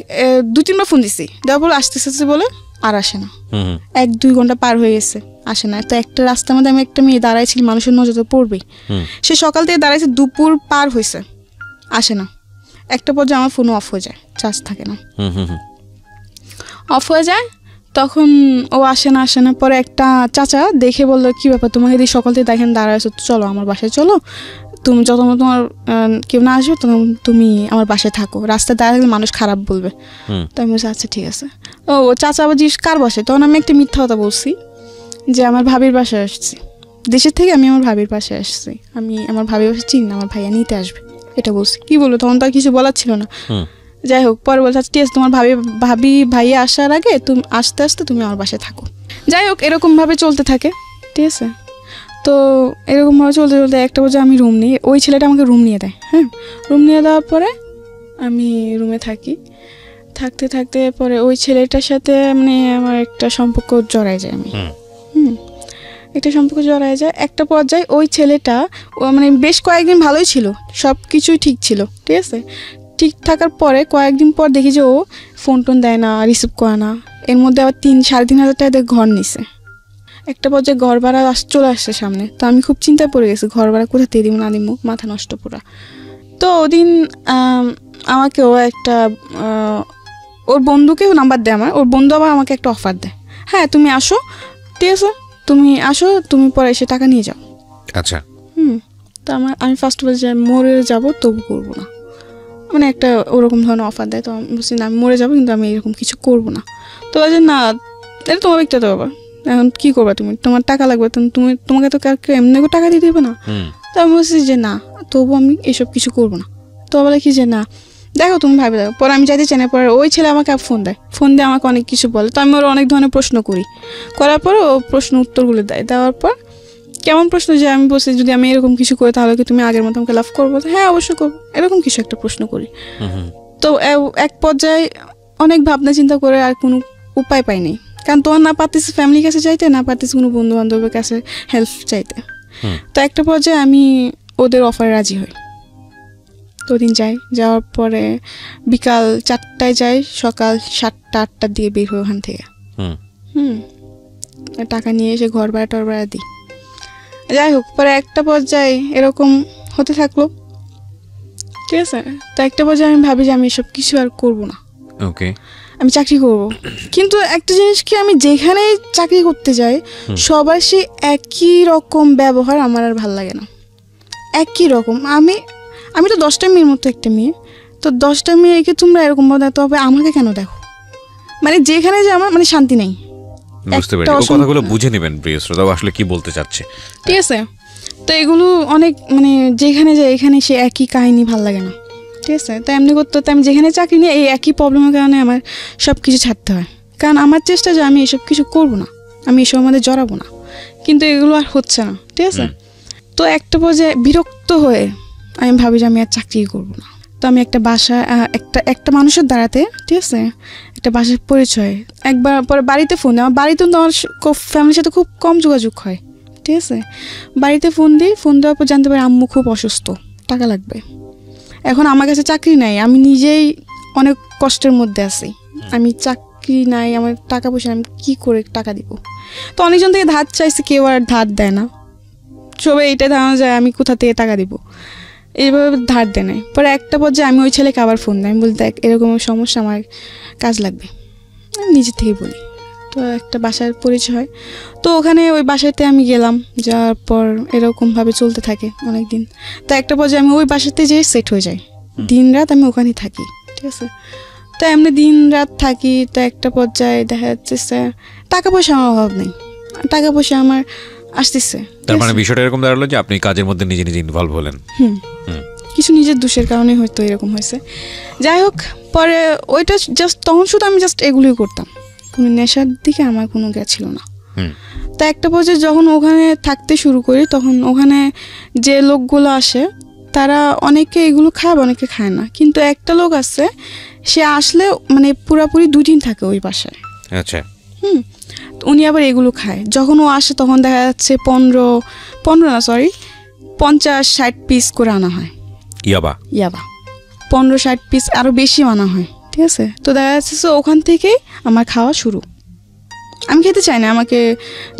2-3বার ফোন দিছি, দেওয়ার পর আসতেছি বলে আর আসে না। 1-2 ঘন্টা পার হয়ে গেছে, আসে না। তো একটা রাস্তার মধ্যে আমি একটা মেয়ে দাঁড়াইছিল, মানুষের নজর তো পড়বেই, সে সকাল থেকে দাঁড়াইছে, দুপুর পার হয়েছে, আসে না। একটা পর্যায়ে আমার ফোনও অফ হয়ে যায়, চার্জ থাকে না, অফ হয়ে যায়। তখন ও আসে না। পরে একটা চাচা দেখে বললো কি ব্যাপার, তোমাকে দিয়ে সকাল থেকে দেখেন দাঁড়াইছো, চলো আমার বাসায় চলো, তুমি যত তোমার কেউ না আসবে তখন তুমি আমার বাসায় থাকো, রাস্তায় দাঁড়িয়ে থাকলে মানুষ খারাপ বলবে। তো আমি বলছি আচ্ছা ঠিক আছে। ও চাচা আবার জিজ্ঞেস কার বাসায়, তখন আমি একটা মিথ্যা কথা বলছি যে আমার ভাবির বাসায় আসছি, দেশের থেকে আমি আমার ভাবির বাসায় আসছি, আমি আমার ভাবির বাসায় চিনি না, আমার ভাইয়া নিতে আসবে, এটা বলছি। কি বলবো, তখন তো আর কিছু বলার ছিল না। যাই হোক, পরে বলছে ঠিক আছে তোমার ভাইয়া আসার আগে তুমি আস্তে তুমি আমার বাসায় থাকো। যাই হোক, এরকমভাবে চলতে থাকে, ঠিক আছে। তো এরকমভাবে চলতে একটা পর্যায়ে আমি রুম নিই, ওই ছেলেটা আমাকে রুম নিয়ে দেয়। হ্যাঁ, রুম নিয়ে দেওয়ার পরে আমি রুমে থাকতে পরে ওই ছেলেটার সাথে মানে আমার একটা সম্পর্ক জড়ায় যায়। একটা সম্পর্ক জড়ায় যায়। একটা পর্যায়ে ওই ছেলেটা মানে বেশ কয়েকদিন ভালোই ছিল, সব কিছুই ঠিক ছিল, ঠিক আছে। ঠিক থাকার পরে কয়েকদিন পর দেখি যে ও ফোন দেয় না, রিসিভ করে না। এর মধ্যে আবার 3-3.5 টাকা দিয়ে ঘর নিছে। একটা পর্যায়ে ঘর ভাড়া চলে আসছে সামনে। তো আমি খুব চিন্তায় পড়ে গেছি, ঘর ভাড়া কোথা থেকে দিব না দিব, মাথা নষ্ট পুরা। তো ওদিন আমাকে ও একটা ওর বন্ধুকেও নাম্বার দেয় আমার, ওর বন্ধু আবার আমাকে একটা অফার দেয়, হ্যাঁ তুমি আসো, ঠিক আছে তুমি আসো, তুমি পরে এসে টাকা নিয়ে যাও। আচ্ছা। তো আমি ফার্স্ট বলছি মরে যাবো তবু করবো না, মানে একটা ওরকম ধরনের অফার দেয়। তো আমি বলছি না আমি মরে যাবো, কিন্তু আমি এরকম কিছু করবো না। তো বলছে না এটা তোমার ব্যক্তিগত ব্যাপার, এখন কী করবা তুমি, তোমার টাকা লাগবে, তোমাকে তো কেউ এমনি টাকা দিয়ে দেবে না। তো আমি বলছি যে না তবু আমি এসব কিছু করবো না। তো বলে কি যে না দেখো তুমি ভাবে দেখো। পরে আমি যাইতে চাই না, পরে ওই ছেলে আমাকে ফোন দিয়ে আমাকে অনেক কিছু বলে। তো আমি ওর অনেক ধরনের প্রশ্ন করার পর ও প্রশ্ন উত্তরগুলো দেওয়ার পর কেমন প্রশ্ন যে আমি বলছি যদি আমি এরকম কিছু করি তাহলে কি তুমি আগের মতো আমাকে লাভ করবো, হ্যাঁ অবশ্যই করবো, এরকম কিছু একটা প্রশ্ন করি। তো এক পর্যায়ে অনেক ভাবনা চিন্তা করে আর কোনো উপায় পাইনি, কারণ তোমার না পারতেছি ফ্যামিলির কাছে চাইতে, না পারতেছি কোনো বন্ধু বান্ধবের কাছে হেল্প চাইতে। তো একটা পর্যায়ে আমি ওদের অফারে রাজি হই। তো দিন যাওয়ার পরে বিকাল 4টায় যাই, সকাল 7টা-8টার দিয়ে বের হই ওখান থেকে। টাকা নিয়ে এসে ঘর ভাড়া দিই। যাই হোক, পরে একটা পর্যায়ে এরকম হতে থাকলো, ঠিক আছে। তো একটা পর্যায়ে আমি ভাবি যে আমি এসব কিছু আর করবো না। ওকে। আমি চাকরি করব, কিন্তু একটা জিনিস কি, আমি যেখানে চাকরি করতে যাই সবার সে একই রকম ব্যবহার আমার আর ভালো লাগে না, একই রকম। আমি তো 10টা মেয়ের মতো একটা মেয়ে, তো 10টা মেয়েকে তোমরা এরকম দেখো, তবে আমাকে কেন দেখো? মানে যেখানে যে আমার মানে শান্তি নেই।
বুঝতে পারি, এই কথাগুলো বুঝে নেবেন প্রিয় শ্রোতা আসলে কি বলতে চাচ্ছে,
ঠিক আছে? তো এগুলো অনেক মানে যেখানে যাই এখানে সে একই কাহিনী ভালো লাগে না, ঠিক আছে? তো এমনি করতে হতে আমি যেখানে চাকরি নিই এই একই প্রবলেমের কারণে আমার সব কিছু ছাড়তে হয়, কারণ আমার চেষ্টা যে আমি এসব কিছু করবো না, আমি এসব মধ্যে জড়াবো না, কিন্তু এগুলো আর হচ্ছে না, ঠিক আছে? তো একটা পর্যায়ে বিরক্ত হয়ে আমি ভাবি যে আমি আর চাকরি করবো না। তো আমি একটা বাসায় একটা মানুষের দ্বারাতে, ঠিক আছে, একটা বাসার পরিচয় একবার পরে বাড়িতে ফোন দিই, আমার বাড়িতে তো আমার ফ্যামিলির সাথে খুব কম যোগাযোগ হয়, ঠিক আছে? বাড়িতে ফোন দেওয়ার পর জানতে পারি আম্মু খুব অসুস্থ, টাকা লাগবে। এখন আমার কাছে চাকরি নাই, আমি নিজেই অনেক কষ্টের মধ্যে আছি, আমি চাকরি নাই, আমার টাকা পয়সা, আমি কী করে টাকা দিব? তো অনেকজন থেকে ধার চাইছে, কেউ আর ধার দেয় না, সবাই এটা ধারণা যায় আমি কোথা থেকে টাকা দিব, এইভাবে ধার দেয় নাই। পরে একটা পর্যায়ে আমি ওই ছেলেকে আবার ফোন দিই, আমি বলতে এরকম সমস্যা, আমার কাজ লাগবে, আমি নিজের থেকে বলি। তো একটা বাসার পরিচয় হয়, তো ওখানে ওই বাসাতে আমি গেলাম, যাওয়ার পর এরকমভাবে চলতে থাকে অনেক দিন। তো একটা পর্যায়ে আমি ওই বাসাতে যেয়ে সেট হয়ে যাই, দিন রাত আমি ওখানেই থাকি, ঠিক আছে? তো এমনি দিন রাত থাকি, তো একটা পর্যায়ে দেখা যাচ্ছে টাকা পয়সা আমার অভাব নেই, টাকা পয়সা আমার আসতেছে।
তার মানে বিষয়টা এরকম দাঁড়ালো যে আপনি কাজের মধ্যে নিজে নিজে ইনভলভ হলেন,
কিছু নিজের দোষের কারণে হয়তো এরকম হয়েছে। যাই হোক, পরে ওইটা জাস্ট তখন শুধু আমি জাস্ট এগুলোই করতাম, কোনো নেশার দিকে আমার কোনো জ্ঞান ছিল না। তো একটা পর্যায়ে যখন ওখানে থাকতে শুরু করি, তখন ওখানে যে লোকগুলো আসে তারা অনেকে এগুলো খায়, অনেকে খায় না, কিন্তু একটা লোক আছে সে আসলে মানে পুরাপুরি 2 দিন থাকে ওই বাসায়।
আচ্ছা।
উনি আবার এগুলো খায়, যখন ও আসে তখন দেখা যাচ্ছে 50-60 পিস করে আনা হয় ইয়াবা 15-60 পিস আরও বেশি আনা হয়, ঠিক আছে? তো দেখা যাচ্ছে ওখান থেকেই আমার খাওয়া শুরু। আমি খেতে চাই না, আমাকে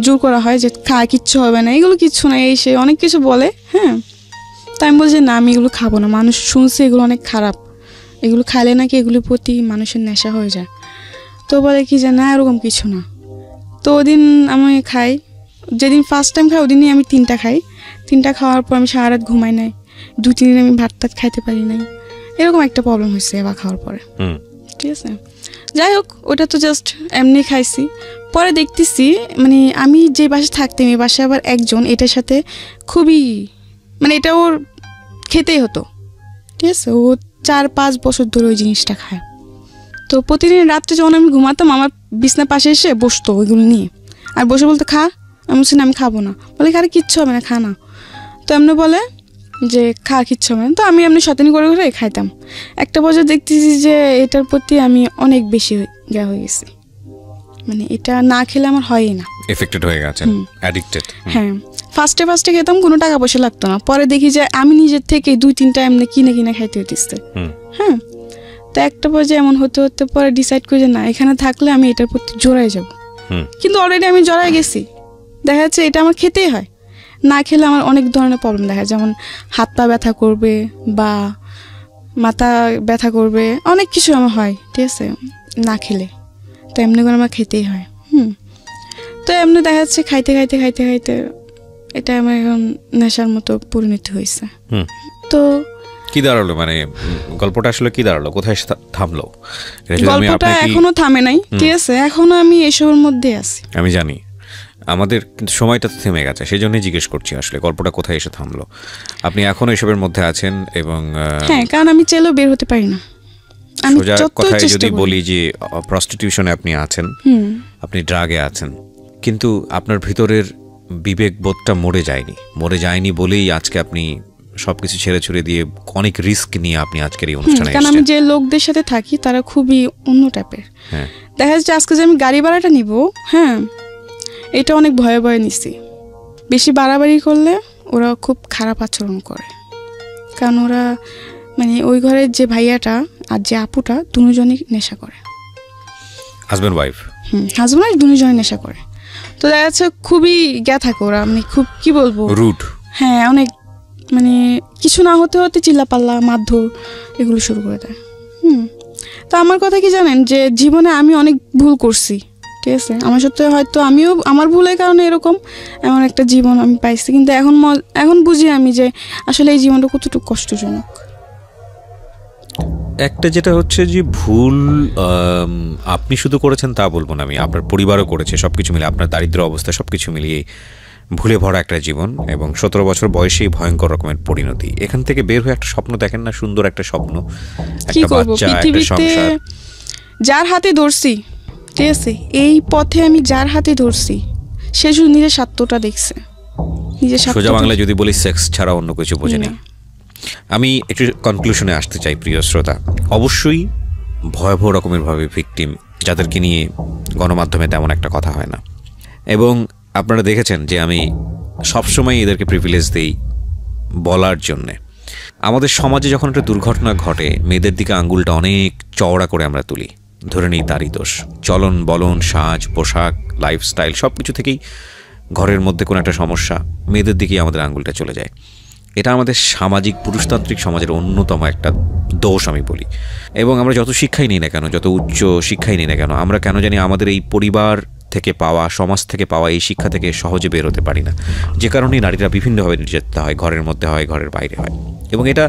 জোর করা হয় যে খা, কিচ্ছু হবে না, এগুলো কিচ্ছু না, এই সে অনেক কিছু বলে। হ্যাঁ, তাই আমি বলছি না, আমি এগুলো খাবো না, মানুষ শুনছে এগুলো অনেক খারাপ, এগুলো খাইলে নাকি এগুলোর প্রতি মানুষের নেশা হয়ে যায়। তো বলে কি যে না, এরকম কিছু না। তো ওদিন আমি খাই, যেদিন ফার্স্ট টাইম খাই ওদিনই আমি 3টা খাই। 3টা খাওয়ার পর আমি সারা রাত ঘুমাই নাই, 2-3 দিন আমি ভাত টাত খাইতে পারি নাই, এরকম একটা প্রবলেম হয়েছে এবার খাওয়ার পরে, ঠিক আছে? যাই হোক, ওটা তো জাস্ট এমনি খাইছি। পরে দেখতেছি মানে আমি যে বাসায় থাকতাম এই বাসায় আবার একজন এটার সাথে খুবই মানে এটা ওর খেতেই হতো, ঠিক আছে? ও 4-5 বছর ধরে ওই জিনিসটা খায়। তো প্রতিদিন রাত্রে যখন আমি ঘুমাতাম আমার বিছনার পাশে এসে বসতো ওইগুলো নিয়ে, আর বসে বলতো খা। আমি বলছি না, আমি খাবো না। বলে আরে কিচ্ছু হবে না, খা না। তো এমনি বলে যে খা, কিচ্ছু হবে না। তো আমি এমনি শয়তানি করে করে খাইতাম। একটা বছর দেখতেছি যে এটার প্রতি আমি অনেক বেশি হয়ে গেছি, মানে এটা না খেলে আমার হয়ই না,
এফেক্টেড হয়ে গেছে, অ্যাডিক্টেড।
হ্যাঁ, ফার্স্টে খেতাম, কোনো টাকা পয়সা লাগতো না, পরে দেখি যে আমি নিজের থেকে 2-3টা এমনি কিনে খাইতে হইতেছে। হ্যাঁ, তো একটা পর্যায়ে এমন হতে হতে পরে ডিসাইড করি যে না, এখানে থাকলে আমি এটার প্রতি জড়াই যাব। কিন্তু অলরেডি আমি জড়াই গেছি, দেখা যাচ্ছে এটা আমার খেতেই হয়, না খেলে আমার অনেক ধরনের প্রবলেম দেখা যায়, যেমন হাত পা ব্যথা করবে বা মাথা ব্যথা করবে, অনেক কিছু আমার হয়, ঠিক আছে, না খেলে। তো এমনি করে আমার খেতেই হয়। তো এমনি দেখা যাচ্ছে খাইতে এটা আমার এখন নেশার মতো পরিণতি হয়েছে। তো
কি দাঁড়ালো, মানে গল্পটা আসলে কি দাঁড়ালো, কোথায় থামলো?
গল্পটা এখনো থামে নাই, ঠিক আছে, এখনো আমি এসবের মধ্যে আছি।
আমি জানি আমাদের কিন্তু সময়টা তো থেমে গেছে, সেই জন্যই জিজ্ঞেস করছি আসলে গল্পটা কোথায় এসে থামলো। আপনি এখনো এসবের মধ্যে আছেন এবং
হ্যাঁ, কারণ আমি চাইলেও বের হতে পারি না। আমি
কথায় যদি বলি যে প্রস্টিটিউশনে আপনি আছেন, আপনি ড্রাগে আছেন, কিন্তু আপনার ভিতরের বিবেকবোধটা মরে যায়নি বলেই আজকে আপনি সবকিছু ছেড়ে ছুড়ে দিয়ে অনেক রিস্ক নিয়ে আপনি আজকের এই অনুষ্ঠানে এসেছেন।
কারণ আমি যে লোকদের সাথে থাকি তারা খুবই অন্য টাইপের। দেখা যাচ্ছে আজকে যে আমি গাড়ি ভাড়াটা নিব, হ্যাঁ, এটা অনেক ভয়ে ভয়ে নিছি। বেশি বাড়াবাড়ি করলে ওরা খুব খারাপ আচরণ করে, কারণ ওরা মানে ওই ঘরের যে ভাইয়াটা আর যে আপুটা দুজনই নেশা করে,
হাজব্যান্ড ওয়াইফ
দুজনই নেশা করে। তো দেখা যাচ্ছে খুবই থাকে ওরা, মানে খুব কি বলবো,
রুট।
হ্যাঁ, অনেক মানে কিছু না হতে হতে চিল্লাপাল্লা মারধর এগুলো শুরু করে দেয়। তো আমার কথা কি জানেন, যে জীবনে আমি অনেক ভুল করছি, ঠিক আছে, আমার সাথে হয়তো আমিও আমার ভুলের কারণে এরকম এমন একটা জীবন আমি পাইছি, কিন্তু এখন বুঝি আমি যে আসলে এই জীবনটা কতটুকু কষ্টজনক।
একটা যেটা হচ্ছে যে ভুল আপনি শুধু করেছেন তা বলবো না আমি, আপনার পরিবারও করেছে, সব কিছু মিলিয়ে আপনার দারিদ্র অবস্থা সব কিছু মিলিয়ে ভুলে ভরা একটা জীবন, এবং 17 বছর বয়সেই ভয়ঙ্কর রকমের পরিণতি। এখান থেকে বের হয়ে একটা স্বপ্ন দেখেন না, সুন্দর একটা স্বপ্ন, একটা বাচ্চা, একটা সংসার।
যার হাতে ধরছি, ঠিক আছে, এই পথে আমি যার হাতে ধরছি সে শুধু নিজের স্বার্থটা দেখছে, নিজের স্বার্থ।
সোজা বাংলায় যদি বলি সেক্স ছাড়া অন্য কিছু বোঝেনি। আমি একটু কনক্লুশনে আসতে চাই প্রিয় শ্রোতা। অবশ্যই ভয়াবহ রকমের ভাবে ভিকটিম যাদেরকে নিয়ে গণমাধ্যমে তেমন একটা কথা হয় না, এবং আপনারা দেখেছেন যে আমি সবসময় এদেরকে প্রিভিলেজ দিই বলার জন্যে। আমাদের সমাজে যখন একটা দুর্ঘটনা ঘটে, মেয়েদের দিকে আঙ্গুলটা অনেক চওড়া করে আমরা তুলি, ধরে নিই তারই দোষ। চলন বলন, সাজ পোশাক, লাইফস্টাইল সব কিছু থেকেই ঘরের মধ্যে কোনো একটা সমস্যা, মেয়েদের দিকেই আমাদের আঙ্গুলটা চলে যায়। এটা আমাদের সামাজিক পুরুষতান্ত্রিক সমাজের অন্যতম একটা দোষ আমি বলি। এবং আমরা যত শিক্ষাই নিই না কেন, যত উচ্চ শিক্ষাই নিই না কেন, আমরা কেন জানি আমাদের এই পরিবার থেকে পাওয়া, সমাজ থেকে পাওয়া এই শিক্ষা থেকে সহজে বের হতে পারি না, যে কারণেই নারীরা বিভিন্নভাবে নির্যাতিত হয়, ঘরের মধ্যে হয়, ঘরের বাইরে হয়। এবং এটা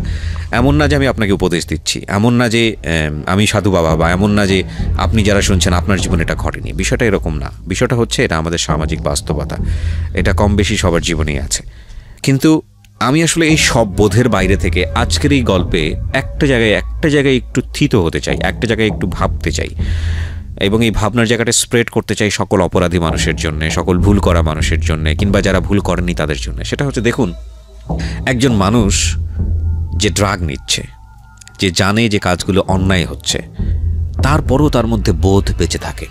এমন না যে আমি আপনাকে উপদেশ দিচ্ছি, এমন না যে আমি সাধু বাবা, বা এমন না যে আপনি যারা শুনছেন আপনার জীবনে এটা ঘটেনি, বিষয়টা এরকম না। বিষয়টা হচ্ছে এটা আমাদের সামাজিক বাস্তবতা, এটা কম বেশি সবার জীবনেই আছে। কিন্তু আমি আসলে এই সব বোধের বাইরে থেকে আজকের এই গল্পে একটা জায়গায় একটু থিত হতে চাই, একটা জায়গায় একটু ভাবতে চাই, এবং এই ভাবনার জায়গাটা স্প্রেড করতে চাই সকল অপরাধী মানুষের জন্য, সকল ভুল করা মানুষের জন্য, কিংবা যারা ভুল করেনি তাদের জন্য। সেটা হচ্ছে, দেখুন, একজন মানুষ যে ড্রাগ নিচ্ছে, যে জানে যে কাজগুলো অন্যায় হচ্ছে, তারপরও তার মধ্যে বোধ বেঁচে থাকে।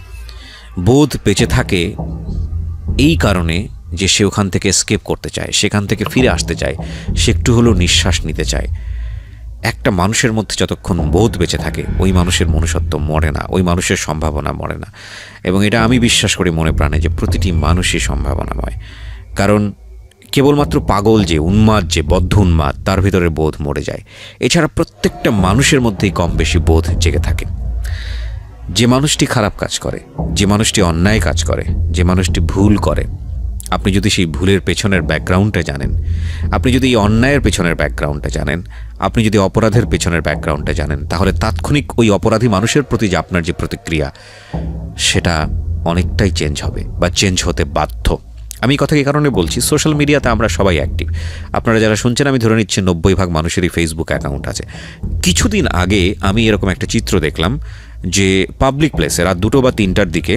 বোধ বেঁচে থাকে এই কারণে যে সে ওখান থেকে এস্কেপ করতে চায়, সেখান থেকে ফিরে আসতে চায়, সে একটু হলেও নিঃশ্বাস নিতে চায়। একটা মানুষের মধ্যে যতক্ষণ বোধ বেঁচে থাকে, ওই মানুষের মনুষ্যত্ব মরে না, ওই মানুষের সম্ভাবনা মরে না। এবং এটা আমি বিশ্বাস করি মনে প্রাণে যে প্রতিটি মানুষই সম্ভাবনাময়। কারণ কেবলমাত্র পাগল যে, উন্মাদ যে, বদ্ধ উন্মাদ, তার ভিতরে বোধ মরে যায়। এছাড়া প্রত্যেকটা মানুষের মধ্যেই কম বেশি বোধ জেগে থাকে। যে মানুষটি খারাপ কাজ করে, যে মানুষটি অন্যায় কাজ করে, যে মানুষটি ভুল করে, আপনি যদি সেই ভুলের পেছনের ব্যাকগ্রাউন্ডটা জানেন, আপনি যদি এই অন্যায়ের পেছনের ব্যাকগ্রাউন্ডটা জানেন, আপনি যদি অপরাধের পেছনের ব্যাকগ্রাউন্ডটা জানেন, তাহলে তাৎক্ষণিক ওই অপরাধী মানুষের প্রতি যে আপনার যে প্রতিক্রিয়া, সেটা অনেকটাই চেঞ্জ হবে বা চেঞ্জ হতে বাধ্য। আমি কথা এই কারণে বলছি, সোশ্যাল মিডিয়াতে আমরা সবাই অ্যাক্টিভ। আপনারা যারা শুনছেন, আমি ধরে নিচ্ছি 90% মানুষেরই ফেসবুক অ্যাকাউন্ট আছে। কিছুদিন আগে আমি এরকম একটা চিত্র দেখলাম যে পাবলিক প্লেসে রাত 2টো বা 3টার দিকে,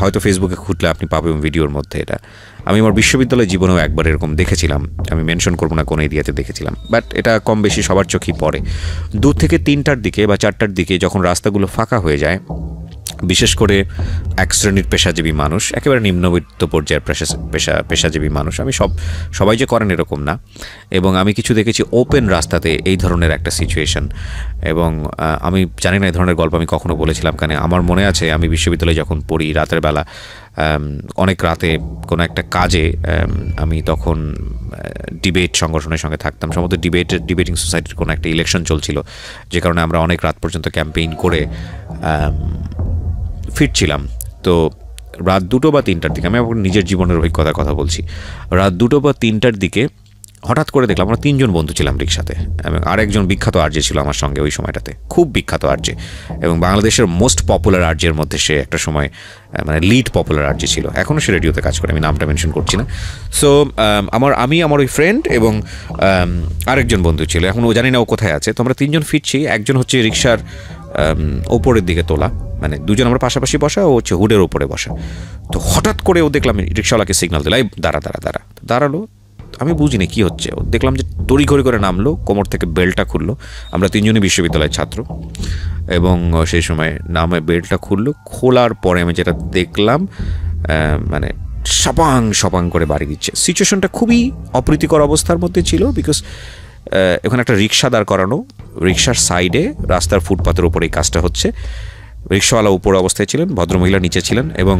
হয়তো ফেসবুকে খুঁজলে আপনি পাবেন ভিডিওর মধ্যে। এটা আমি আমার বিশ্ববিদ্যালয় জীবনেও একবার এরকম দেখেছিলাম, আমি মেনশন করবো না কোন এরিয়াতে দেখেছিলাম, বাট এটা কম বেশি সবার চোখেই পড়ে। 2 থেকে 3টার দিকে বা 4টার দিকে যখন রাস্তাগুলো ফাঁকা হয়ে যায়, বিশেষ করে এক শ্রেণীর পেশাজীবী মানুষ, একেবারে নিম্নবিত্ত পর্যায়ের পেশাজীবী মানুষ, আমি সবাই যে করেন এরকম না, এবং আমি কিছু দেখেছি ওপেন রাস্তাতে এই ধরনের একটা সিচুয়েশন। এবং আমি জানি না এই ধরনের গল্প আমি কখনো বলেছিলাম, কারণ আমার মনে আছে আমি বিশ্ববিদ্যালয়ে যখন পড়ি, রাতের বেলা অনেক রাতে কোনো একটা কাজে, আমি তখন ডিবেট সংগঠনের সঙ্গে থাকতাম, সম্ভবত ডিবেটিং সোসাইটির কোনো একটা ইলেকশন চলছিল, যে কারণে আমরা অনেক রাত পর্যন্ত ক্যাম্পেইন করে ফিরছিলাম। তো রাত 2টো বা 3টার দিকে, আমি আমার নিজের জীবনের অভিজ্ঞতার কথা বলছি, রাত 2টো বা 3টার দিকে হঠাৎ করে দেখলাম, আমরা 3জন বন্ধু ছিলাম রিক্সাতে, এবং আরেকজন বিখ্যাত আরজে ছিল আমার সঙ্গে ওই সময়টাতে, খুব বিখ্যাত আরজে, এবং বাংলাদেশের মোস্ট পপুলার আরজের মধ্যে সে একটা সময় মানে লিড পপুলার আরজে ছিল, এখনও সে রেডিওতে কাজ করে, আমি নামটা মেনশন করছি না। সো আমার ওই ফ্রেন্ড এবং আরেকজন বন্ধু ছিল, এখন ও জানি না ও কোথায় আছে। তো আমরা 3জন ফিরছি, একজন হচ্ছে রিক্সার ওপরের দিকে তোলা, মানে দুজন আমরা পাশাপাশি বসা, ও হচ্ছে হুডের ওপরে বসা। তো হঠাৎ করে ও দেখলাম রিক্সাওয়ালাকে সিগন্যাল দিল, এই দাঁড়ালো। আমি বুঝিনি কী হচ্ছে, ও দেখলাম যে তড়িঘড়ি করে নামলো, কোমর থেকে বেল্টটা খুললো, আমরা 3জনই বিশ্ববিদ্যালয়ের ছাত্র, এবং সেই সময় নামে বেল্টটা খোলার পরে আমি যেটা দেখলাম, মানে সপাং করে বাড়ি দিচ্ছে। সিচুয়েশনটা খুবই অপ্রীতিকর অবস্থার মধ্যে ছিল, বিকজ এখানে একটা রিক্সা দাঁড় করানো, রিক্সার সাইডে রাস্তার ফুটপাতের উপরে এই কাজটা হচ্ছে, রিক্সাওয়ালা উপর অবস্থায় ছিলেন, ভদ্রমহিলা নিচে ছিলেন, এবং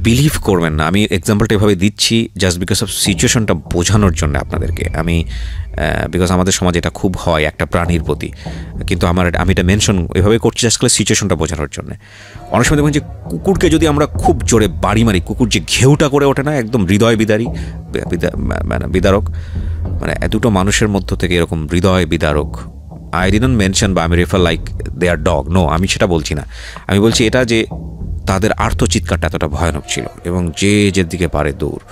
বিলিভ করবেন না, আমি এক্সাম্পলটা এভাবে দিচ্ছি জাস্ট বিকজ অফ সিচুয়েশনটা বোঝানোর জন্য আপনাদেরকে। আমি বিকজ আমাদের সমাজে এটা খুব হয় একটা প্রাণীর প্রতি, কিন্তু আমি এটা মেনশন এভাবে করছি জাস্ট করে সিচুয়েশনটা বোঝানোর জন্য। অনেক সময় দেখবেন যে কুকুরকে যদি আমরা খুব জোরে বাড়ি মারি, কুকুর যে ঘেউটা করে ওঠে না, একদম হৃদয় বিদারক, মানে দুটো মানুষের মধ্য থেকে এরকম হৃদয় বিদারক। আই ডিডন্ট মেনশন বা আমি রেফার লাইক দে আর ডগ, নো, আমি সেটা বলছি না। আমি বলছি এটা যে তাদের আর্তচিৎকারটা এতটা ভয়ানক ছিল এবং যে দিকে পারে দৌড়।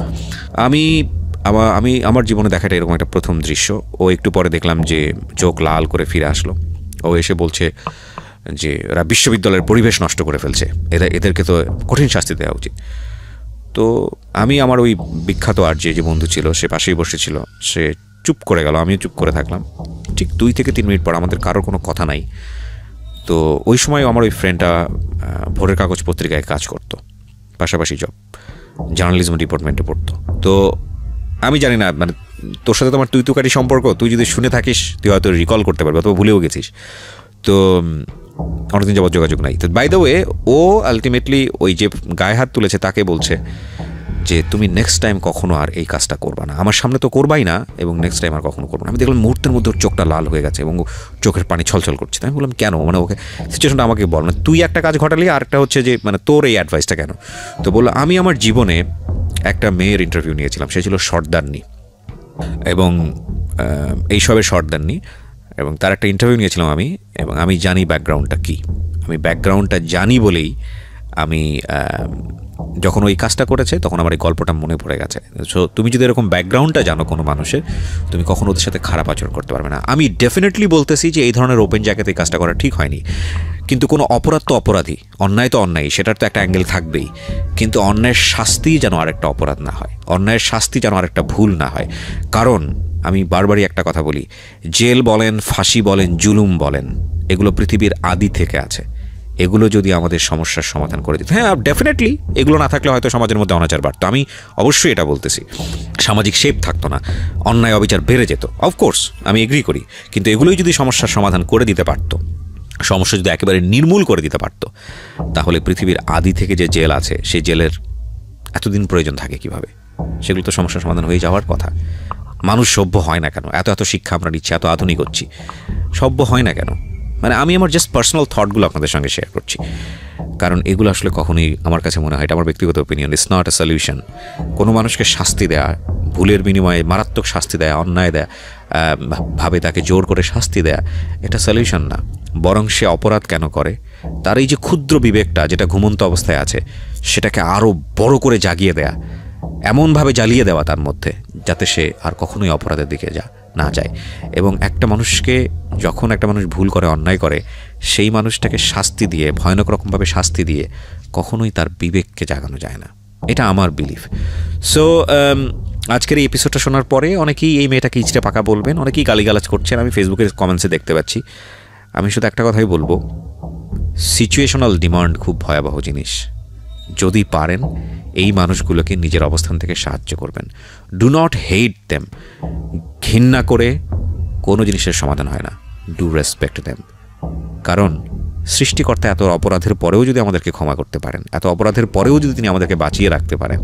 আমার জীবনে দেখাটা এরকম একটা প্রথম দৃশ্য। ও একটু পরে দেখলাম যে চোখ লাল করে ফিরে আসলো। ও এসে বলছে যে এরা বিশ্ববিদ্যালয়ের পরিবেশ নষ্ট করে ফেলছে, এদেরকে তো কঠিন শাস্তি দেওয়া উচিত। তো আমি আমার ওই বিখ্যাত আর যে বন্ধু ছিল সে পাশেই বসেছিল, সে চুপ করে গেল, আমিও চুপ করে থাকলাম। ঠিক 2 থেকে 3 মিনিট পর আমাদের কারোর কোনো কথা নাই। তো ওই সময় আমার ওই ফ্রেন্ডটা ভোরের কাগজ পত্রিকায় কাজ করতো, পাশাপাশি জব, জার্নালিজম ডিপার্টমেন্টে পড়তো। তো আমি জানি না, মানে তোর সাথে তোমার তুই তুকারি সম্পর্ক, তুই যদি শুনে থাকিস তুই হয়তো রিকল করতে পারবি, অথবা ভুলেও গেছিস। তো অনেকদিন যাবত যোগাযোগ নাই। তো বাই দ্য ওয়ে, ও আলটিমেটলি ওই যে গায়ে হাত তুলেছে তাকে বলছে যে তুমি নেক্সট টাইম কখনো আর এই কাজটা করবা না, আমার সামনে তো করবাই না, এবং নেক্সট টাইম আর কখনো করবো না। আমি দেখলাম মুহূর্তের মধ্যে ওর চোখটা লাল হয়ে গেছে এবং চোখের পানি ছলছল করছে। আমি বললাম কেন, মানে ওকে সিচুয়েশনটা আমাকে বল, মানে তুই একটা কাজ ঘটালি, আর একটা হচ্ছে যে মানে তোর এই অ্যাডভাইসটা কেন? তো বললো আমি আমার জীবনে একটা মেয়ের ইন্টারভিউ নিয়েছিলাম, সে ছিল সর্দারনি এবং এইসবের সর্দারনি, এবং তার একটা ইন্টারভিউ নিয়েছিলাম আমি, এবং আমি জানি ব্যাকগ্রাউন্ডটা কী। আমি ব্যাকগ্রাউন্ডটা জানি বলেই আমি যখন ওই কাজটা করেছে তখন আমার এই গল্পটা মনে পড়ে গেছে। সো তুমি যদি এরকম ব্যাকগ্রাউন্ডটা জানো কোনো মানুষের, তুমি কখনো ওদের সাথে খারাপ আচরণ করতে পারবে না। আমি ডেফিনেটলি বলতেছি যে এই ধরনের ওপেন জায়গাতে এই কাজটা করা ঠিক হয়নি, কিন্তু কোনো অপরাধ তো অপরাধী, অন্যায় তো অন্যায়, সেটার তো একটা অ্যাঙ্গেল থাকবেই। কিন্তু অন্যায়ের শাস্তি যেন আরেকটা অপরাধ না হয়, অন্যায়ের শাস্তি যেন আরেকটা ভুল না হয়। কারণ আমি বারবারই একটা কথা বলি, জেল বলেন, ফাঁসি বলেন, জুলুম বলেন, এগুলো পৃথিবীর আদি থেকে আছে। এগুলো যদি আমাদের সমস্যার সমাধান করে দিত, হ্যাঁ ডেফিনেটলি এগুলো না থাকলে হয়তো সমাজের মধ্যে অনাচার বাড়তো, আমি অবশ্যই এটা বলতেছি, সামাজিক শেপ থাকতো না, অন্যায় অবিচার বেড়ে যেত, অফকোর্স আমি এগ্রি করি। কিন্তু এগুলোই যদি সমস্যার সমাধান করে দিতে পারতো, সমস্যা যদি একেবারে নির্মূল করে দিতে পারতো, তাহলে পৃথিবীর আদি থেকে যে জেল আছে সেই জেলের এতদিন প্রয়োজন থাকে কিভাবে? সেগুলো তো সমস্যার সমাধান হয়ে যাওয়ার কথা। মানুষ সভ্য হয় না কেন? এত শিক্ষা আমরা নিচ্ছি, এত আধুনিক হচ্ছি, সভ্য হয় না কেন? মানে আমি আমার জাস্ট পার্সোনাল থটগুলো আপনাদের সঙ্গে শেয়ার করছি, কারণ এগুলো আসলে কখনোই আমার কাছে মনে হয়, এটা আমার ব্যক্তিগত opinion, it's not a solution. কোনো মানুষকে শাস্তি দেয়া, ভুলের বিনিময়ে মারাত্মক শাস্তি দেয়া, অন্যায় দেয়া, ভাবে তাকে জোর করে শাস্তি দেয়া, এটা সলিউশন না। বরং সে অপরাধ কেন করে, তার এই যে ক্ষুদ্র বিবেকটা যেটা ঘুমন্ত অবস্থায় আছে, সেটাকে আরও বড় করে জাগিয়ে দেয়া, এমনভাবে জ্বালিয়ে দেওয়া তার মধ্যে, যাতে সে আর কখনোই অপরাধের দিকে না যায়। এবং একটা মানুষকে, যখন একটা মানুষ ভুল করে, অন্যায় করে, সেই মানুষটাকে শাস্তি দিয়ে, ভয়ানক রকমভাবে শাস্তি দিয়ে কখনোই তার বিবেককে জাগানো যায় না। এটা আমার বিলিফ। সো আজকের এই এপিসোডটা শোনার পরে অনেকেই এই মেয়েটাকে ইচড়ে পাকা বলবেন, অনেকেই গালিগালাজ করছেন, আমি ফেসবুকের কমেন্টসে দেখতে পাচ্ছি। আমি শুধু একটা কথাই বলবো, সিচুয়েশনাল ডিমান্ড খুব ভয়াবহ জিনিস। যদি পারেন এই মানুষগুলোকে নিজের অবস্থান থেকে সাহায্য করবেন। Do not hate them. ঘৃণা করে কোনো জিনিসের সমাধান হয় না। Do respect them. কারণ সৃষ্টিকর্তা এত অপরাধের পরেও যদি আমাদেরকে ক্ষমা করতে পারেন, এত অপরাধের পরেও যদি তিনি আমাদেরকে বাঁচিয়ে রাখতে পারেন,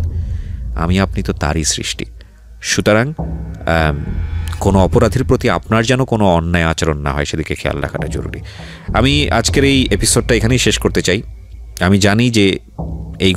আমি আপনি তো তারই সৃষ্টি। সুতরাং কোনো অপরাধীর প্রতি আপনার যেন কোনো অন্যায় আচরণ না হয়, সেদিকে খেয়াল রাখাটা জরুরি। আমি আজকের এই এপিসোডটা এখানেই শেষ করতে চাই। আমি জানি যে এই